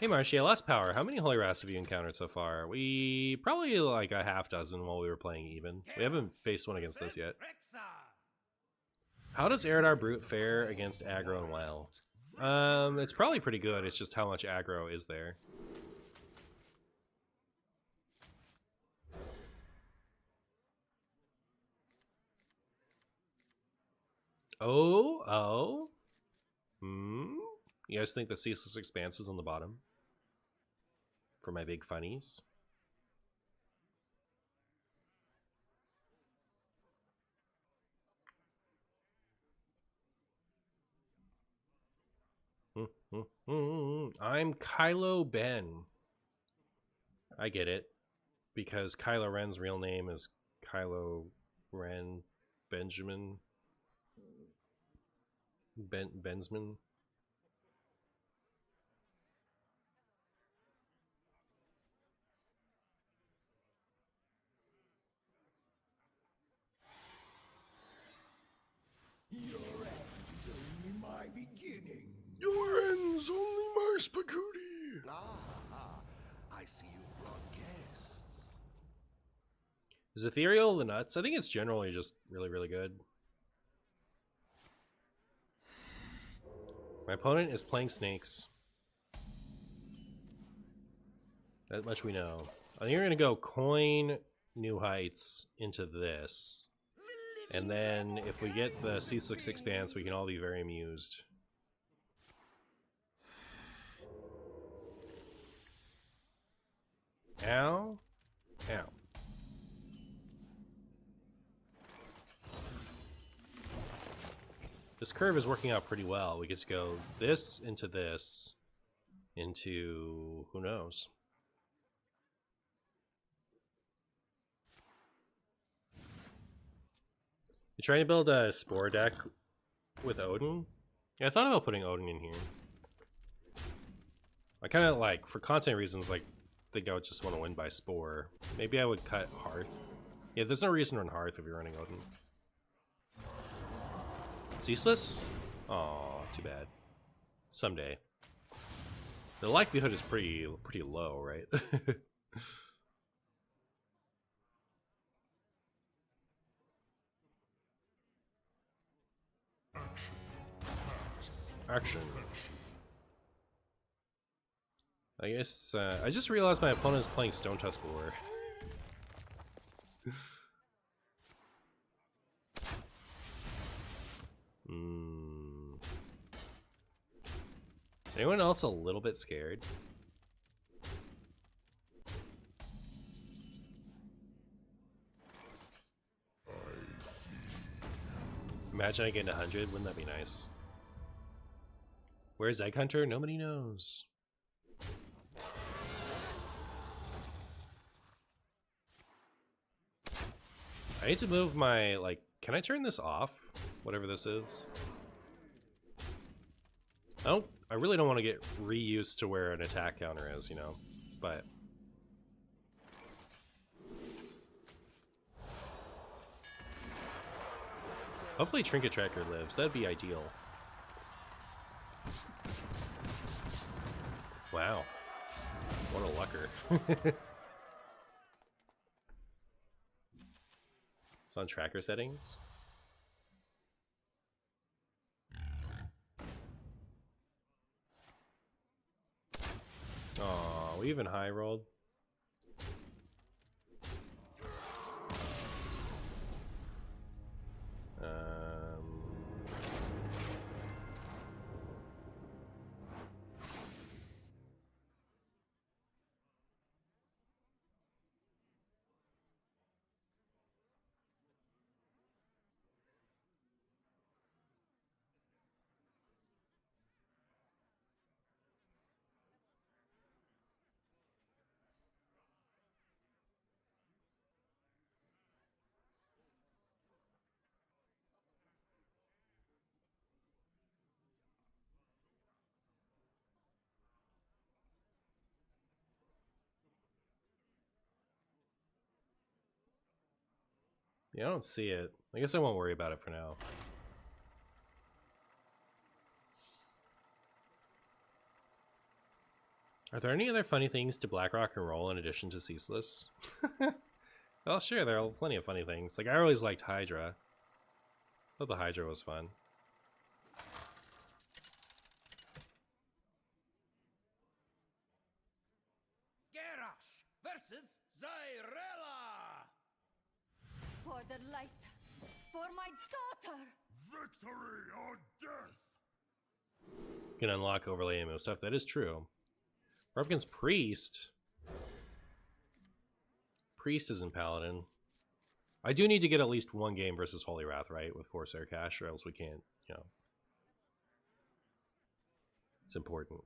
Hey Marshy, I lost power. How many Holy Wraths have you encountered so far? We probably like a half dozen while we were playing even. We haven't faced one against this yet. How does Eridar Brute fare against aggro and WoW? It's probably pretty good. It's just how much aggro is there. Oh. You guys think the Ceaseless Expanse is on the bottom? For my big funnies. I'm Kylo Ben. I get it. Because Kylo Ren's real name is Kylo Ren Benjamin. Bensman. Your end is only my beginning. Your end's only my spaghetti. I see you've brought guests. Is Ethereal the nuts? I think it's generally just really, really good. My opponent is playing snakes. That much we know. I think you're going to go coin New Heights into this. And then if we get the C6 Expanse, we can all be very amused. Ow. Ow. This curve is working out pretty well. We get to go this, into who knows. You trying to build a Spore deck with Odin? Yeah, I thought about putting Odin in here. I kind of like, for content reasons, like, think I would just want to win by Spore. Maybe I would cut Hearth. Yeah, there's no reason to run Hearth if you're running Odin. Ceaseless? Aw, too bad. Someday. The likelihood is pretty low, right? Action. I guess, I just realized my opponent is playing Stone Tusk War. Is anyone else a little bit scared? Imagine I get 100, wouldn't that be nice? Where's Egg Hunter? Nobody knows. I need to move my, like, can I turn this off? Whatever this is. I really don't want to get reused to where an attack counter is, you know, but. Hopefully Trinket Tracker lives, that'd be ideal. Wow. What a lucker. It's on tracker settings. Aw, we even high rolled. Yeah, I don't see it. I guess I won't worry about it for now. Are there any other funny things to Black Rock and Roll in addition to Ceaseless? Well, sure, there are plenty of funny things. Like, I always liked Hydra. Thought the Hydra was fun. Garrosh versus Zyrella! For the light, for my daughter! Victory or death! You can unlock overlay ammo stuff. That is true. We're up against Priest. Priest isn't Paladin. I do need to get at least one game versus Holy Wrath, right? With Corsair Cash, or else we can't, you know. It's important.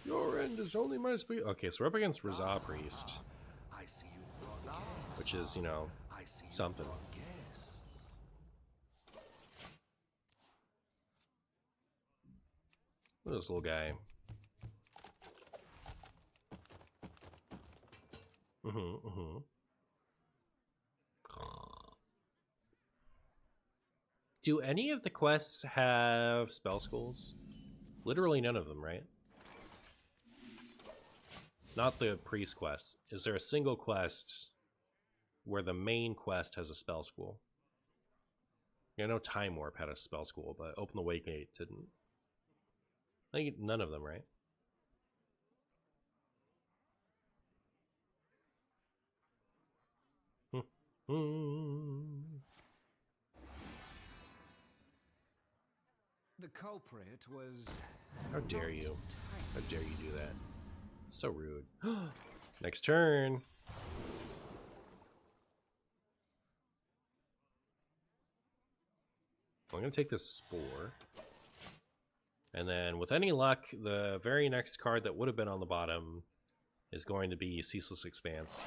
Your end is only my speed. Okay, so we're up against Rizah Priest, I see you've brought love. which is, you know, I see you've something. brought guests. Look at this little guy. Do any of the quests have spell schools? Literally none of them, right? Not the priest quest. Is there a single quest where the main quest has a spell school? I know Time Warp had a spell school, but Open the Wake Gate didn't. I think none of them, right? The the culprit was... How dare you? How dare you do that? So rude. Next turn. I'm going to take this Spore. And then, with any luck, the very next card that would have been on the bottom is going to be Ceaseless Expanse.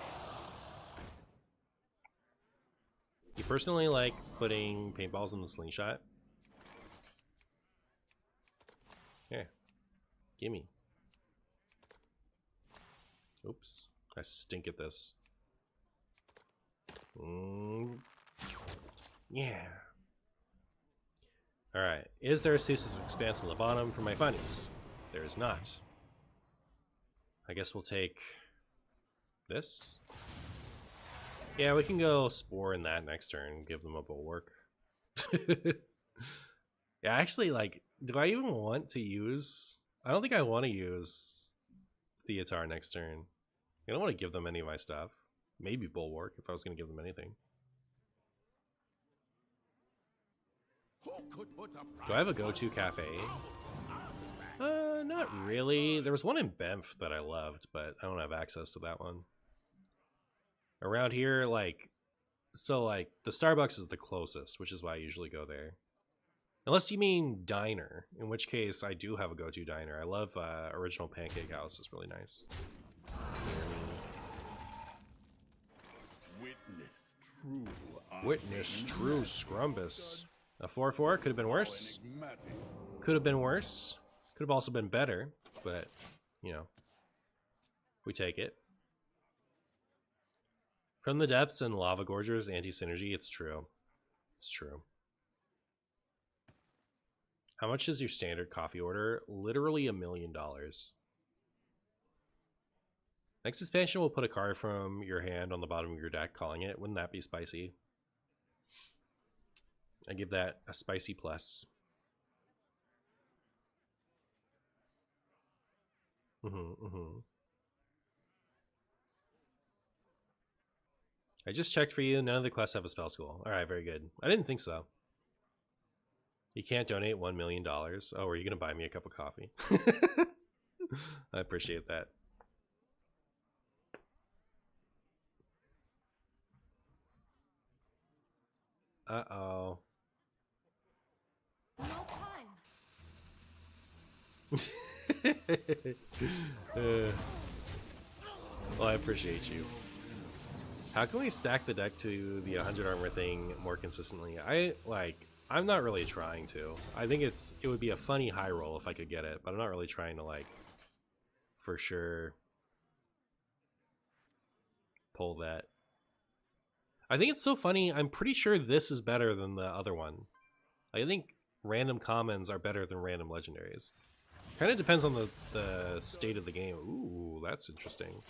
You personally like putting paintballs in the slingshot? Here. Gimme. Oops. I stink at this. Yeah. Alright. Is there a Ceaseless Expanse on the bottom for my funnies? There is not. I guess we'll take this. Yeah, we can go Spore in that next turn. Give them a Bulwark. Yeah, actually, like, do I even want to use... I don't think I want to use Theatar next turn. I don't want to give them any of my stuff. Maybe Bulwark, if I was going to give them anything. Do I have a go-to cafe? Not really. There was one in Banff that I loved, but I don't have access to that one. Around here, like... So, like, the Starbucks is the closest, which is why I usually go there. Unless you mean diner, in which case I do have a go-to diner. I love Original Pancake House. It's really nice. Witness true Scrumbus. A 4/4 could have been worse. Could have been worse. Could have also been better, but you know, we take it. From the Depths and Lava Gorgers, anti-synergy. It's true. It's true. How much is your standard coffee order? Literally $1 million. Next expansion will put a card from your hand on the bottom of your deck, calling it. Wouldn't that be spicy? I give that a spicy plus. I just checked for you. None of the quests have a spell school. All right, very good. I didn't think so. You can't donate $1 million. Oh, are you going to buy me a cup of coffee? I appreciate that. Uh-oh. No time. Well, I appreciate you. How can we stack the deck to the 100 armor thing more consistently? I'm not really trying to. I think it would be a funny high roll if I could get it, but I'm not really trying to, like, for sure pull that. I think it's so funny. I'm pretty sure this is better than the other one. I think random commons are better than random legendaries. Kind of depends on the state of the game. Ooh, that's interesting.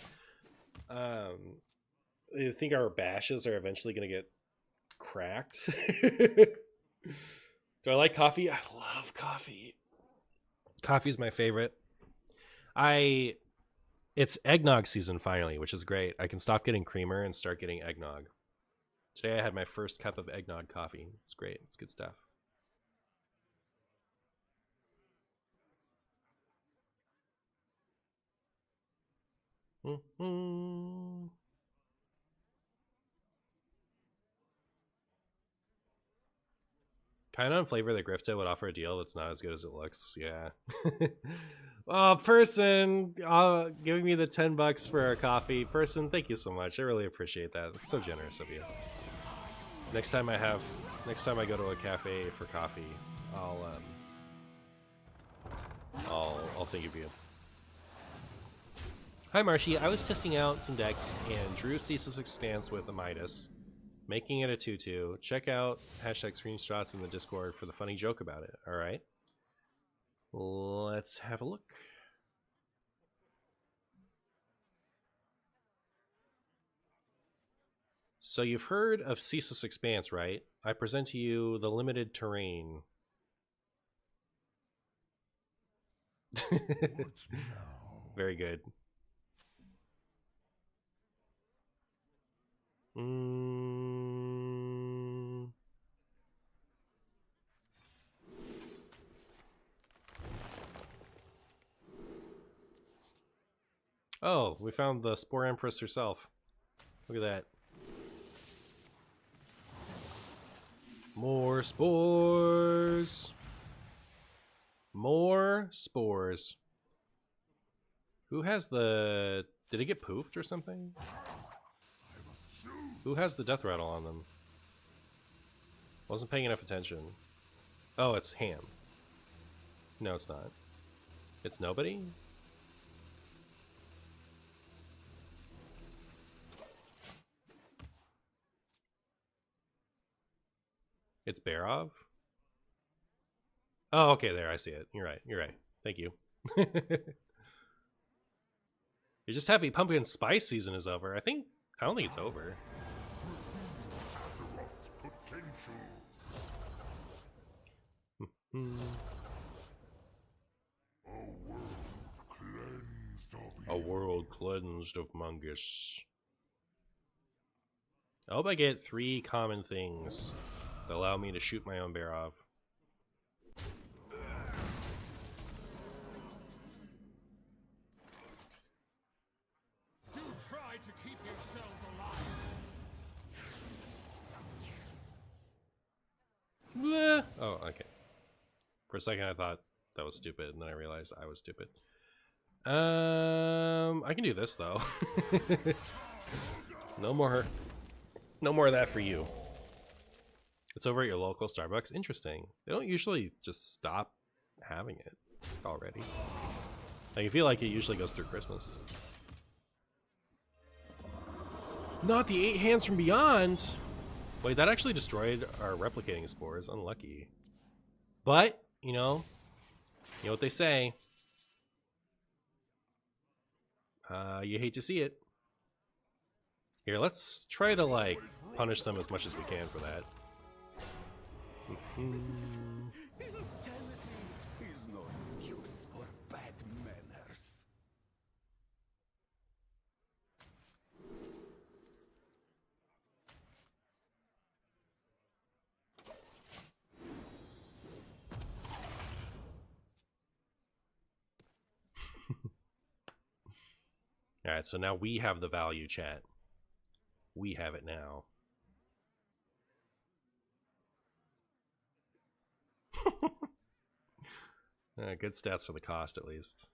I think our bashes are eventually going to get cracked. Do I like coffee? I love coffee. Coffee's my favorite. It's eggnog season finally, which is great. I can stop getting creamer and start getting eggnog. Today I had my first cup of eggnog coffee. It's great. It's good stuff. Kind of on flavor that Grifta would offer a deal that's not as good as it looks. Yeah. Oh, person, giving me the $10 for a coffee. Person, thank you so much. I really appreciate that. It's so generous of you. Next time I go to a cafe for coffee, I'll think of you. Hi Marshy, I was testing out some decks and drew Ceaseless Expanse with a Midas, making it a 2/2. Check out #screenshots in the Discord for the funny joke about it. All right, let's have a look. So you've heard of Ceaseless Expanse, right? I present to you the limited terrain. Very good. Oh, we found the Spore Empress herself. Look at that. More spores. More spores. Who has the... Did it get poofed or something? Who has the death rattle on them? Wasn't paying enough attention. Oh, it's Ham. No, it's not. It's nobody? It's Barov? Oh, okay, there, I see it. You're right, you're right. Thank you. You're just happy pumpkin spice season is over. I don't think it's over. A world cleansed of Mungus. I hope I get 3 common things that allow me to shoot my own Barov. Do try to keep yourselves alive. Bleh. Oh, okay. For a second I thought that was stupid, and then I realized I was stupid. I can do this though. No more of that for you. It's over at your local Starbucks. Interesting. They don't usually just stop having it already. Like, I feel like it usually goes through Christmas. Not the 8 hands from beyond. Wait, that actually destroyed our replicating spores. Unlucky. But, you know what they say. You hate to see it. Here, let's try to, like, punish them as much as we can for that. Insanity is no excuse for bad manners. Alright, so now we have the value, chat. We have it now. Good stats for the cost, at least.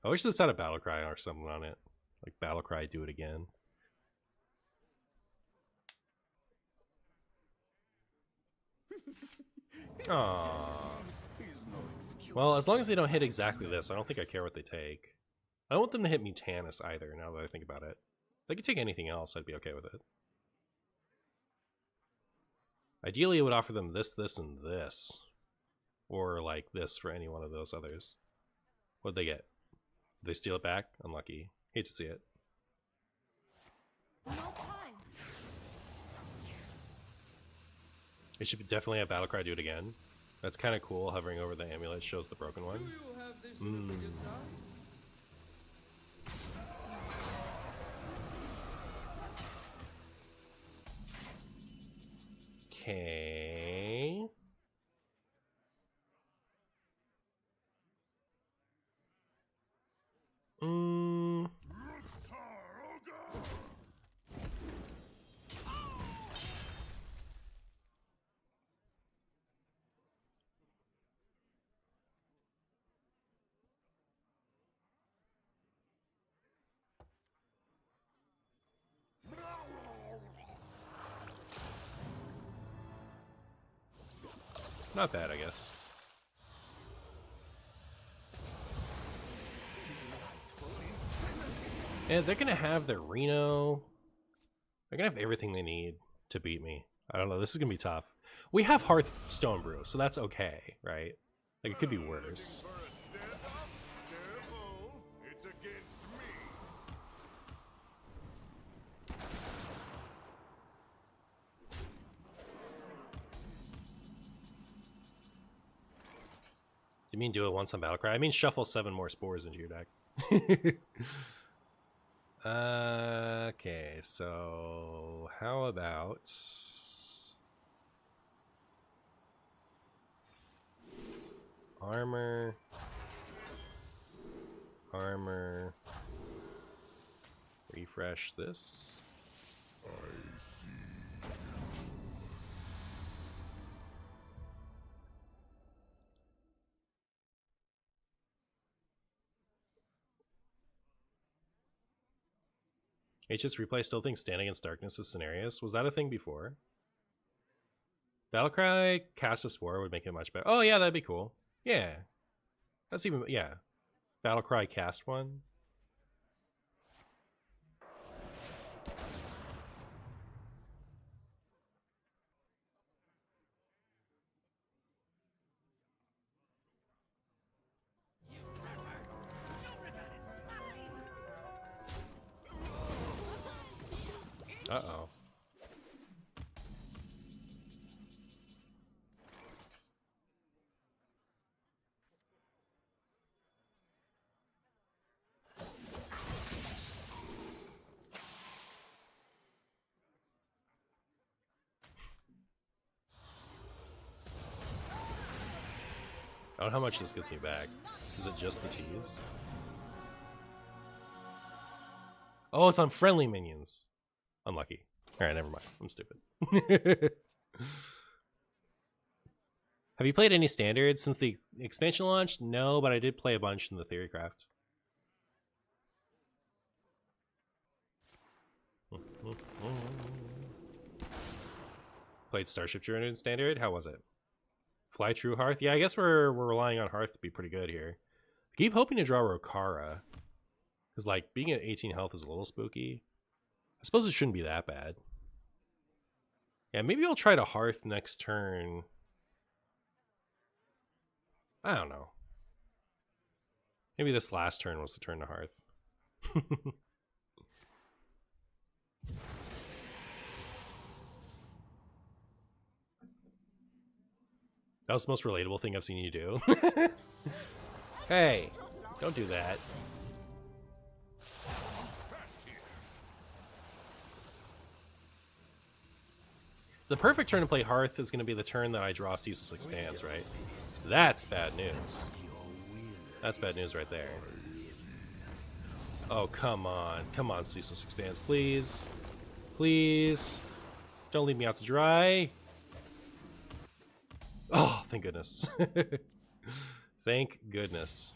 I wish this had a battle cry or something on it. Like, battle cry, do it again. Aww. Well, as long as they don't hit exactly this, I don't think I care what they take. I don't want them to hit me Tannis either, now that I think about it. If they could take anything else, I'd be okay with it. Ideally, it would offer them this, this, and this. Or, like, this for any one of those others. What'd they get? Did they steal it back? Unlucky. Hate to see it. No time. It should definitely have Battlecry do it again. That's kind of cool. Hovering over the amulet shows the broken one. Do you have this in a bigger size? Okay. Not bad, I guess. Yeah, they're gonna have their Reno. They're gonna have everything they need to beat me. I don't know, this is gonna be tough. We have Hearthstone Brew, so that's okay, right? Like, it could be worse. It's against me. You mean do it once on Battlecry? I mean shuffle 7 more spores into your deck. Okay, so how about armor, refresh this. HS Replay still thinks Stand Against Darkness is scenarios. Was that a thing before? Battlecry Cast a Spore would make it much better. Oh yeah, that'd be cool. Yeah. That's even, yeah. Battlecry Cast one. Uh-oh. I don't know how much this gets me back. Is it just the tease? Oh, it's on friendly minions. Unlucky. Alright, never mind. I'm stupid. Have you played any standards since the expansion launched? No, but I did play a bunch in the Theorycraft. Played Starship Journey in standard? How was it? Fly True Hearth? Yeah, I guess we're relying on Hearth to be pretty good here. I keep hoping to draw Rokara. Because, like, being at 18 health is a little spooky. I suppose it shouldn't be that bad. Yeah, maybe I'll try to Hearth next turn. I don't know. Maybe this last turn was the turn to Hearth. That was the most relatable thing I've seen you do. Hey, don't do that. The perfect turn to play Hearth is going to be the turn that I draw Ceaseless Expanse, right? That's bad news. That's bad news right there. Oh, come on. Come on, Ceaseless Expanse, please. Please. Don't leave me out to dry. Oh, thank goodness. Thank goodness.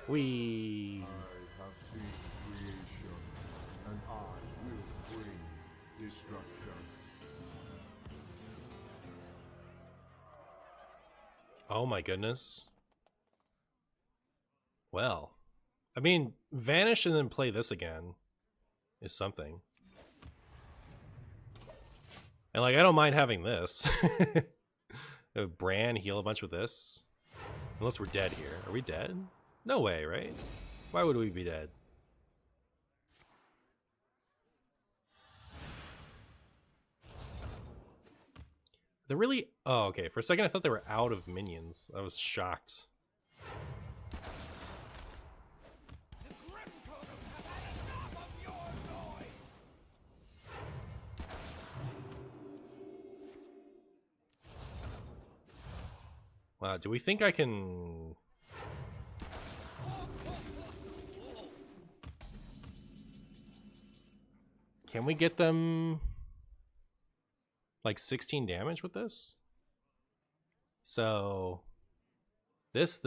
We. I have seen creation, and I will bring destruction. Oh my goodness. Well, I mean, vanish and then play this again is something. And like, I don't mind having this. Bran heal a bunch with this. Unless we're dead here. Are we dead? No way, right? Why would we be dead? They're really... Oh, okay. For a second I thought they were out of minions. I was shocked. Wow, do we think I can... Can we get them like 16 damage with this? So this,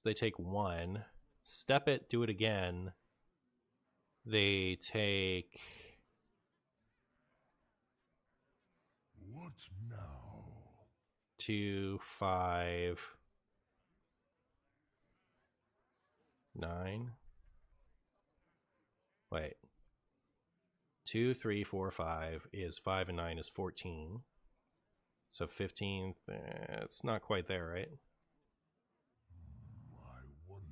they take 1. Step it, do it again. They take... What now? 2, 5, 9. Wait. 2, 3, 4, 5 is 5 and 9 is 14. So 15, it's not quite there, right? I wonder.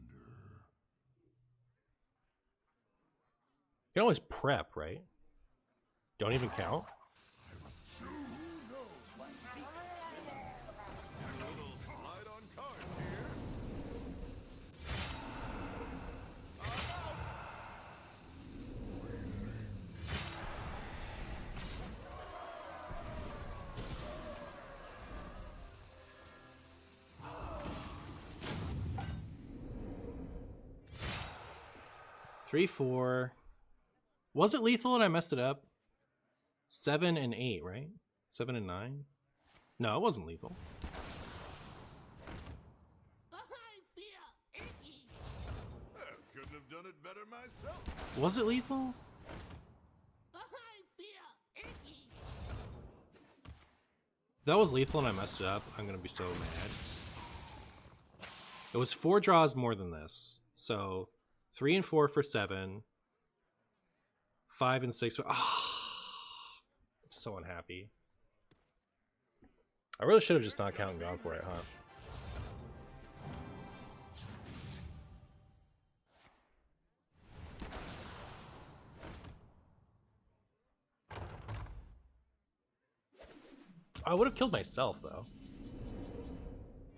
You can always prep, right? Don't even count? 3, 4. Was it lethal and I messed it up? 7 and 8, right? 7 and 9? No, it wasn't lethal. Couldn't have done it better myself. Was it lethal? If that was lethal and I messed it up, I'm gonna be so mad. It was 4 draws more than this. So 3 and 4 for 7. 5 and 6 for... Oh, I'm so unhappy. I really should have just not counted and gone for it, huh? I would have killed myself, though.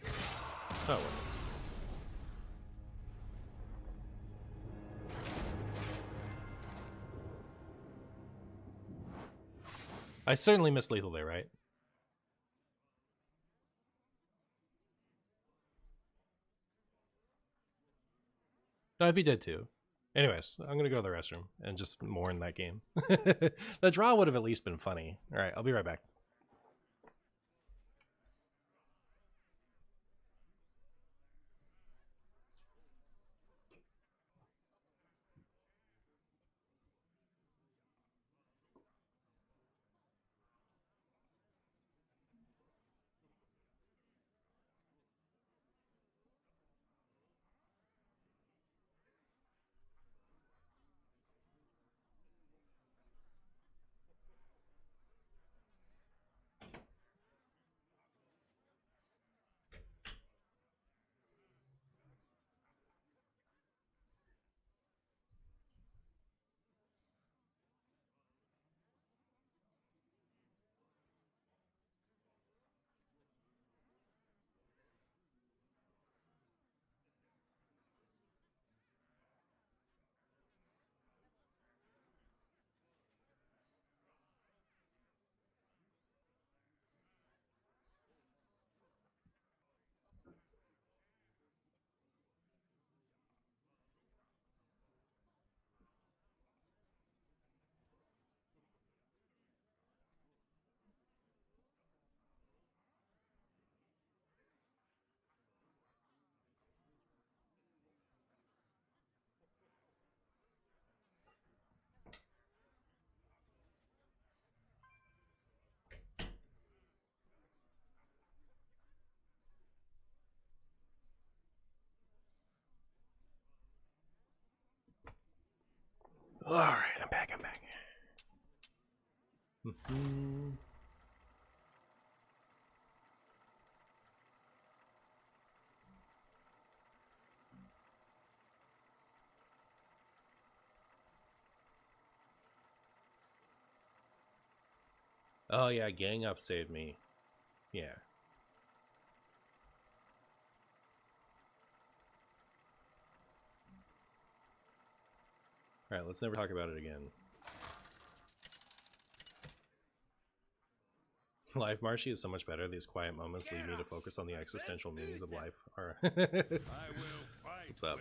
Oh, well. I certainly missed lethal there, right? No, I'd be dead too. Anyways, I'm gonna go to the restroom and just mourn that game. The draw would have at least been funny. Alright, I'll be right back. Alright, I'm back. Oh yeah, gang up saved me. Yeah. Alright, let's never talk about it again. Life Marshy is so much better. These quiet moments lead me to focus on the existential meanings of life. Alright. What's up?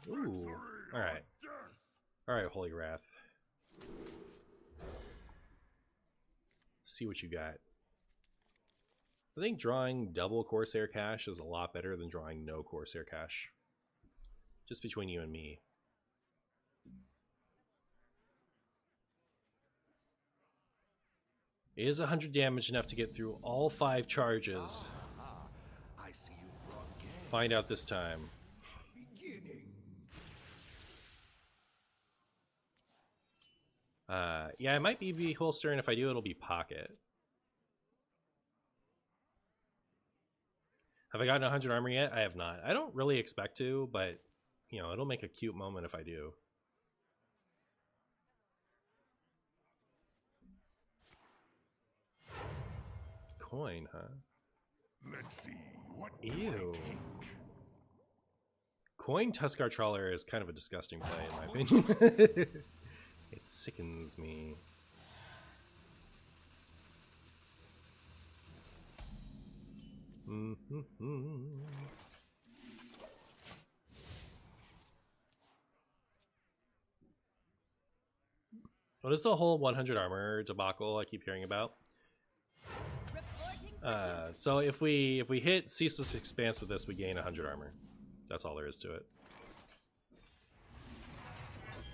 Ooh. Alright. Alright, Holy Wrath. See what you got. I think drawing double Corsair Cash is a lot better than drawing no Corsair Cash. Just between you and me. Is 100 damage enough to get through all 5 charges? I see you've brought game. Find out this time. Yeah, it might be holster, and if I do, it'll be pocket. Have I gotten 100 armor yet? I have not. I don't really expect to, but, you know, it'll make a cute moment if I do. Coin, huh? Let's see what. Ew. Coin Tuskar Trawler is kind of a disgusting play, in my opinion. It sickens me. What is the whole 100 armor debacle I keep hearing about? So if we hit Ceaseless Expanse with this, we gain 100 armor. That's all there is to it.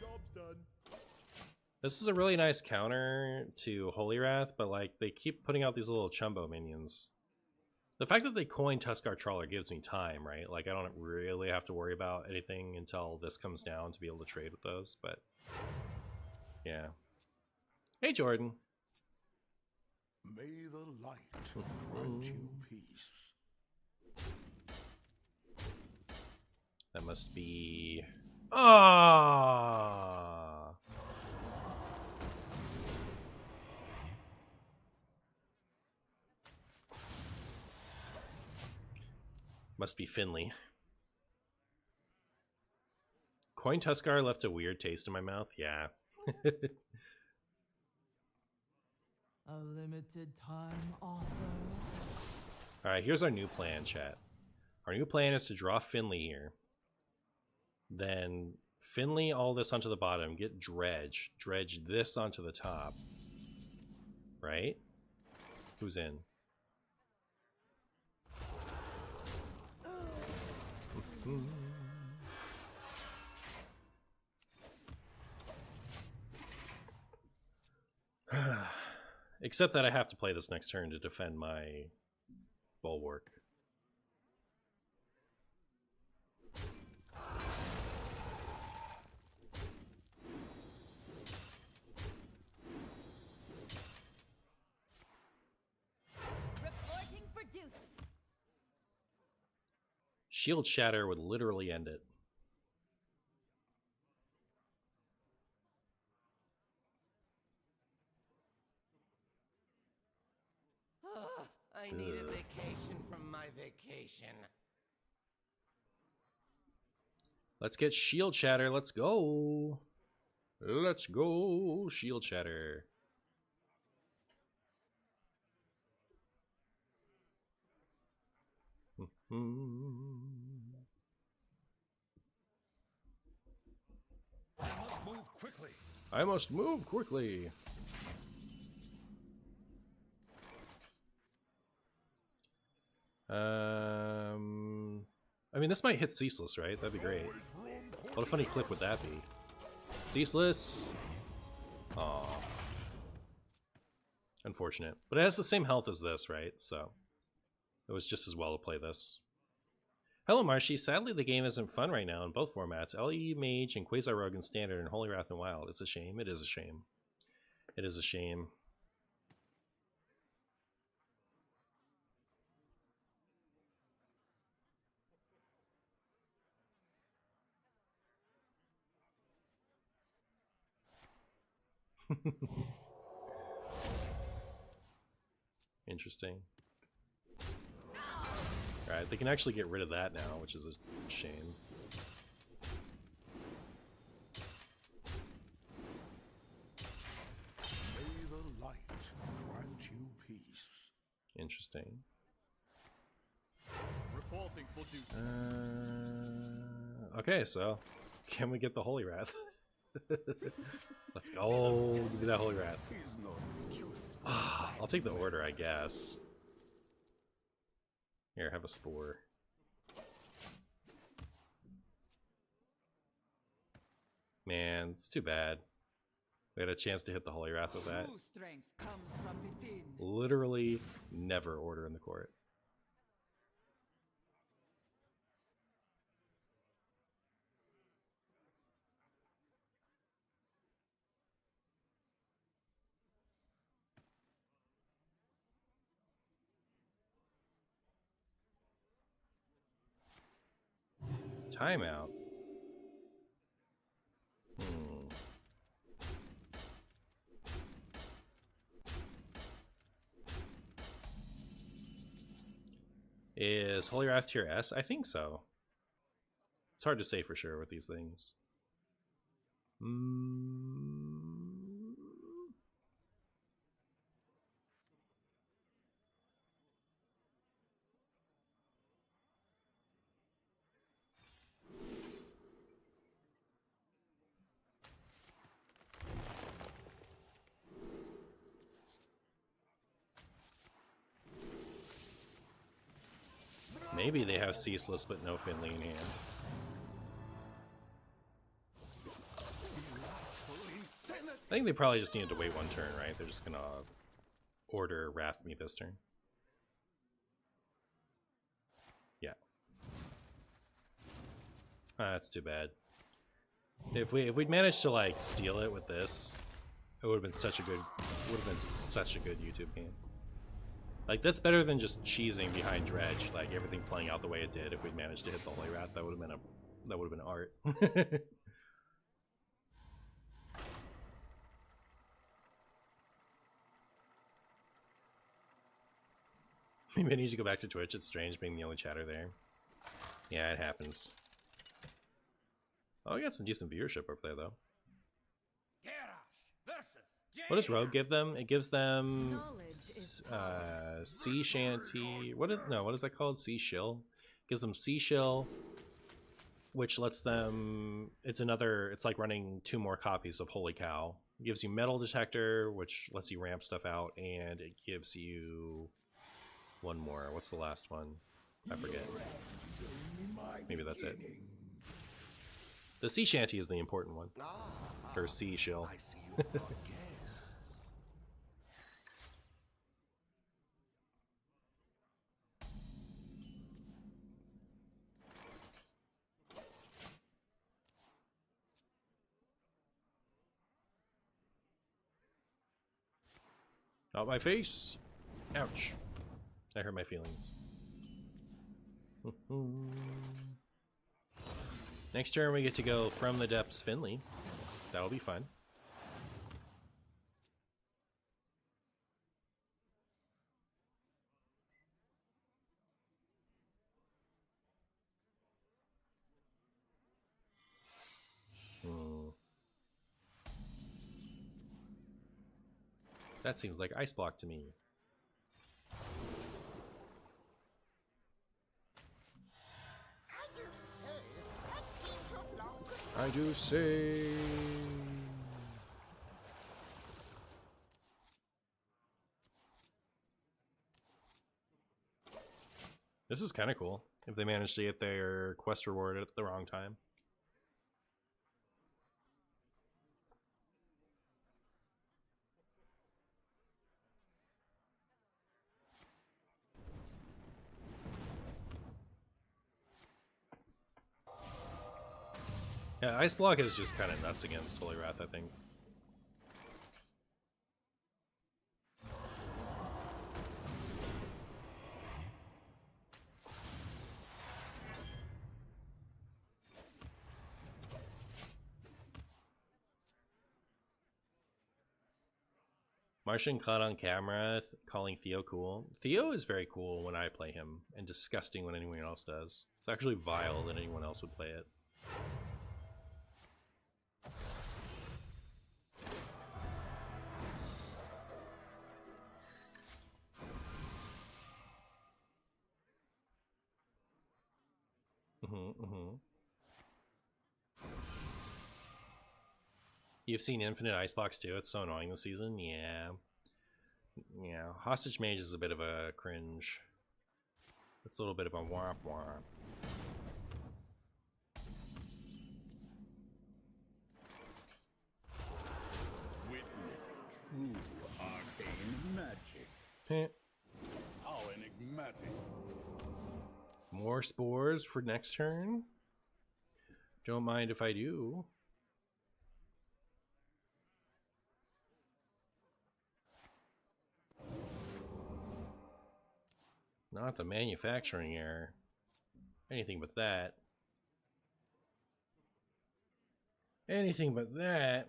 Job's done. This is a really nice counter to Holy Wrath, but like they keep putting out these little chumbo minions. The fact that they coin Tuskar Trawler gives me time, right? Like I don't really have to worry about anything until this comes down to be able to trade with those, but yeah. Hey Jordan. May the light grant you peace. That must be... Ah. Must be Finley. Coin Tuskar left a weird taste in my mouth. Yeah. A limited time offer. Alright, here's our new plan, chat. Our new plan is to draw Finley here. Then Finley all this onto the bottom. Get Dredge. Dredge this onto the top. Right? Who's in? Except that I have to play this next turn to defend my bulwark. Reporting for duty. Shield Shatter would literally end it. I need a vacation from my vacation. Let's get Shield Shatter. Let's go. Let's go, Shield Shatter. I must move quickly. I must move quickly. I mean, this might hit Ceaseless, right? That'd be great. What a funny clip would that be? Ceaseless. Aw. Unfortunate. But it has the same health as this, right? So it was just as well to play this. Hello, Marshy. Sadly, the game isn't fun right now in both formats. LE Mage and Quasar Rogue in Standard and Holy Wrath and Wild. It's a shame. It is a shame. It is a shame. Interesting. Alright, they can actually get rid of that now, which is a shame. May the light grant you peace. Interesting. Reporting for duty. Okay, so can we get the Holy Wrath? Let's go. Give me that Holy Wrath. I'll take the order, I guess. Here, have a spore. Man, it's too bad. We had a chance to hit the Holy Wrath with that. True strength comes from within. Literally never order in the court. Timeout. Is Holy Wrath tier S? I think so. It's hard to say for sure with these things. Maybe they have Ceaseless but no Finley in hand. I think they probably just needed to wait one turn, right? They're just gonna order Wrath me this turn. Yeah. That's too bad. If we'd managed to like steal it with this, it would have been such a good YouTube game. Like that's better than just cheesing behind Dredge, like everything playing out the way it did. If we'd managed to hit the Holy Wrath, that would have been art. Maybe I need to go back to Twitch. It's strange being the only chatter there. Yeah, it happens. Oh, I got some decent viewership over there, though. What does Rogue give them? It gives them Sea Shanty. What is that called? Sea Shill. Gives them Sea Shill, which lets them. It's like running 2 more copies of Holy Cow. It gives you Metal Detector, which lets you ramp stuff out, and it gives you one more. What's the last one? I forget. Maybe that's it. The Sea Shanty is the important one. Or Sea Shill. Not my face. Ouch. That hurt my feelings. Next turn we get to go From the Depths Finley. That'll be fun. That seems like Ice Block to me. I do say. This is kind of cool if they manage to get their quest reward at the wrong time. Yeah, Ice Block is just kind of nuts against Holy Wrath, I think. Martian caught on camera calling Theo cool. Theo is very cool when I play him, and disgusting when anyone else does. It's actually vile that anyone else would play it. You've seen Infinite Icebox too? It's so annoying this season. Yeah. Yeah. Hostage Mage is a bit of a cringe. It's a little bit of a womp womp. Witness true arcane magic. How enigmatic. More spores for next turn? Don't mind if I do. Not the manufacturing error. Anything but that. Anything but that.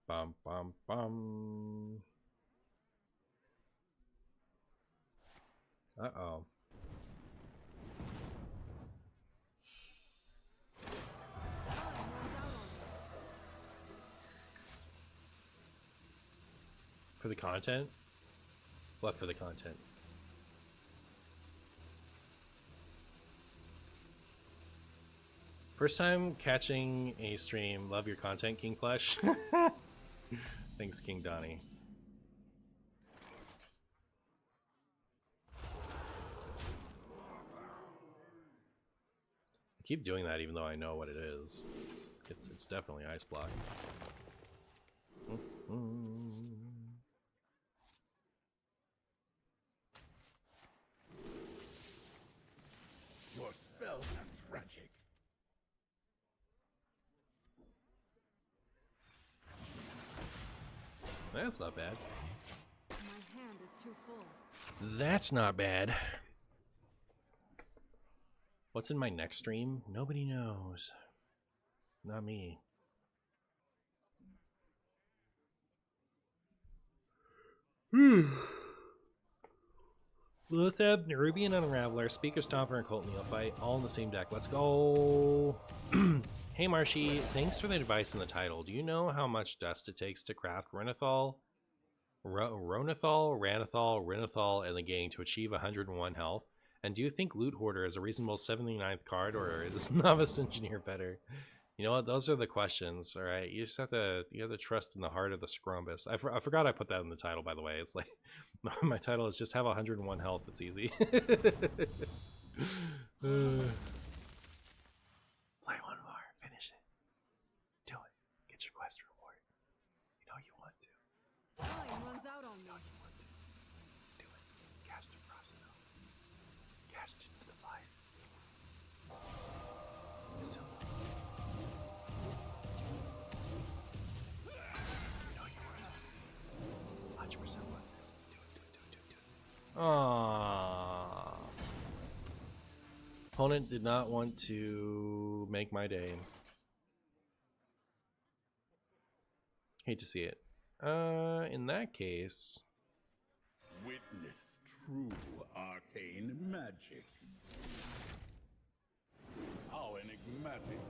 Bum bum bum. Uh-oh. for the content. What for the content? First time catching a stream. Love your content, King Flesh. Thanks, King Donnie. I keep doing that even though I know what it is. It's definitely ice block. Your spells are tragic. That's not bad. My hand is too full. That's not bad. What's in my next stream? Nobody knows. Not me. Lothab, Nerubian Unraveler, Speaker Stomper, and Colt Neophyte, all in the same deck. Let's go! Hey Marshy, thanks for the advice in the title. Do you know how much dust it takes to craft Renethal, Ranithal, and the gang to achieve 101 health? And do you think Loot Hoarder is a reasonable 79th card, or is Novice Engineer better? You know what? Those are the questions, all right? You just have to trust in the heart of the Scrumbus. I forgot I put that in the title, by the way. It's like, my title is just have 101 health. It's easy. Play one more. Finish it. Do it. Get your quest reward. You know you want to. Time runs out on me. Do it. Cast a crossbow. Cast it into the fire. So, you know you want to. 100% want to. Do it. Aww. Opponent did not want to make my day. Hate to see it. In that case, Witness true arcane magic. How enigmatic.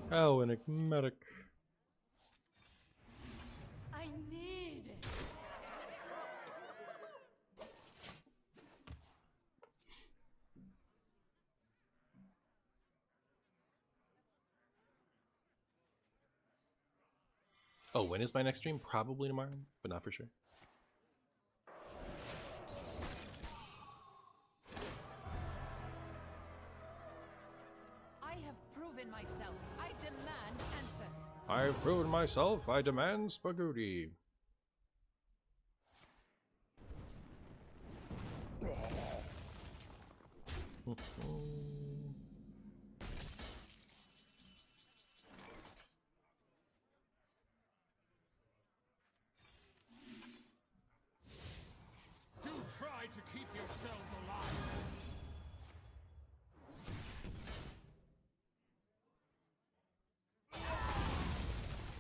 how enigmatic. I need it. Oh, when is my next stream? Probably tomorrow, but not for sure. I have proven myself. I demand answers. I've proven myself. I demand spaghetti. Do try to keep yourselves alive.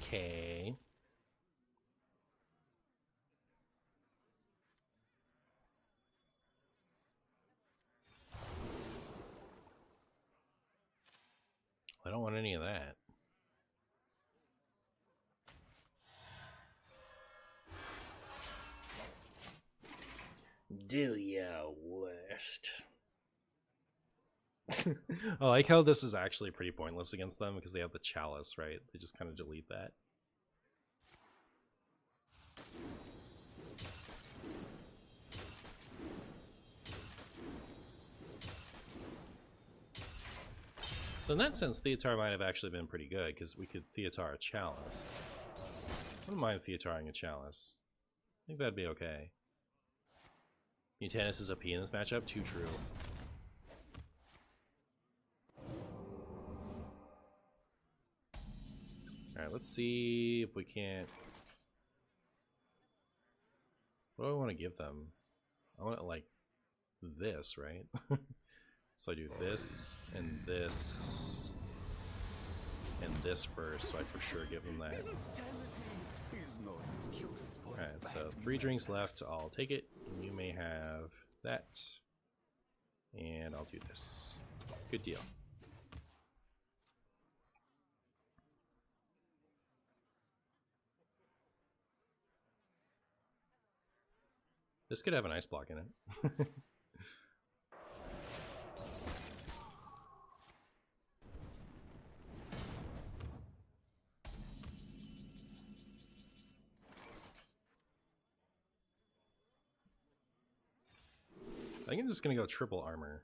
Okay. I don't want any of that. Do your worst. I like how this is actually pretty pointless against them because they have the chalice, right? They just kind of delete that. So in that sense, Theatar might have actually been pretty good because we could Theatar a chalice. I wouldn't mind Theataring a chalice. I think that'd be okay. Mutanus is OP in this matchup? Too true. Alright, let's see if we can't... What do I want to give them? I want it like this, right? So I do this, and this, and this first, so I for sure give them that. Alright, so 3 drinks left. I'll take it. You may have that. And I'll do this. Good deal. This could have an ice block in it. I think I'm just gonna go triple armor.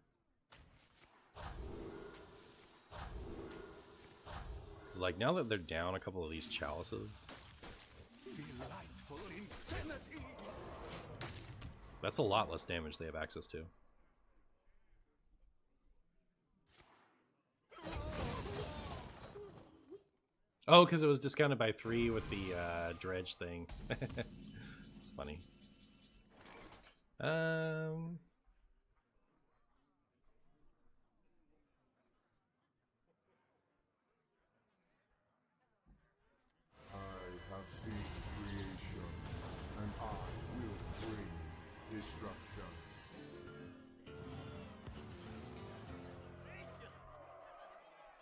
'Cause, like, now that they're down a couple of these chalices, Delightful infinity. that's a lot less damage they have access to. Oh, because it was discounted by 3 with the dredge thing. It's funny. I have seen creation, and I will bring destruction.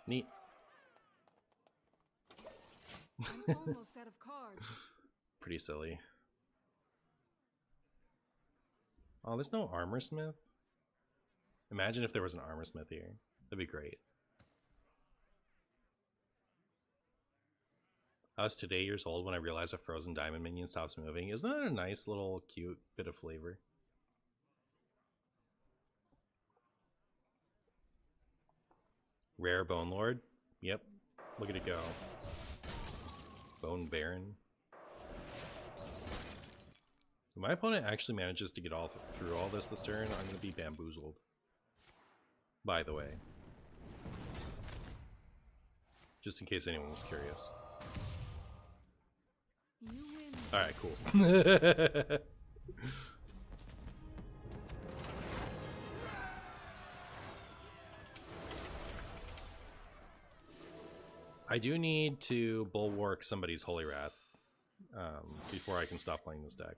Neat. I'm almost out of cards. Pretty silly. Oh, there's no armor smith? Imagine if there was an armor smith here. That'd be great. I was today years old when I realized a frozen diamond minion stops moving. Isn't that a nice little cute bit of flavor? Rare Bone Lord? Yep. Look at it go. Bone Baron. If my opponent actually manages to get all through all this turn, I'm going to be bamboozled. By the way. Just in case anyone was curious. You win. Alright, cool. I do need to bulwark somebody's Holy Wrath before I can stop playing this deck.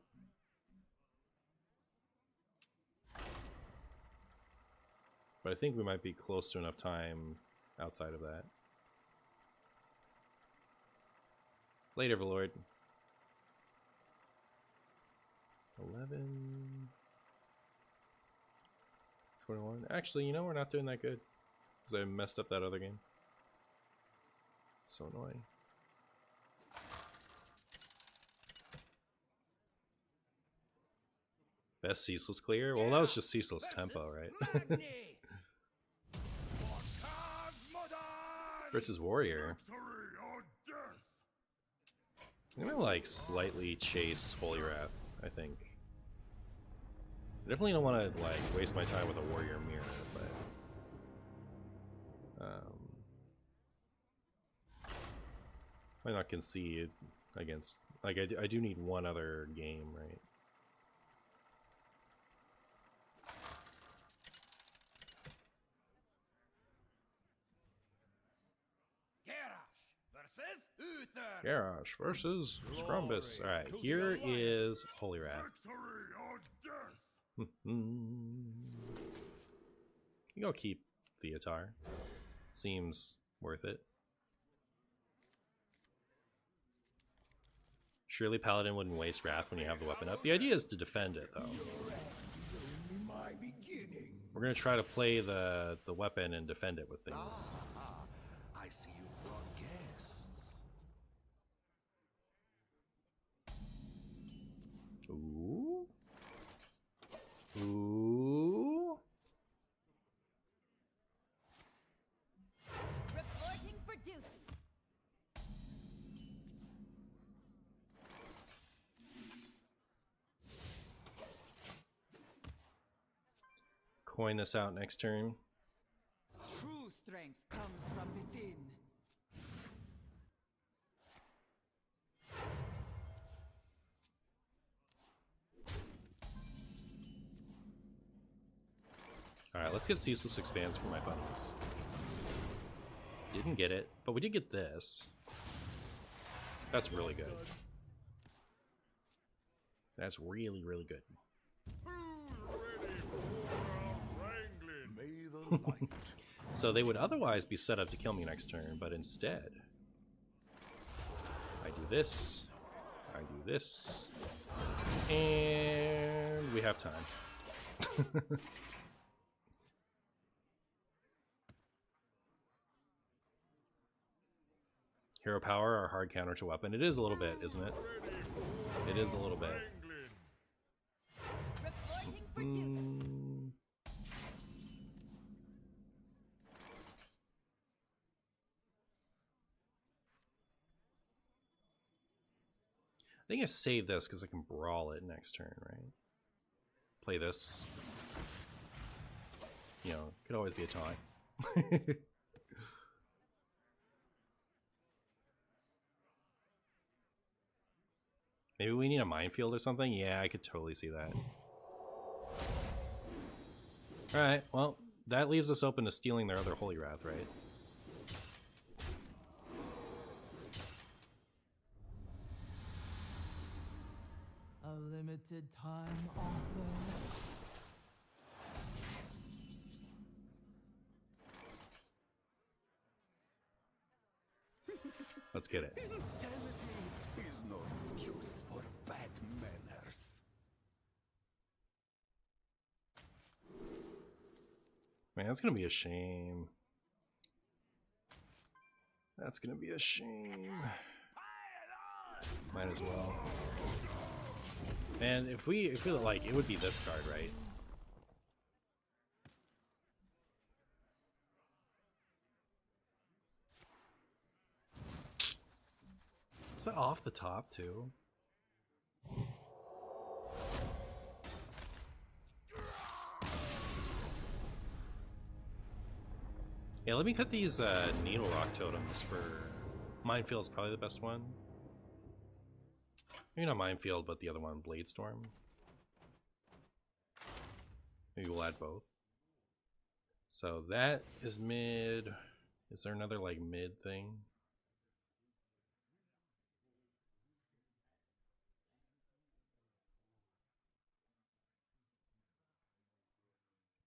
But I think we might be close to enough time outside of that. Later, Overlord. 11... 21. Actually, you know, we're not doing that good. Because I messed up that other game. So annoying. Best ceaseless clear? Well, that was just ceaseless tempo, right? Versus warrior. I'm gonna like slightly chase Holy Wrath, I think. I definitely don't want to like waste my time with a warrior mirror, but might not concede against, like, I do need one other game, right? Garrosh versus Scrumbus. Alright, here is Holy Wrath. You go keep Theatar. Seems worth it. Surely Paladin wouldn't waste Wrath when you have the weapon up. The idea is to defend it, though. We're going to try to play the weapon and defend it with things. I see you've brought guests. Ooh. Ooh. Reporting for duty. Coin this out next turn. True strength comes from within. Alright, let's get Ceaseless Expanse for my bunnies. Didn't get it, but we did get this. That's really good. That's really, really good. May the light. So they would otherwise be set up to kill me next turn, but instead, I do this, I do this, and we have have time. Hero power, our hard counter to weapon. It is a little bit, isn't it? It is a little bit. I think I save this because I can brawl it next turn, right? Play this. You know, could always be a taunt. Maybe we need a minefield or something? Yeah, I could totally see that. Alright, well, that leaves us open to stealing their other Holy Wrath, right? A limited time offer. Let's get it. Insanity is no excuse for bad manners. Man, that's gonna be a shame. That's gonna be a shame. Might as well. And if we like, it would be this card, right? Is that off the top too? Yeah, let me cut these Needle Rock totems for Minefield's probably the best one. Maybe not Minefield, but the other one, Blade Storm. Maybe we'll add both. So that is mid. Is there another like mid thing?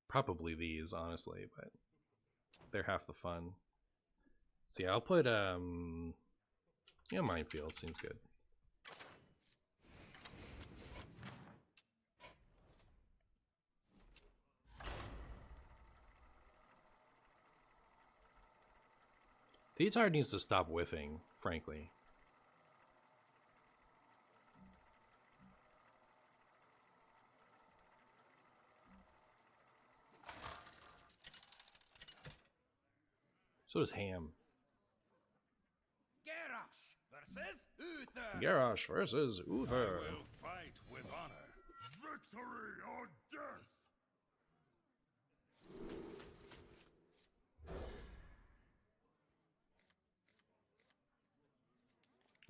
Probably these, honestly, but they're half the fun. So yeah, I'll put yeah, Minefield seems good. The Atard needs to stop whiffing, frankly. So does Ham. Garrosh versus Uther. Will fight with honor. Victory or death.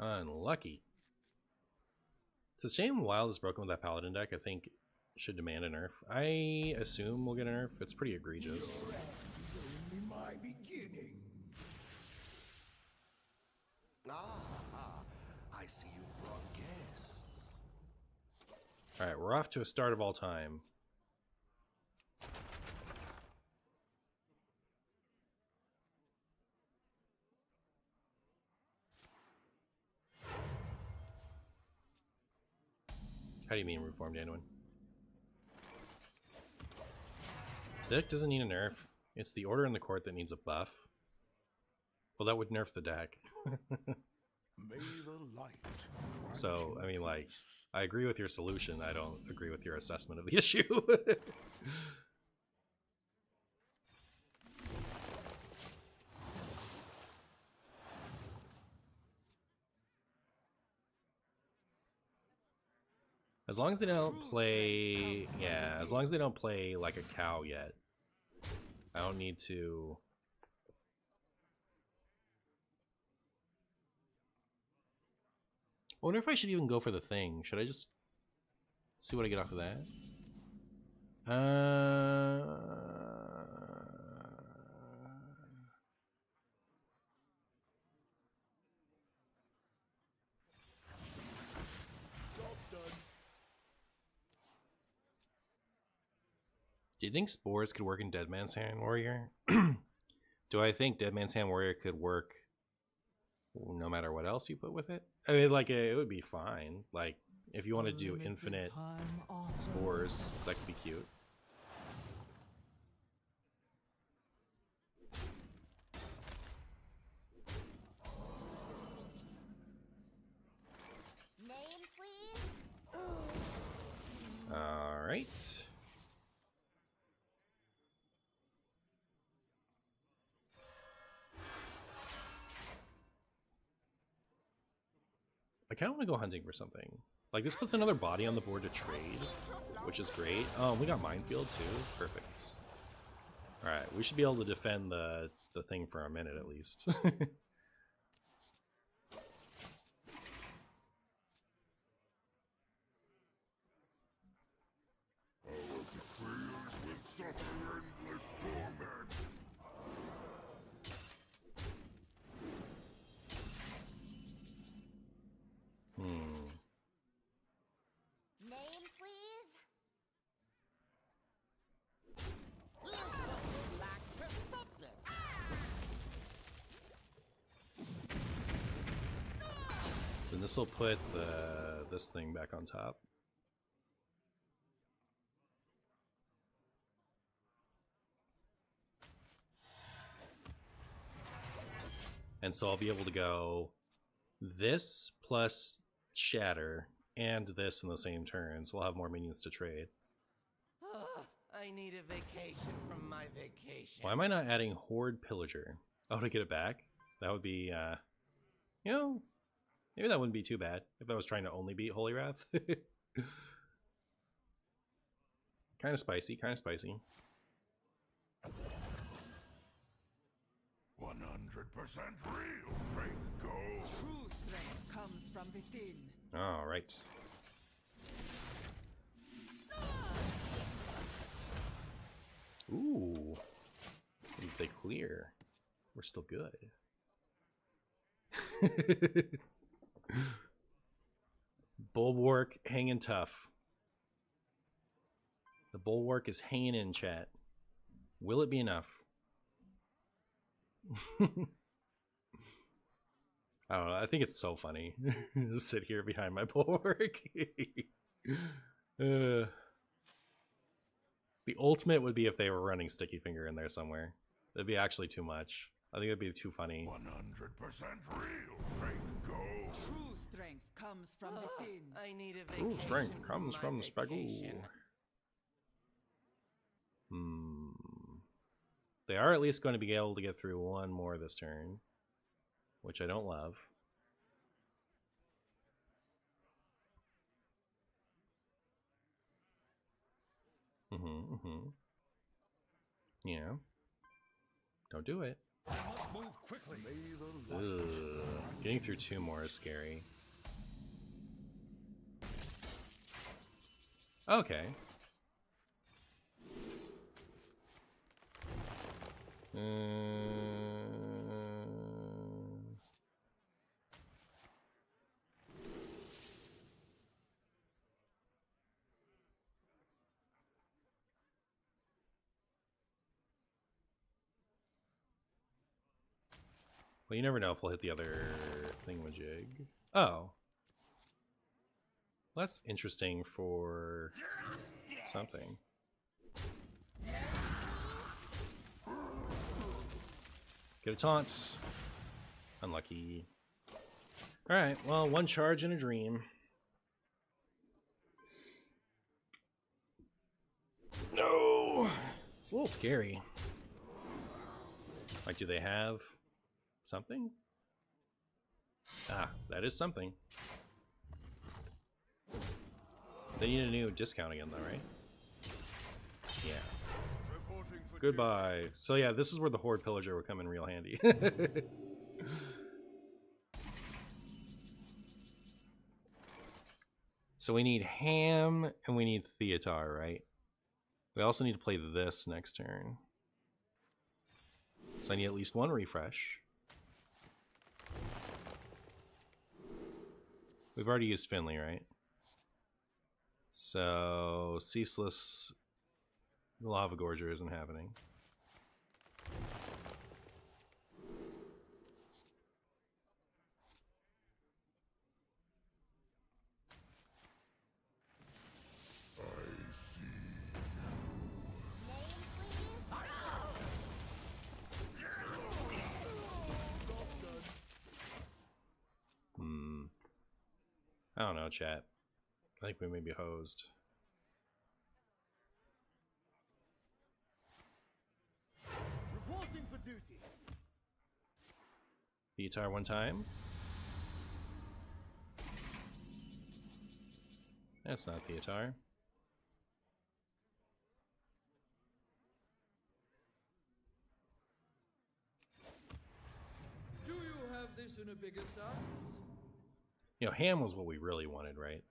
Unlucky. It's a shame Wild is broken with that Paladin deck. I think should demand a nerf. I assume we'll get a nerf. It's pretty egregious. Only my beginning. I see you've brought guests. Alright, we're off to a start of all time. How do you mean reformed, anyone? Deck doesn't need a nerf. It's the order in the court that needs a buff. Well, that would nerf the deck. May the light. So, I mean, like, I agree with your solution. I don't agree with your assessment of the issue. As long as they don't play, yeah, as long as they don't play like a cow yet, I don't need to. I wonder if I should even go for the thing. Should I just see what I get off of that? Do you think Spores could work in Dead Man's Hand Warrior? Do I think Dead Man's Hand Warrior could work no matter what else you put with it? I mean, like, it would be fine. Like, If you want to do infinite spores, that could be cute. Name, please? All right. I kind of want to go hunting for something. Like, this puts another body on the board to trade, which is great. Oh, we got Minefield too? Perfect. Alright, we should be able to defend the thing for a minute at least. Our betrayers will suffer endless torment. Name, please? Then this will put this thing back on top. And so I'll be able to go this plus Shatter and this in the same turn, so I'll have more minions to trade. I need a vacation from my vacation. Why am I not adding Horde Pillager? Oh, to get it back? That would be, you know, maybe that wouldn't be too bad if I was trying to only beat Holy Wrath. Kind of spicy, kind of spicy. 100% real, fake gold. True strength comes from within. All right. Ooh. If they clear, we're still good. Bulwark hanging tough. The Bulwark is hanging in, chat. Will it be enough? I don't know. I think it's so funny to sit here behind my Bulwark. The ultimate would be if they were running Sticky Finger in there somewhere. That'd be actually too much. I think it'd be too funny. 100% real, fake gold. True strength comes from within. I need a vacation. Ooh, strength comes from the vacation. Spagoo. They are at least going to be able to get through one more this turn, which I don't love. Yeah. Don't do it. Move quickly. Ugh. Getting through two more is scary. Okay. Well, you never know if we'll hit the other thingamajig. Oh. Well, that's interesting for something. Get a taunt. Unlucky. Alright, well, one charge and a dream. No! It's a little scary. Like, do they have something? Ah, that is something. They need a new discount again, though, right? Yeah. Goodbye. So yeah, this is where the Horde Pillager would come in real handy. So we need Ham and we need Theatar, right? We also need to play this next turn. So I need at least one refresh. We've already used Finley, right? So Ceaseless Lava Gorger isn't happening. I don't know, chat. I think we may be hosed. Reporting for duty. The guitar one time. That's not the guitar. Do you have this in a bigger size? You know, ham was what we really wanted, right?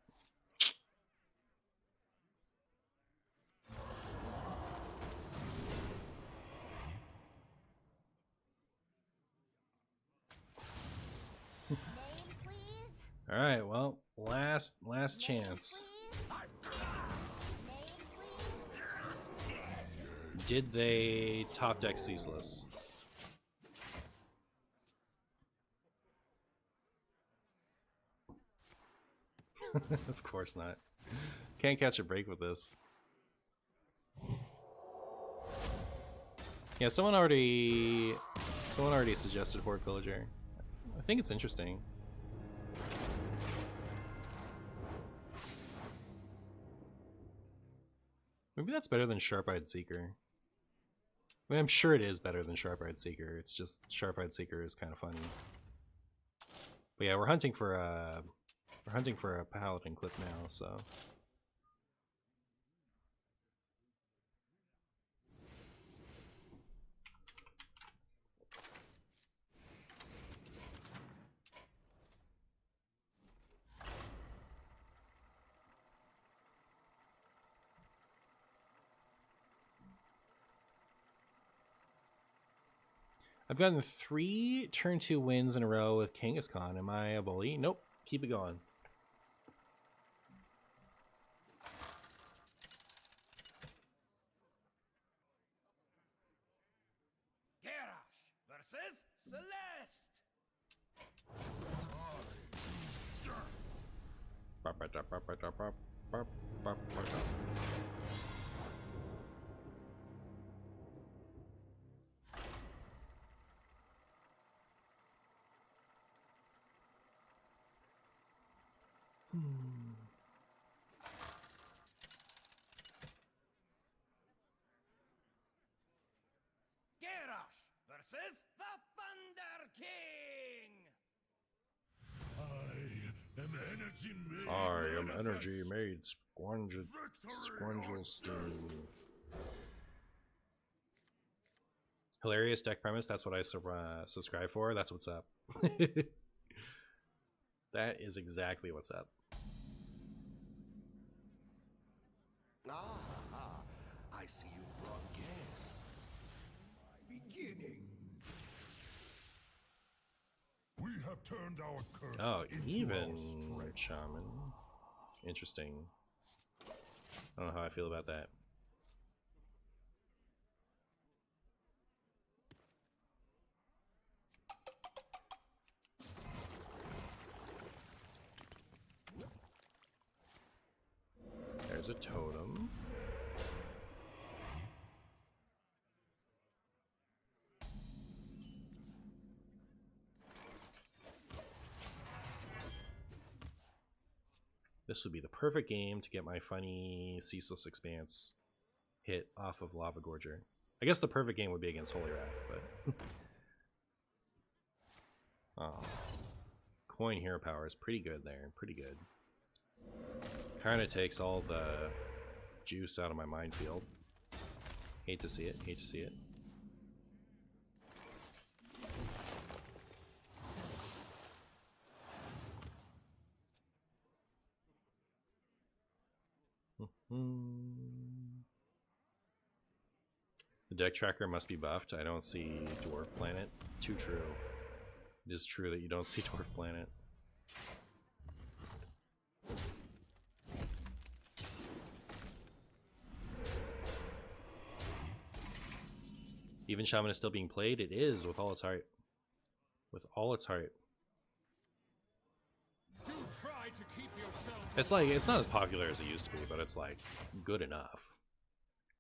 All right, well, last chance. Did they top deck Ceaseless? Of course not. Can't catch a break with this. Yeah, someone already suggested Horde Pillager. I think it's interesting. Maybe that's better than Sharp-Eyed Seeker. I mean, I'm sure it is better than Sharp-Eyed Seeker. It's just Sharp-Eyed Seeker is kind of funny. But yeah, we're hunting for a paladin clip now, so. I've gotten 3 turn 2 wins in a row with Kangaskhan. Am I a bully? Nope. Keep it going. Garrosh versus Celeste. Garrosh versus the Thunder King. I am energy made squangel steam. Hilarious deck premise. That's what I subscribe for. That's what's up. That is exactly what's up. I see you've brought guests. Beginning. We have turned our curse Oh, into even our strength. shaman. Interesting. I don't know how I feel about that. There's a totem. This would be the perfect game to get my funny Ceaseless Expanse hit off of Lava Gorger. I guess the perfect game would be against Holy Wrath, but... Oh. Coin Hero Power is pretty good there, pretty good. Kind of takes all the juice out of my minefield. Hate to see it, hate to see it. The deck tracker must be buffed. I don't see Dwarf Planet. Too true. It is true that you don't see Dwarf Planet. Even Shaman is still being played. It is, with all its heart. With all its heart. Do try to keep yourself. It's like, it's not as popular as it used to be, but it's like good enough.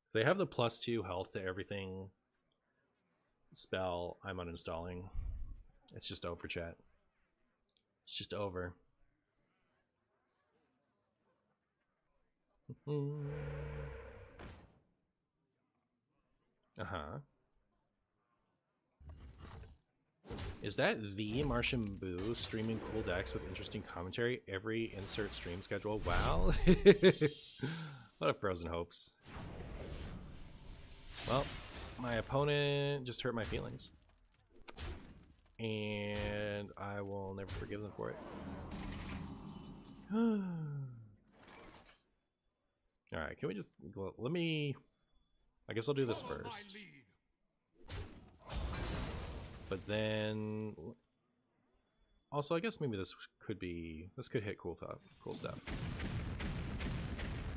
If they have the +2 health to everything spell, I'm uninstalling. It's just over, chat. It's just over. Uh-huh. Is that the MartianBuu streaming cool decks with interesting commentary every insert stream schedule? Wow. What a frozen hopes. Well, my opponent just hurt my feelings. And I will never forgive them for it. Alright, can we just... Well, let me... I guess I'll do this first. But then... Also, I guess maybe this could be... This could hit cool stuff.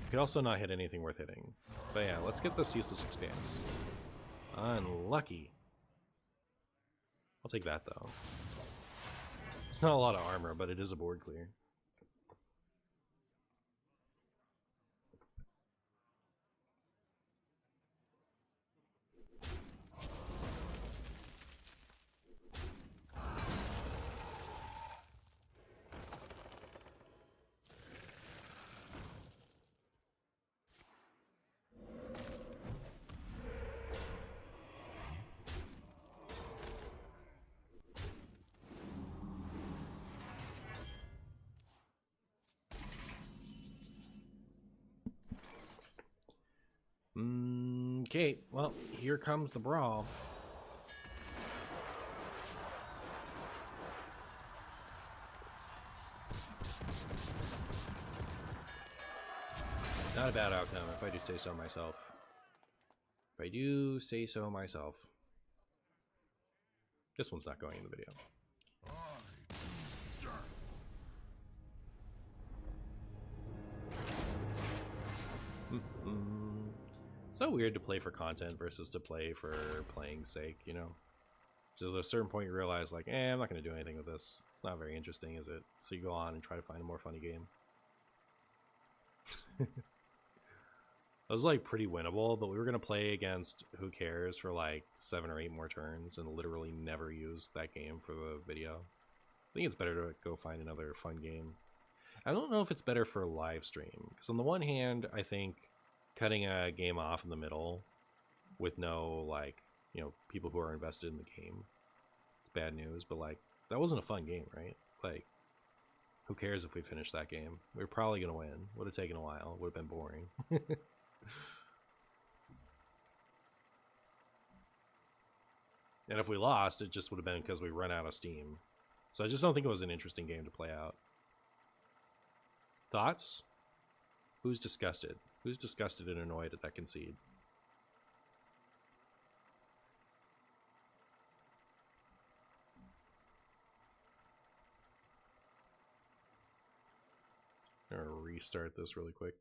Could also not hit anything worth hitting. But yeah, let's get the Ceaseless Expanse. Unlucky. I'll take that, though. It's not a lot of armor, but it is a board clear. Okay, well, here comes the brawl. Not a bad outcome, if I do say so myself. If I do say so myself. This one's not going in the video. So weird to play for content versus to play for playing's sake, you know? So at a certain point you realize, like, I'm not going to do anything with this. It's not very interesting, is it? So you go on and try to find a more funny game. That was, like, pretty winnable, but we were going to play against Who Cares for, like, 7 or 8 more turns and literally never use that game for the video. I think it's better to go find another fun game. I don't know if it's better for live stream, because on the one hand, I think cutting a game off in the middle with no, like, you know, people who are invested in the game, it's bad news, but, like, that wasn't a fun game, right? Like, who cares if we finished that game? We were probably going to win. Would have taken a while. Would have been boring. And if we lost, it just would have been because we run out of steam. So I just don't think it was an interesting game to play out. Thoughts? Who's disgusted? Who's disgusted and annoyed at that concede? I'm gonna restart this really quick.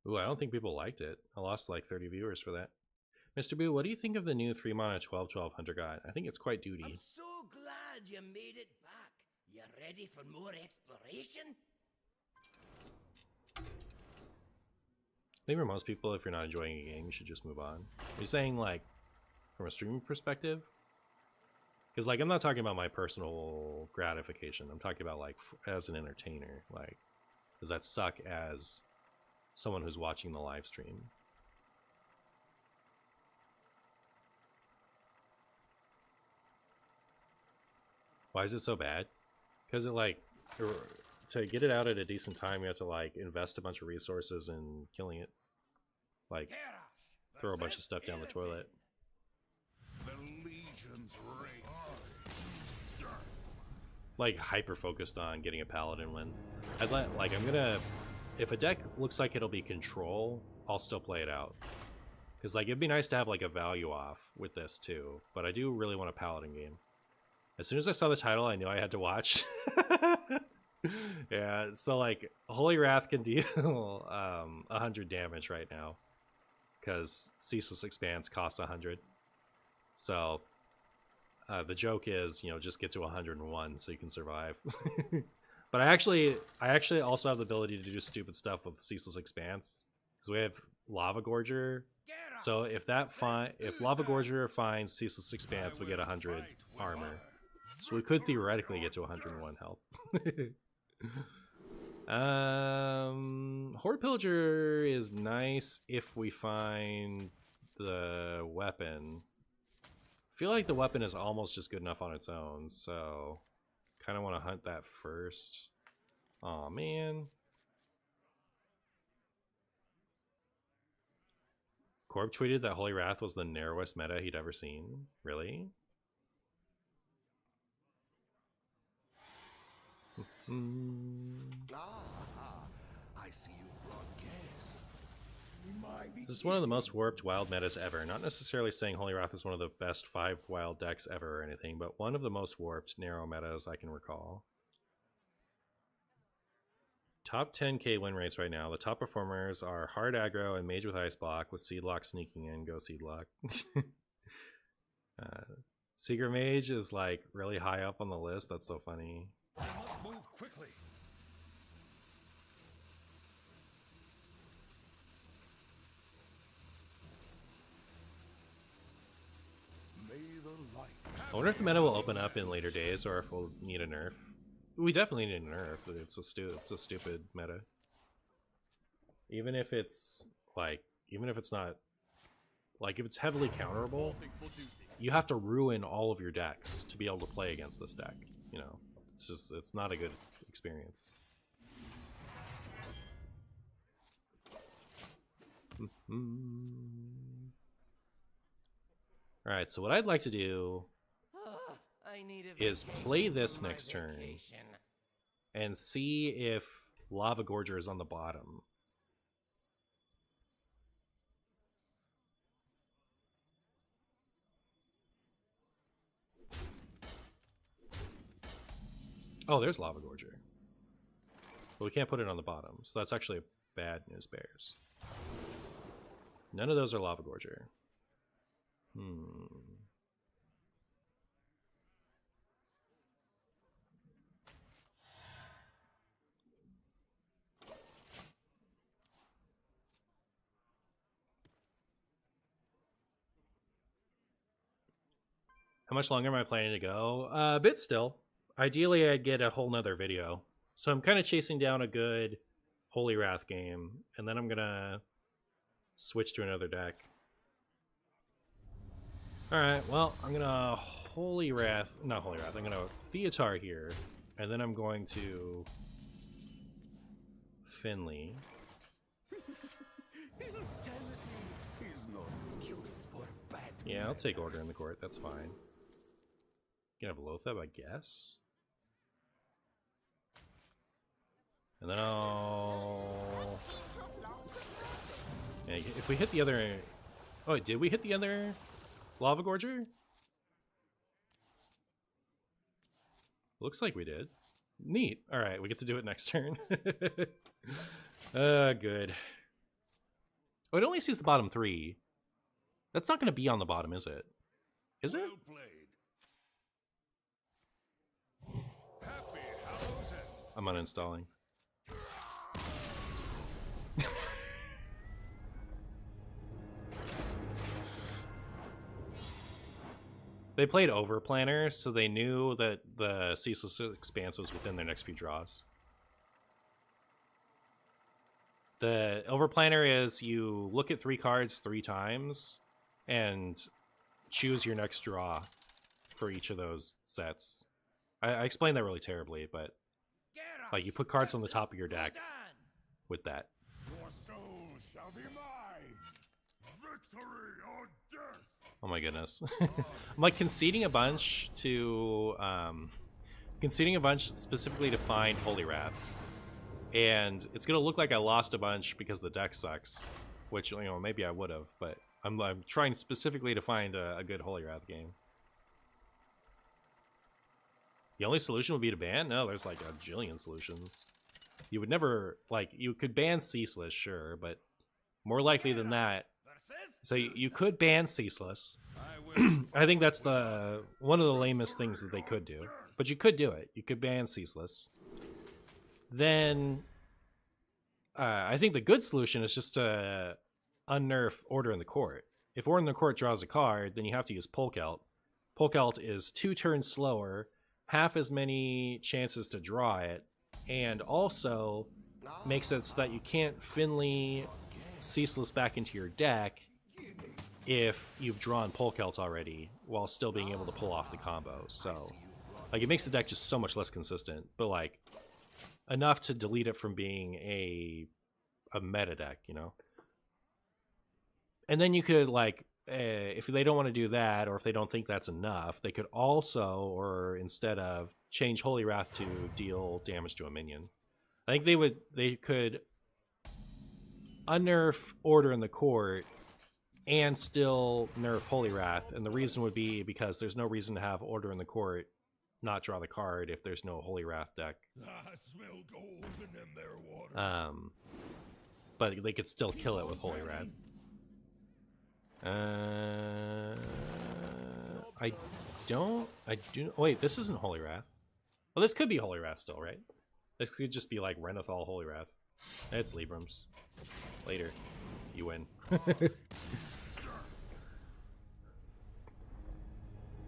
Ooh, I don't think people liked it. I lost like 30 viewers for that. Mr. Boo, what do you think of the new 3-mana 12/12 Hunter God? I think it's quite duty. I'm so glad you made it back. You ready for more exploration? I think for most people, if you're not enjoying a game, you should just move on. Are you saying, like, from a streaming perspective? Because, like, I'm not talking about my personal gratification. I'm talking about, like, as an entertainer. Like, does that suck as someone who's watching the live stream? Why is it so bad? Because it, like, to get it out at a decent time, you have to, like, invest a bunch of resources in killing it. Like, throw a bunch of stuff down the toilet. The legion's reign. Like, hyper focused on getting a paladin win. I'm gonna, if a deck looks like it'll be control, I'll still play it out. Because, like, it'd be nice to have, like, a value off with this, too. But I do really want a paladin game. As soon as I saw the title, I knew I had to watch. Yeah, so, like, Holy Wrath can deal 100 damage right now. Because Ceaseless Expanse costs 100. So, the joke is, you know, just get to 101 so you can survive. But I actually also have the ability to do stupid stuff with Ceaseless Expanse. Because we have Lava Gorger. So if if Lava Gorger finds Ceaseless Expanse, we get 100 armor. So we could theoretically get to 101 health. Horde Pillager is nice if we find the weapon. I feel like the weapon is almost just good enough on its own, so kind of want to hunt that first. Aw, man. Corb tweeted that Holy Wrath was the narrowest meta he'd ever seen. Really? I see you've brought guests. This is one of the most warped wild metas ever. Not necessarily saying Holy Wrath is one of the best 5 wild decks ever or anything, but one of the most warped narrow metas I can recall. Top 10k win rates right now. The top performers are Hard Aggro and Mage with Ice Block, with Seedlock sneaking in. Go Seedlock. Secret Mage is like really high up on the list. That's so funny. I must move quickly. May the light. I wonder if the meta will open up in later days or if we'll need a nerf. We definitely need a nerf. It's a stupid meta. Even if it's like, even if it's not, like if it's heavily counterable, you have to ruin all of your decks to be able to play against this deck. You know, it's just, it's not a good experience. Alright, so what I'd like to do is play this next turn and see if Lava Gorger is on the bottom. Oh, there's Lava Gorger. But we can't put it on the bottom, so that's actually bad news bears. None of those are Lava Gorger. How much longer am I planning to go? A bit still. Ideally, I'd get a whole nother video. So I'm kind of chasing down a good Holy Wrath game, and then I'm gonna switch to another deck. Alright, well, I'm gonna Holy Wrath, not Holy Wrath, I'm gonna Theatar here, and then I'm going to Finley. Yeah, I'll take Order in the Court, that's fine. You can have Lothab, I guess. And then I'll... Yeah, if we hit the other... Oh, did we hit the other Lava Gorger? Looks like we did. Neat. Alright, we get to do it next turn. Good. Oh, it only sees the bottom 3. That's not going to be on the bottom, is it? Is it? Well played. Happy Hallows End. I'm uninstalling. They played Overplanner, so they knew that the Ceaseless Expanse was within their next few draws. The Overplanner is you look at 3 cards 3 times and choose your next draw for each of those sets. I explained that really terribly, but like you put cards on the top of your deck with that. Your soul shall be mine. Victory or death. Oh my goodness. I'm like conceding a bunch to specifically to find Holy Wrath. And it's gonna look like I lost a bunch because the deck sucks. Which, you know, maybe I would have, but I'm trying specifically to find a good Holy Wrath game. The only solution would be to ban? No, there's like a jillion solutions. You would never, like, you could ban Ceaseless, sure, but more likely than that. So you could ban Ceaseless. I think that's one of the lamest things that they could do. But you could do it. You could ban Ceaseless. Then I think the good solution is just to unnerf Order in the Court. If Order in the Court draws a card, then you have to use Polkelt. Polkelt is 2 turns slower, half as many chances to draw it, and also makes it so that you can't Finley Ceaseless back into your deck if you've drawn Polkelt already, while still being able to pull off the combo. So, like, it makes the deck just so much less consistent, but like enough to delete it from being a meta deck, you know. And then you could, like, if they don't want to do that, or if they don't think that's enough, they could also, or instead of, change Holy Wrath to deal damage to a minion. I think they could unnerf Order in the Court and still nerf Holy Wrath, and the reason would be because there's no reason to have Order in the Court not draw the card if there's no Holy Wrath deck. I smell golden in their water. But they could still kill it with Holy Wrath. Wait, this isn't Holy Wrath. Well, this could be Holy Wrath still, right? This could just be like Renathal Holy Wrath. It's Librams. Later. You win.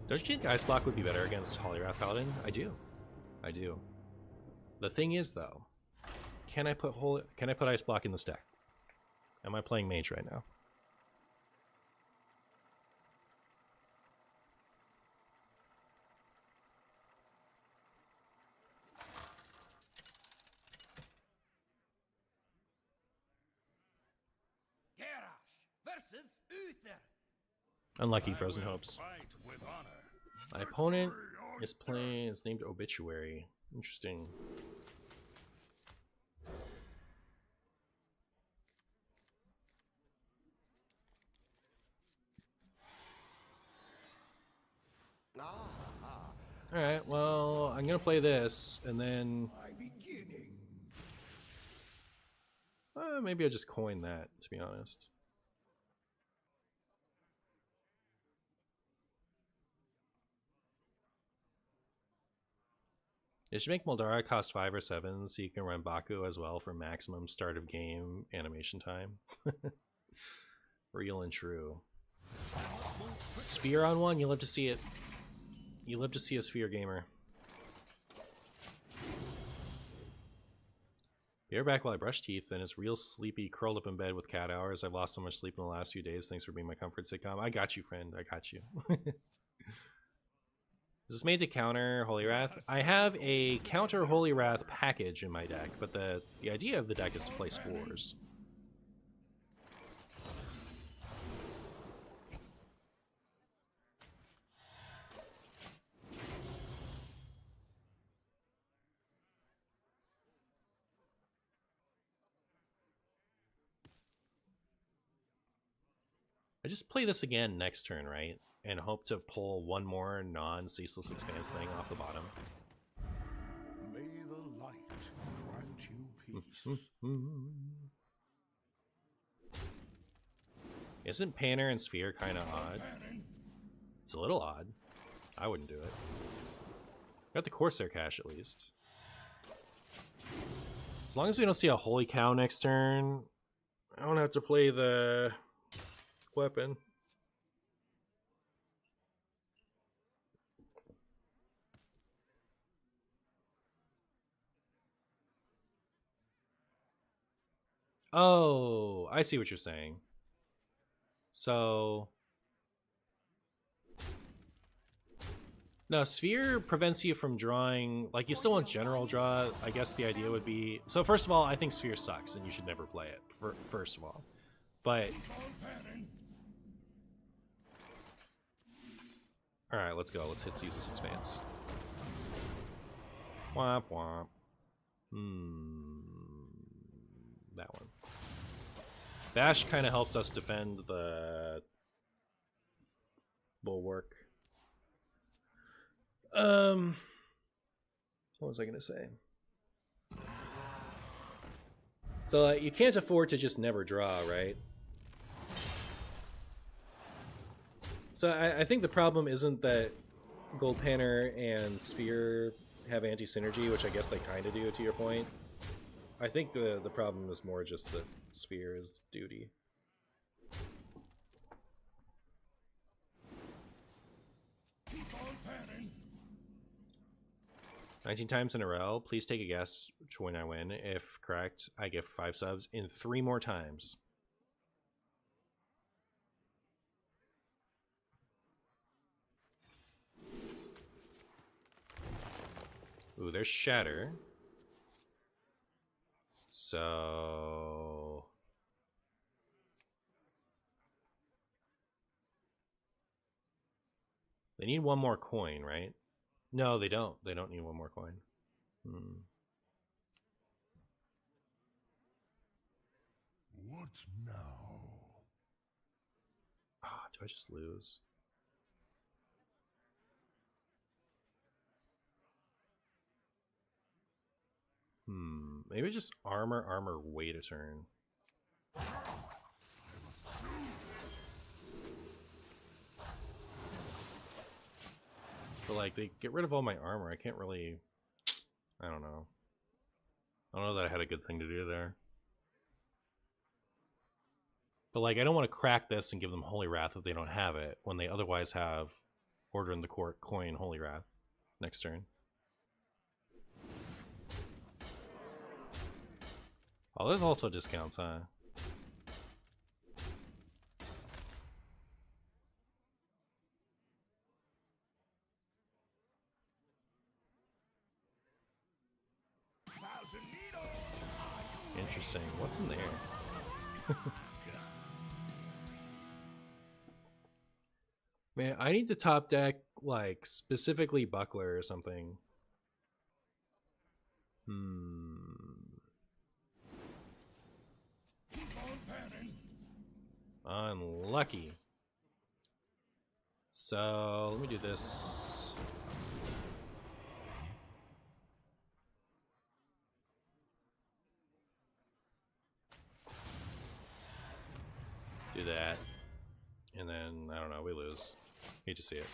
Don't you think Ice Block would be better against Holy Wrath Paladin? I do. I do. The thing is, though, can I put Ice Block in this deck? Am I playing Mage right now? Versus Uther. Unlucky Frozen Hopes. Fight with honor. My opponent is named Obituary. Interesting. Alright, well, I'm gonna play this, and then maybe I'll just coin that, to be honest. You should make Moldara cost 5 or 7 so you can run Baku as well for maximum start of game animation time. Real and true. Sphere on 1, you love to see it. You love to see a Sphere gamer. You're back while I brush teeth, and it's real sleepy, curled up in bed with cat hours. I've lost so much sleep in the last few days. Thanks for being my comfort sitcom. I got you, friend. I got you. Is this made to counter Holy Wrath? I have a counter Holy Wrath package in my deck, but the idea of the deck is to play Spores. I just play this again next turn, right? And hope to pull one more non-Ceaseless Expanse thing off the bottom. May the light grant you peace. Isn't Panner and Sphere kind of odd? It's a little odd. I wouldn't do it. Got the Corsair Cache at least. As long as we don't see a Holy Cow next turn, I don't have to play the weapon. Oh, I see what you're saying. So no, Sphere prevents you from drawing, like, you still want general draw. I guess the idea would be, so first of all, I think Sphere sucks and you should never play it, first of all. But alright, let's go. Let's hit Ceaseless Expanse. Womp womp. That one. Bash kind of helps us defend the Bulwark. What was I gonna say? So you can't afford to just never draw, right? So I think the problem isn't that Gold Panner and Sphere have anti-synergy, which I guess they kind of do, to your point. I think the problem is more just that Sphere is duty. 19 times in a row. Please take a guess to when I win. If correct, I get 5 subs in 3 more times. Ooh, there's Shatter. So... they need 1 more coin, right? No, they don't. They don't need 1 more coin. What now? Ah, do I just lose? Maybe just armor, wait a turn. But like, they get rid of all my armor. I can't really... I don't know. I don't know that I had a good thing to do there. But like, I don't want to crack this and give them Holy Wrath if they don't have it, when they otherwise have Order in the Court, coin, Holy Wrath next turn. Oh, there's also discounts, huh? Interesting. What's in there? Man, I need the top deck, like, specifically Buckler or something. Unlucky. So, let me do this. Do that. And then, I don't know, we lose. Hate to see it.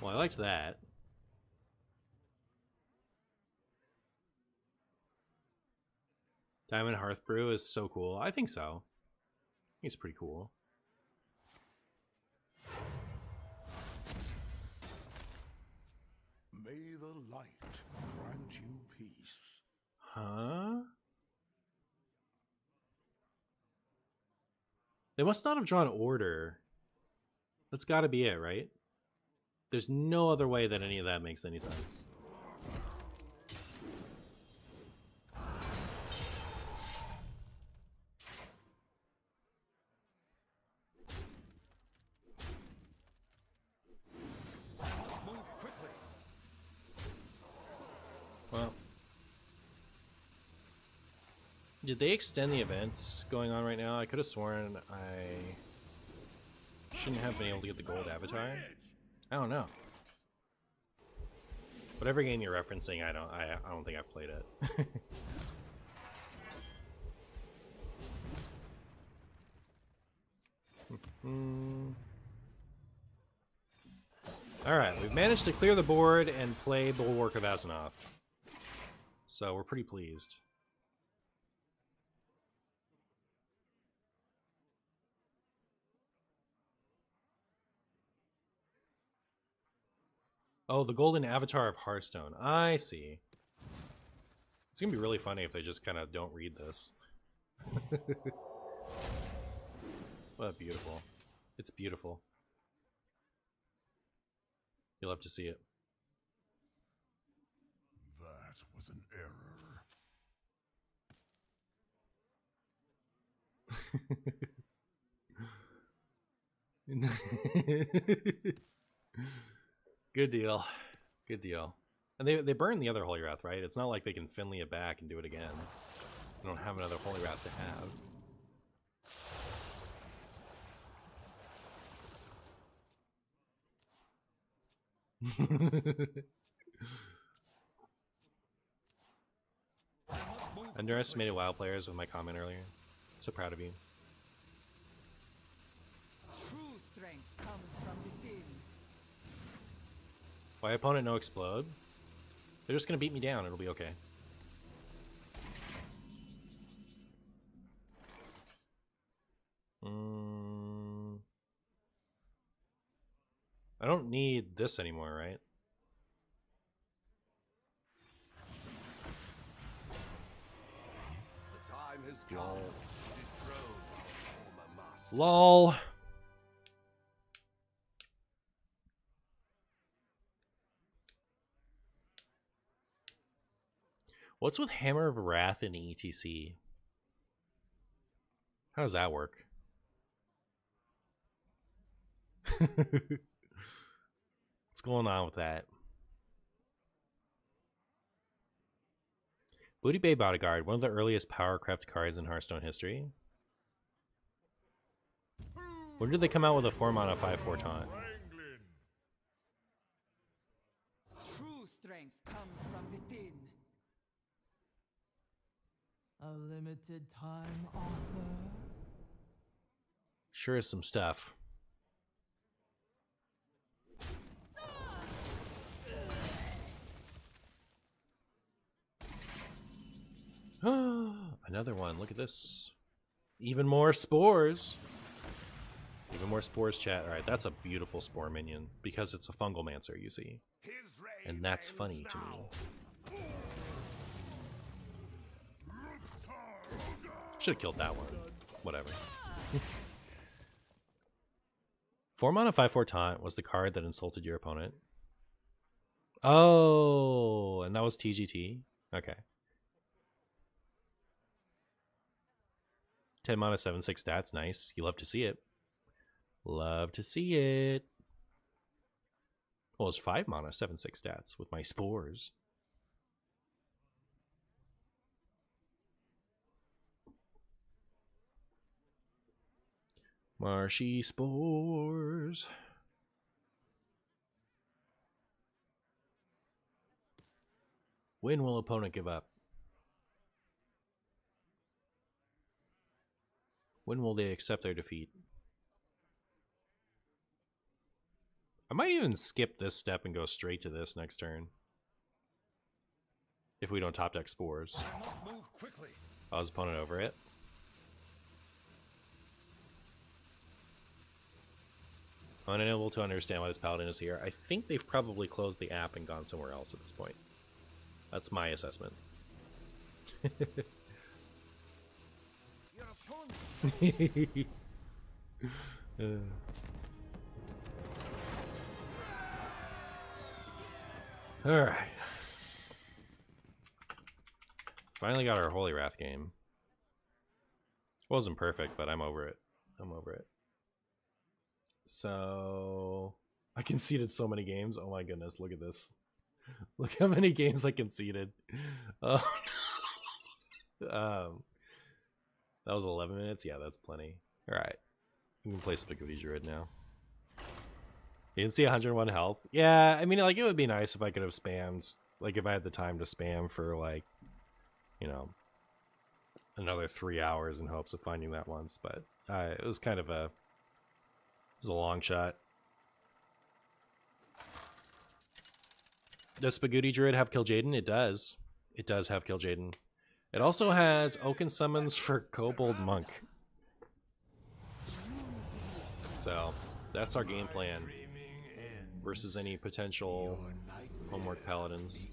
Well, I liked that. Diamond Hearth Brew is so cool. I think so. He's pretty cool. May the light grant you peace. Huh? They must not have drawn order. That's gotta be it, right? There's no other way that any of that makes any sense. Well, did they extend the events going on right now? I could have sworn I shouldn't have been able to get the gold avatar. I don't know. Whatever game you're referencing, I don't think I've played it. Alright, we've managed to clear the board and play Bulwark of Azzinoth. So we're pretty pleased. Oh, the golden avatar of Hearthstone. I see. It's gonna be really funny if they just kind of don't read this. Well, beautiful. It's beautiful. You'll have to see it. That was an error. Good deal. Good deal. And they burned the other Holy Wrath, right? It's not like they can Finley it back and do it again. They don't have another Holy Wrath to have. Underestimated WoW players with my comment earlier. So proud of you. True strength comes from within. Why opponent no explode? They're just gonna beat me down, it'll be okay. I don't need this anymore, right? The time has come to dethrone our former master. LOL. What's with Hammer of Wrath in ETC? How does that work? What's going on with that? Booty Bay Bodyguard, one of the earliest power crept cards in Hearthstone history. When did they come out with a 4-mana 5/4 taunt? True strength comes from within. A limited time offer. Sure is some stuff. Another one. Look at this. Even more spores. Even more spores, chat. Alright, that's a beautiful spore minion. Because it's a fungal mancer, you see. And that's funny to me. Should have killed that one. Whatever. 4-mana 5/4 taunt was the card that insulted your opponent. Oh, and that was TGT? Okay. 10-mana 7/6 stats, nice. You love to see it. Love to see it. Well, it's 5-mana 7/6 stats with my spores. Marshy spores. When will opponent give up? When will they accept their defeat? I might even skip this step and go straight to this next turn. If we don't top deck spores. I must move quickly. I was opponent over it. I'm unable to understand why this paladin is here. I think they've probably closed the app and gone somewhere else at this point. That's my assessment. Alright. Finally got our Holy Wrath game. Wasn't perfect, but I'm over it. I'm over it. So I conceded so many games. Oh my goodness, look at this. Look how many games I conceded. Oh no. That was 11 minutes? Yeah, that's plenty. Alright. We can play Spaghetti Druid now. You can see 101 health. Yeah, I mean, like, it would be nice if I could have spammed, like, if I had the time to spam for, like, you know, another 3 hours in hopes of finding that once, but it was kind of a, it was a long shot. Does Spaghetti Druid have Kill Jaden? It does. It does have Kill Jaden. It also has Oaken Summons for Kobold Monk. So, that's our game plan. Versus any potential homework paladins.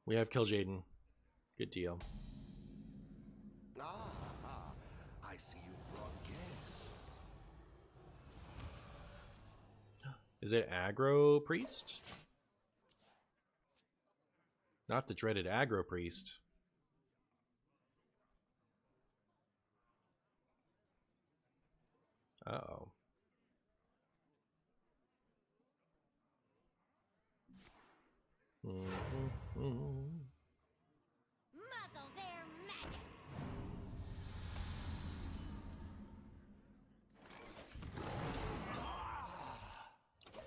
We have Kill Jaden. Good deal. I see you've brought guests. Is it Aggro Priest? Not the dreaded Aggro Priest. Uh-oh. Muzzle their magic.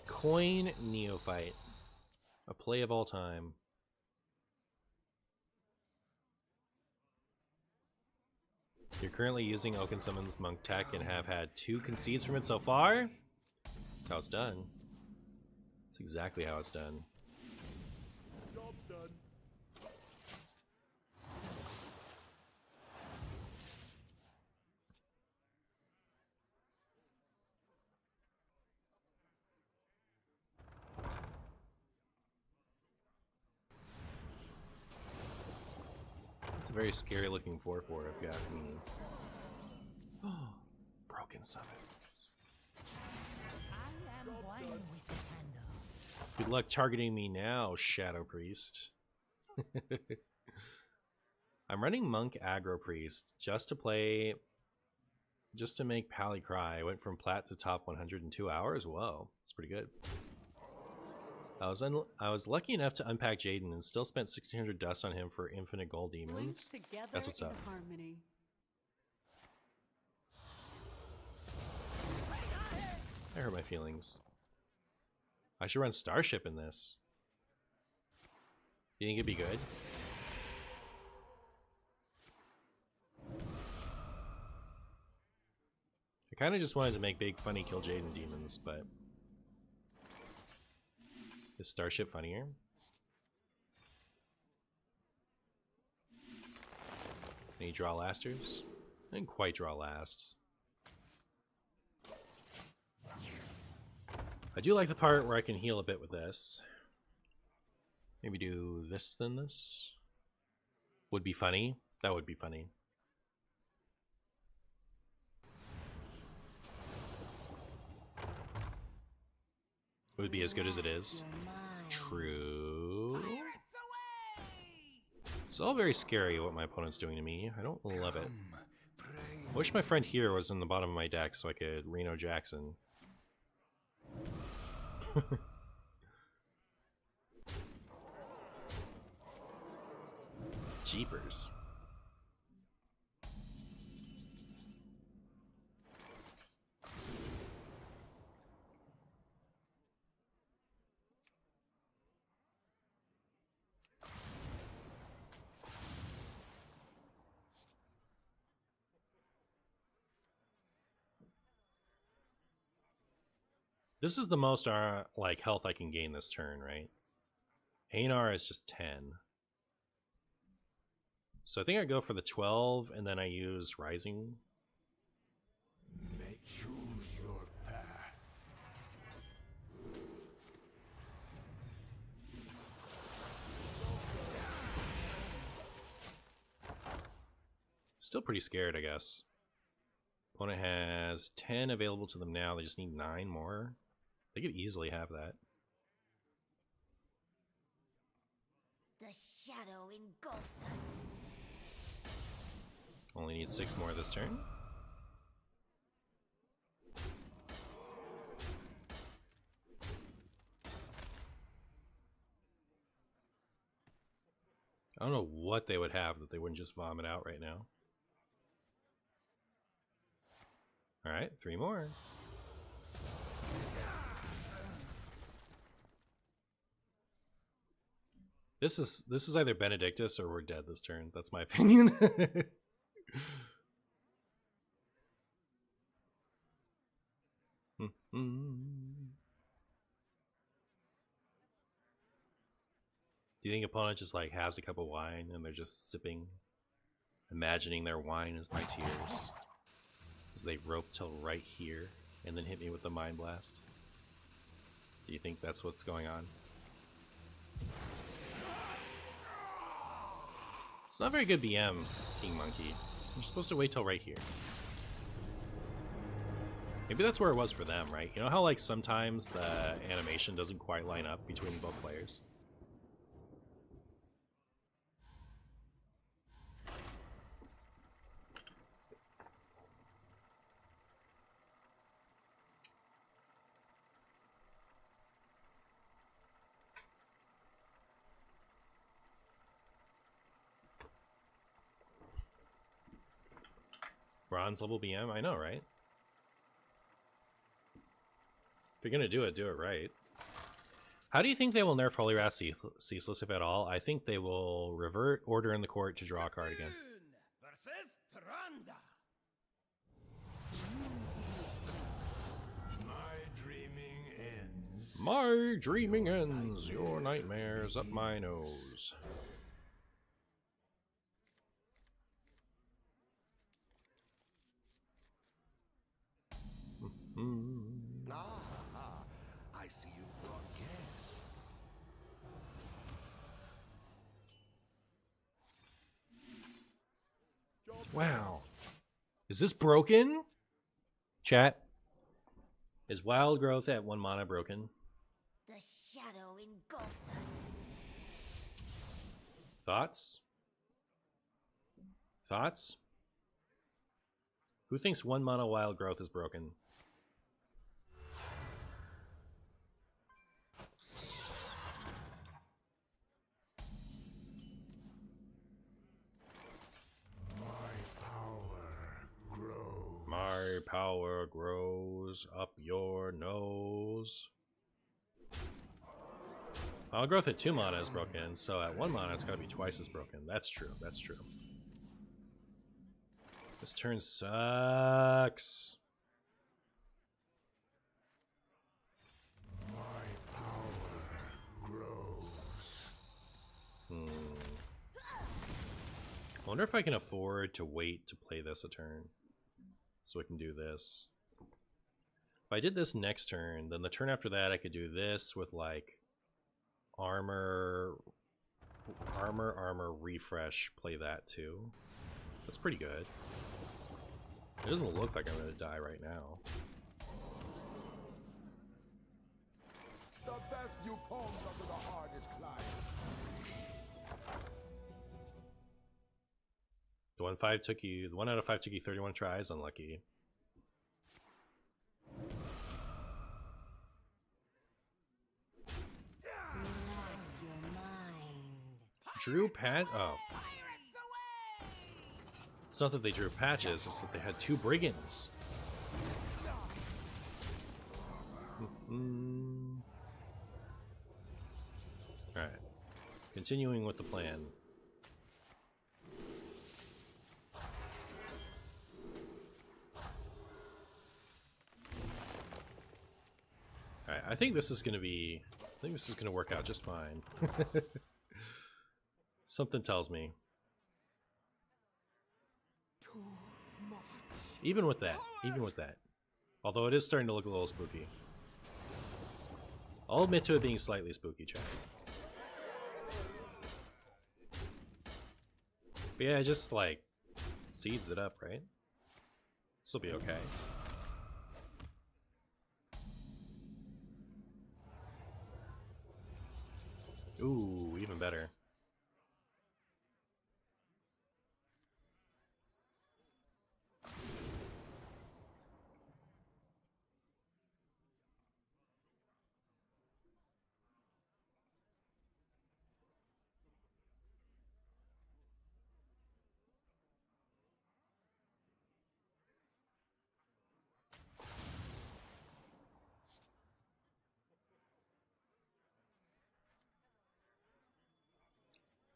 Coin Neophyte. A play of all time. You're currently using Oaken Summons Monk Tech and have had 2 concedes from it so far? That's how it's done. That's exactly how it's done. Job's done. It's a very scary looking 4/4 if you ask me. Broken summons. I am one with the candle. Good luck targeting me now, Shadow Priest. I'm running Monk Aggro Priest just to make Pally cry. I went from plat to top 100 in 2 hours. Whoa, that's pretty good. I was lucky enough to unpack Jaden and still spent 1600 dust on him for infinite gold demons. That's what's up. Harmony. I hurt my feelings. I should run Starship in this. You think it'd be good? I kind of just wanted to make big funny kill Jaden demons, but is Starship funnier? Any draw lasters? I didn't quite draw last. I do like the part where I can heal a bit with this. Maybe do this then this. Would be funny. That would be funny. It would be as good as it is. True. It's all very scary what my opponent's doing to me. I don't love it. I wish my friend here was in the bottom of my deck so I could Reno Jackson. Jeepers. This is the most like health I can gain this turn, right? Anar is just 10. So I think I go for the 12 and then I use Rising. Choose your path. Still pretty scared, I guess. Opponent has 10 available to them now. They just need 9 more. They could easily have that. The shadow engulfs us. Only need 6 more this turn. I don't know what they would have that they wouldn't just vomit out right now. Alright, 3 more. This is either Benedictus or we're dead this turn. That's my opinion. Do you think opponent just like has a cup of wine and they're just sipping, imagining their wine as my tears as they rope till right here and then hit me with the Mind Blast? Do you think that's what's going on? It's not very good BM, King Monkey. You're supposed to wait till right here. Maybe that's where it was for them, right? You know how like sometimes the animation doesn't quite line up between both players? Bronze level BM? I know, right? If you're gonna do it right. How do you think they will nerf Holy Wrath Ceaseless, if at all? I think they will revert Order in the Court to draw a card again. My dreaming ends. Your nightmares up my nose. I see you've brought guests. Wow. Is this broken? Chat. Is wild growth at 1 mana broken? The shadow engulfs us. Thoughts? Thoughts? Who thinks 1 mana wild growth is broken? My power grows up your nose. Wild growth at 2 mana is broken, so at 1 mana it's gotta be twice as broken. That's true, that's true. This turn sucks. My power grows. I wonder if I can afford to wait to play this a turn. So I can do this. If I did this next turn, then the turn after that I could do this with like armor, refresh, play that too. That's pretty good. It doesn't look like I'm gonna die right now. The best you comes under the hardest climb. The 1 out of 5 took you 31 tries, unlucky. Drew patch. Oh. It's not that they drew patches, it's that they had 2 brigands. Alright. Continuing with the plan. Alright, I think this is gonna work out just fine. Something tells me. Even with that. Although it is starting to look a little spooky. I'll admit to it being slightly spooky, chat. But yeah, just like seeds it up, right? This'll be okay. Ooh, even better.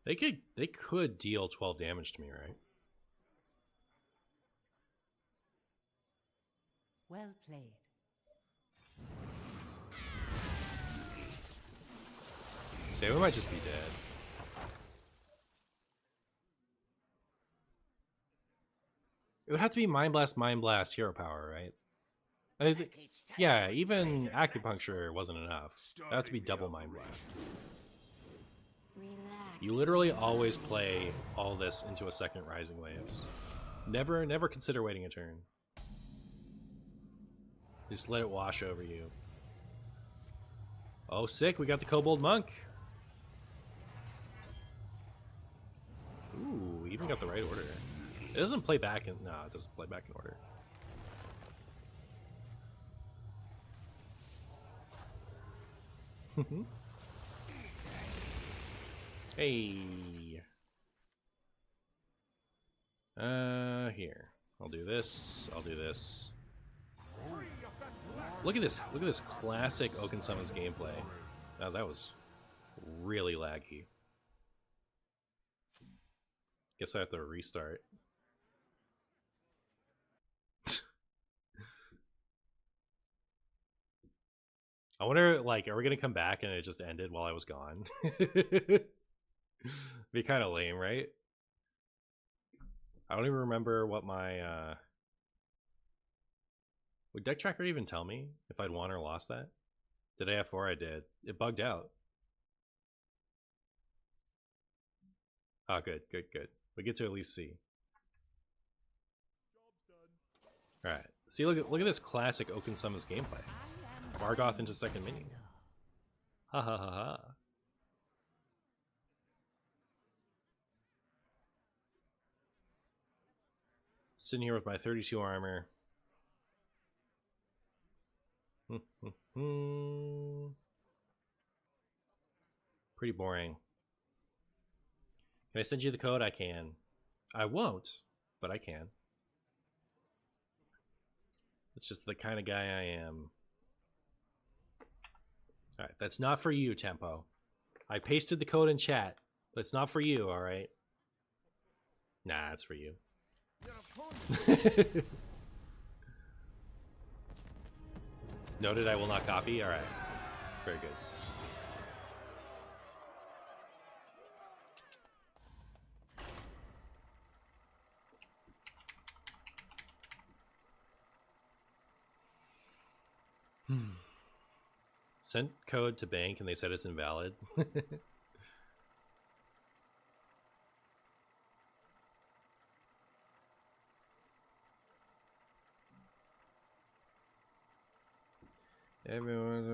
They could deal 12 damage to me, right? Well played. Say we might just be dead. It would have to be Mind Blast, Hero Power, right? Yeah, even Acupuncture wasn't enough. That would have to be double Mind Blast. You literally always play all this into a second Rising Waves. Never consider waiting a turn. Just let it wash over you. Oh, sick, we got the Kobold Monk. Ooh, we even got the right order. It doesn't play back in... No, it doesn't play back in order. Hey. Here. I'll do this. I'll do this. Look at this. Look at this classic Oaken Summons gameplay. Oh, that was really laggy. Guess I have to restart. I wonder, like, are we gonna come back and it just ended while I was gone? Be kind of lame, right? I don't even remember what my would Deck Tracker even tell me if I'd won or lost that? Did I have 4? I did. It bugged out. Oh, good. We get to at least see. All right. See, look at this classic Oaken Summons gameplay. Margoth into second minion. Ha ha ha ha. Sitting here with my 32 armor. Pretty boring. Can I send you the code? I can. I won't, but I can. It's just the kind of guy I am. Alright, that's not for you, Tempo. I pasted the code in chat, but it's not for you, alright? Nah, it's for you. Noted, I will not copy. Alright. Very good. Sent code to bank and they said it's invalid. Everyone's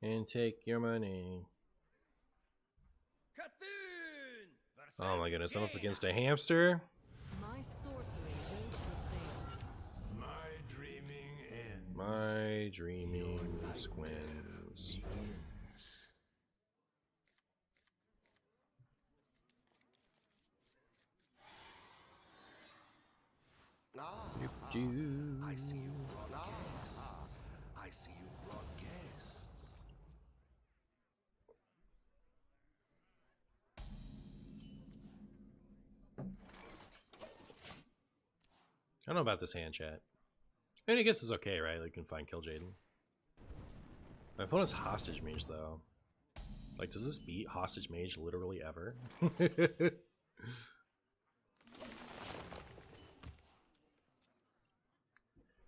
and take your money. Oh my goodness, I'm up against a hamster. My sorcery will prevail. My dreaming ends. My dreaming squins. I see you brought I see you brought guests. I don't know about this hand chat. I mean, I guess it's okay, right? Like, you can find Kill Jaden. My opponent's Hostage Mage, though. Like, does this beat Hostage Mage literally ever?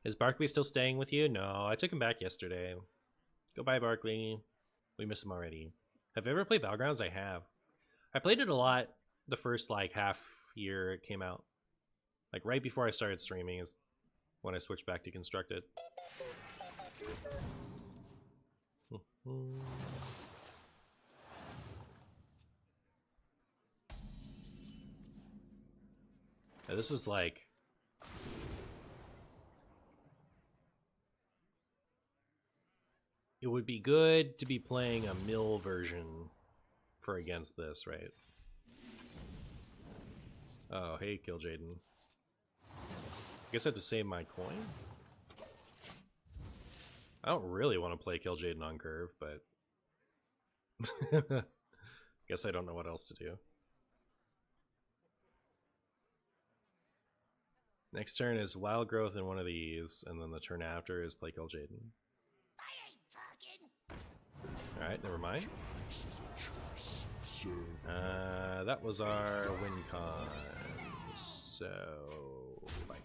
Is Barkley still staying with you? No, I took him back yesterday. Goodbye, Barkley. We miss him already. Have you ever played Battlegrounds? I have. I played it a lot the first, like, half year it came out. Like, right before I started streaming is when I switched back to Constructed. Now, this is like... It would be good to be playing a mill version for against this, right? Oh, hey, Kill Jaden. I guess I have to save my coin? I don't really want to play Kill Jaden on curve, but... guess I don't know what else to do. Next turn is Wild Growth in one of these, and then the turn after is play Kill Jaden. Alright, never mind. That was our win con. So, bye.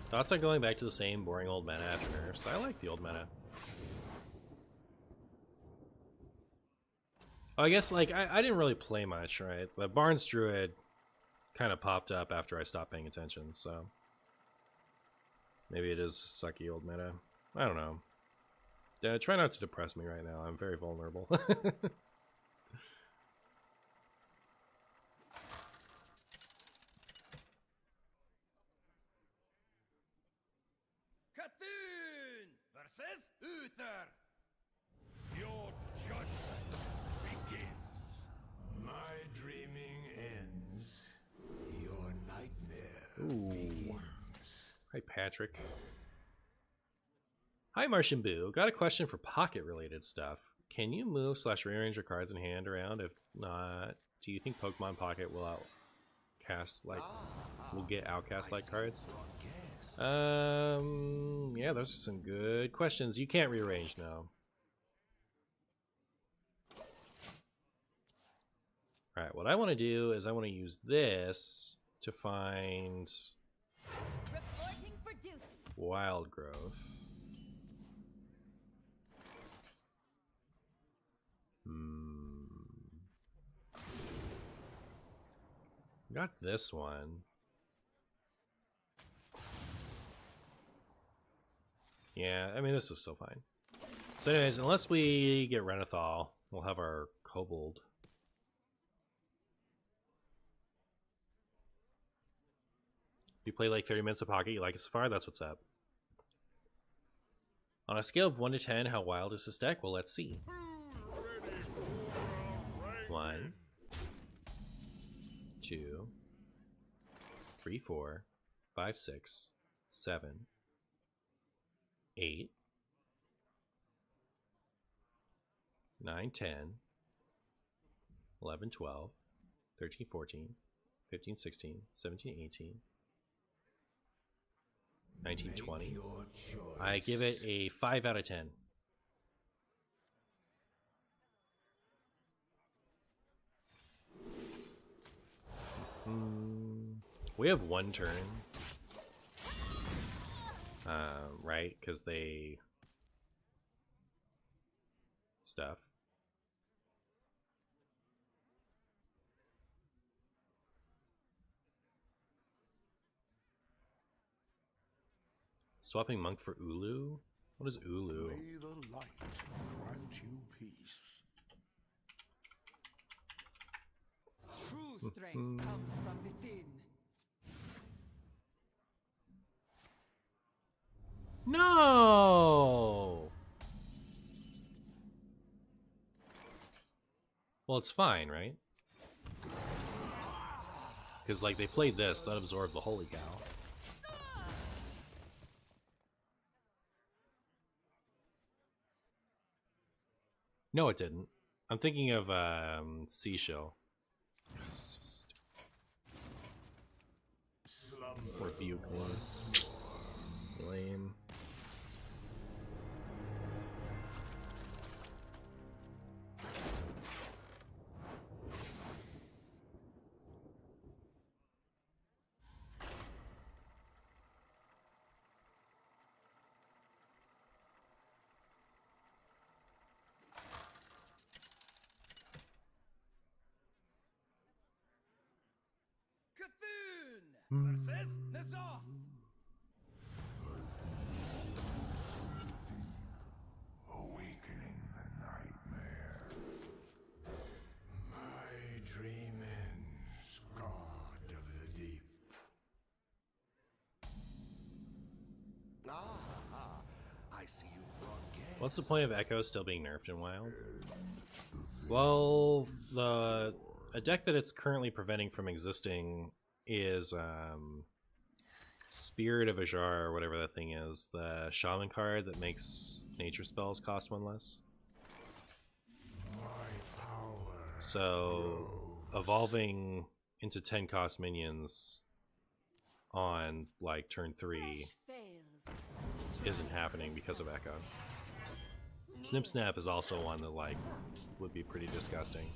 Thoughts on going back to the same boring old meta after nerfs? I like the old meta. Oh, I guess, like, I didn't really play much, right? The Barnes Druid kind of popped up after I stopped paying attention, so... Maybe it is sucky old meta. I don't know. Try not to depress me right now. I'm very vulnerable. Cthulhu versus Uther. Your judgment begins. My dreaming ends. Your nightmare Ooh. begins. Hi, Patrick. Hi, Martianbuu. Got a question for pocket-related stuff. Can you move / rearrange your cards in hand around? If not, do you think Pokemon Pocket will get outcast-like cards? Yeah, those are some good questions. You can't rearrange now. Alright, what I want to do is I want to use this to find... Reporting for duty. Wild growth. Got this one. Yeah, I mean, this is still fine. So anyways, unless we get Renathal, we'll have our Kobold. You play like 30 minutes of pocket, you like it so far, that's what's up. On a scale of 1 to 10, how wild is this deck? Well, let's see. 1, 2, 3, 4, 5, 6, 7, 8, 9, 10, 11, 12, 13, 14, 15, 16, 17, 18, 19, 20. I give it a 5 out of 10. We have one turn. Right? Because they... stuff. Swapping Monk for Ulu? What is Ulu? May the light grant you peace. True strength comes from within. No! Well, it's fine, right? Because, like, they played this, that absorbed the Holy Cow. No, it didn't. I'm thinking of Seashell. Rebuke one. Lame. Awakening the nightmare. My dream ends, god of the deep. I see you've brought game. What's the point of Echo still being nerfed in Wild? Well, a deck that it's currently preventing from existing is Spirit of Ajar, or whatever that thing is. The Shaman card that makes nature spells cost 1 less. So, evolving into 10 cost minions on, like, turn 3 isn't happening because of Echo. Snip Snap is also one that, like, would be pretty disgusting.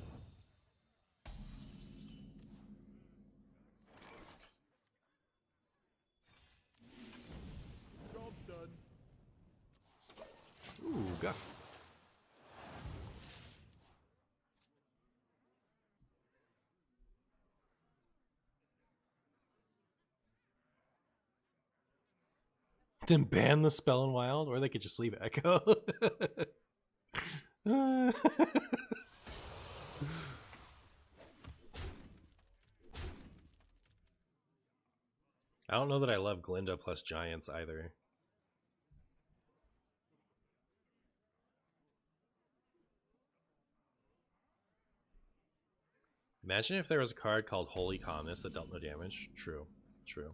Ooh, God. Then ban the spell in Wild, or they could just leave Echo. I don't know that I love Glinda plus Giants either. Imagine if there was a card called Holy Calmness that dealt no damage. True. True.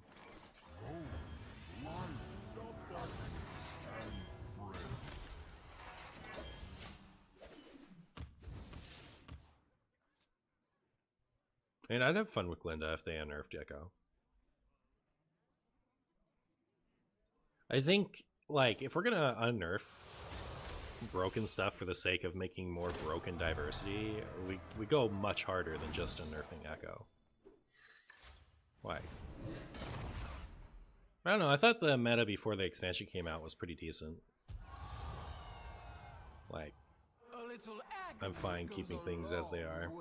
And I'd have fun with Glinda if they unnerfed Echo. I think, like, if we're gonna unnerf broken stuff for the sake of making more broken diversity, we go much harder than just unnerfing Echo. Why? I don't know. I thought the meta before the expansion came out was pretty decent. Like, I'm fine keeping things as they are.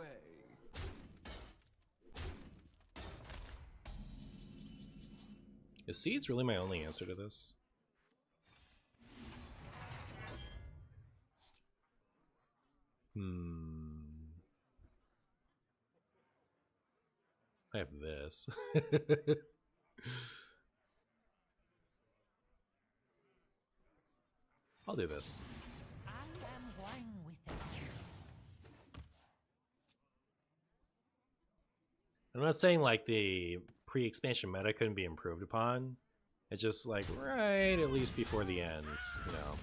Is seeds really my only answer to this? I have this. I'll do this. I am one with it. I'm not saying like the pre-expansion meta couldn't be improved upon. It's just like right at least before the ends, you know.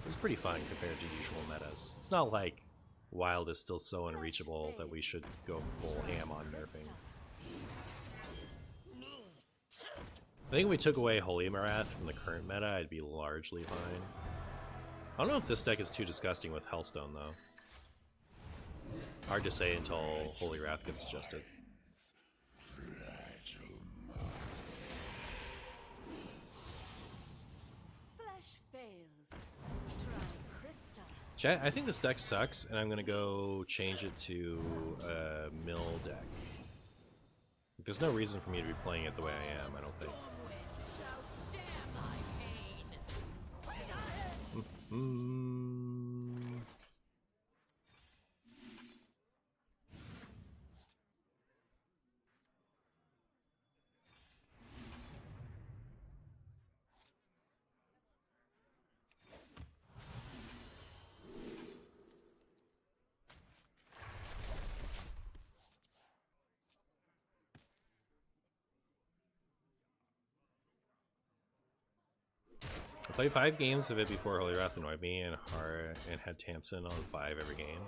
It's pretty fun compared to usual metas. It's not like Wild is still so unreachable that we should go full ham on nerfing. I think if we took away Holy Marath from the current meta, I'd be largely fine. I don't know if this deck is too disgusting with Hearthstone, though. Hard to say until Holy Wrath gets adjusted. Chat, I think this deck sucks, and I'm gonna go change it to a mill deck. There's no reason for me to be playing it the way I am, I don't think. I played 5 games of it before Holy Wrath annoyed me, and had Tamsin on 5 every game.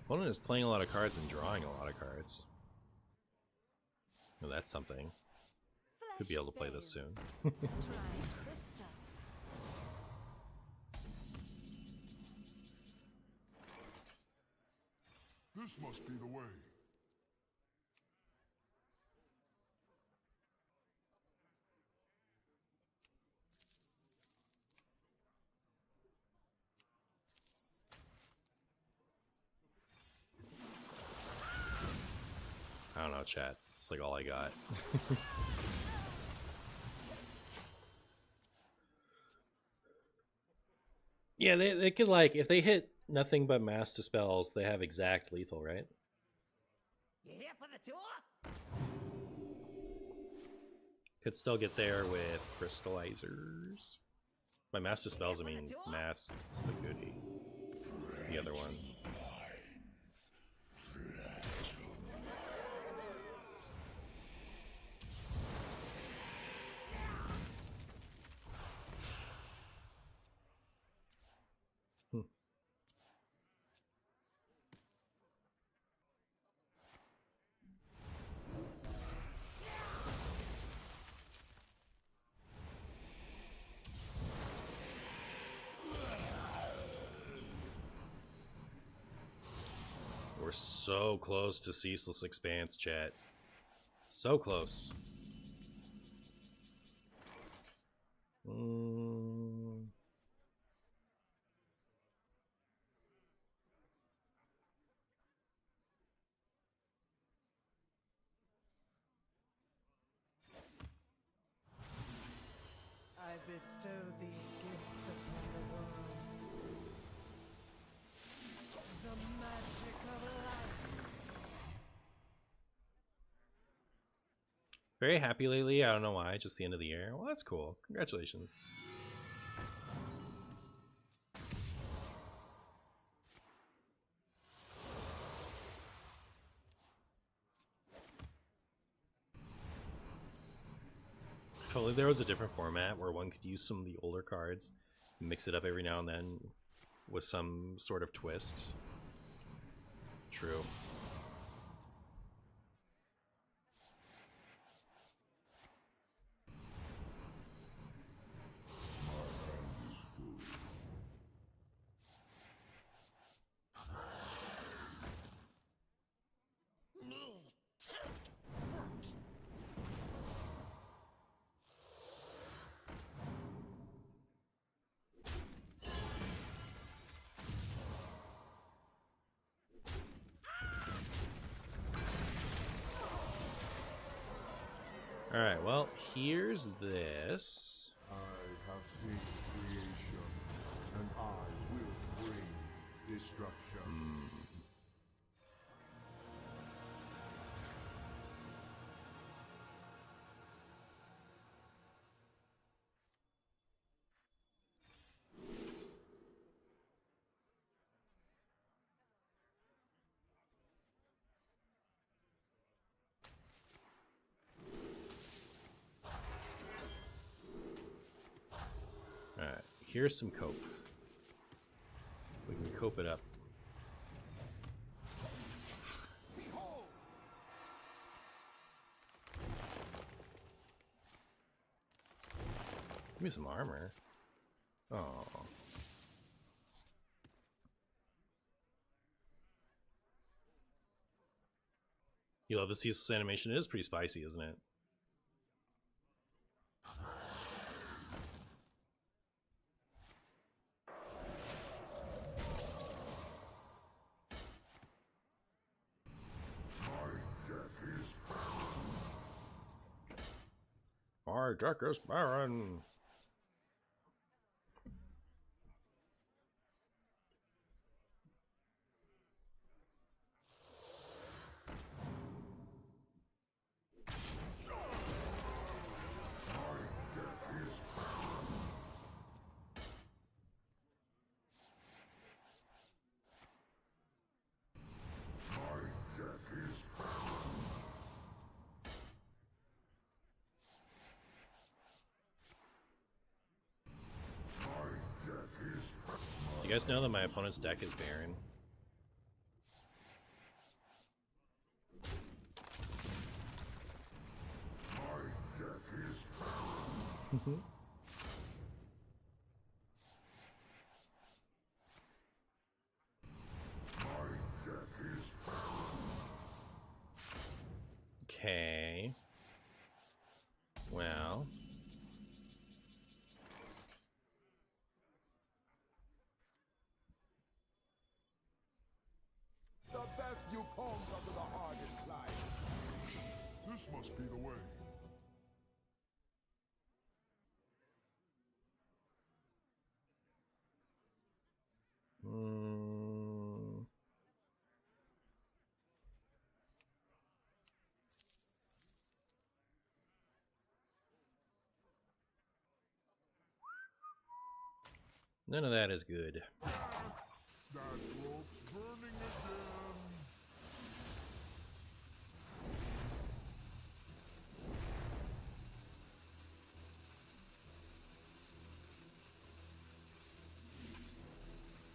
Opponent is playing a lot of cards and drawing a lot of cards. Well, that's something. Could be able to play this soon. This must be the way. I don't know, chat. It's like all I got. Yeah, they could, like, if they hit nothing but mass dispels, they have exact lethal, right? You here for the tour? Could still get there with crystallizers. By mass dispels, I mean mass spaghetti. The other one. We're so close to Ceaseless Expanse, chat. So close. I bestow these gifts upon the world. The magic of life. Very happy lately. I don't know why. Just the end of the year. Well, that's cool. Congratulations. If only there was a different format where one could use some of the older cards, mix it up every now and then with some sort of twist. True. Alright, well, here's this. I have seen creation, and I will bring destruction. Alright, here's some cope. We can cope it up. Give me some armor. Oh. You love to see this animation. It is pretty spicy, isn't it? My deck is barren. You guys know that my opponent's deck is barren? Okay. Well. The best you comes under the hardest climb. This must be the way. None of that is good. That rope's burning again.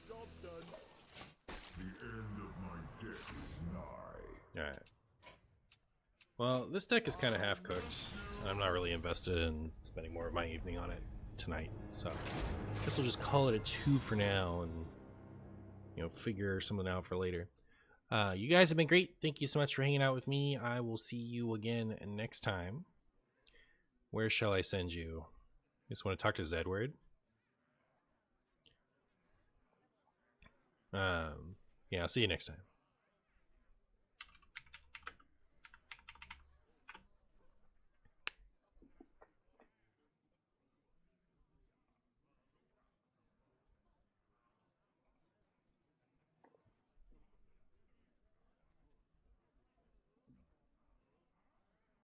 Job done. The end of my deck is nigh. Alright. Well, this deck is kind of half cooked. I'm not really invested in spending more of my evening on it tonight, so I guess we'll just call it a 2 for now and, you know, figure something out for later. You guys have been great. Thank you so much for hanging out with me. I will see you again next time. Where shall I send you? You just want to talk to Zedward? Yeah, I'll see you next time.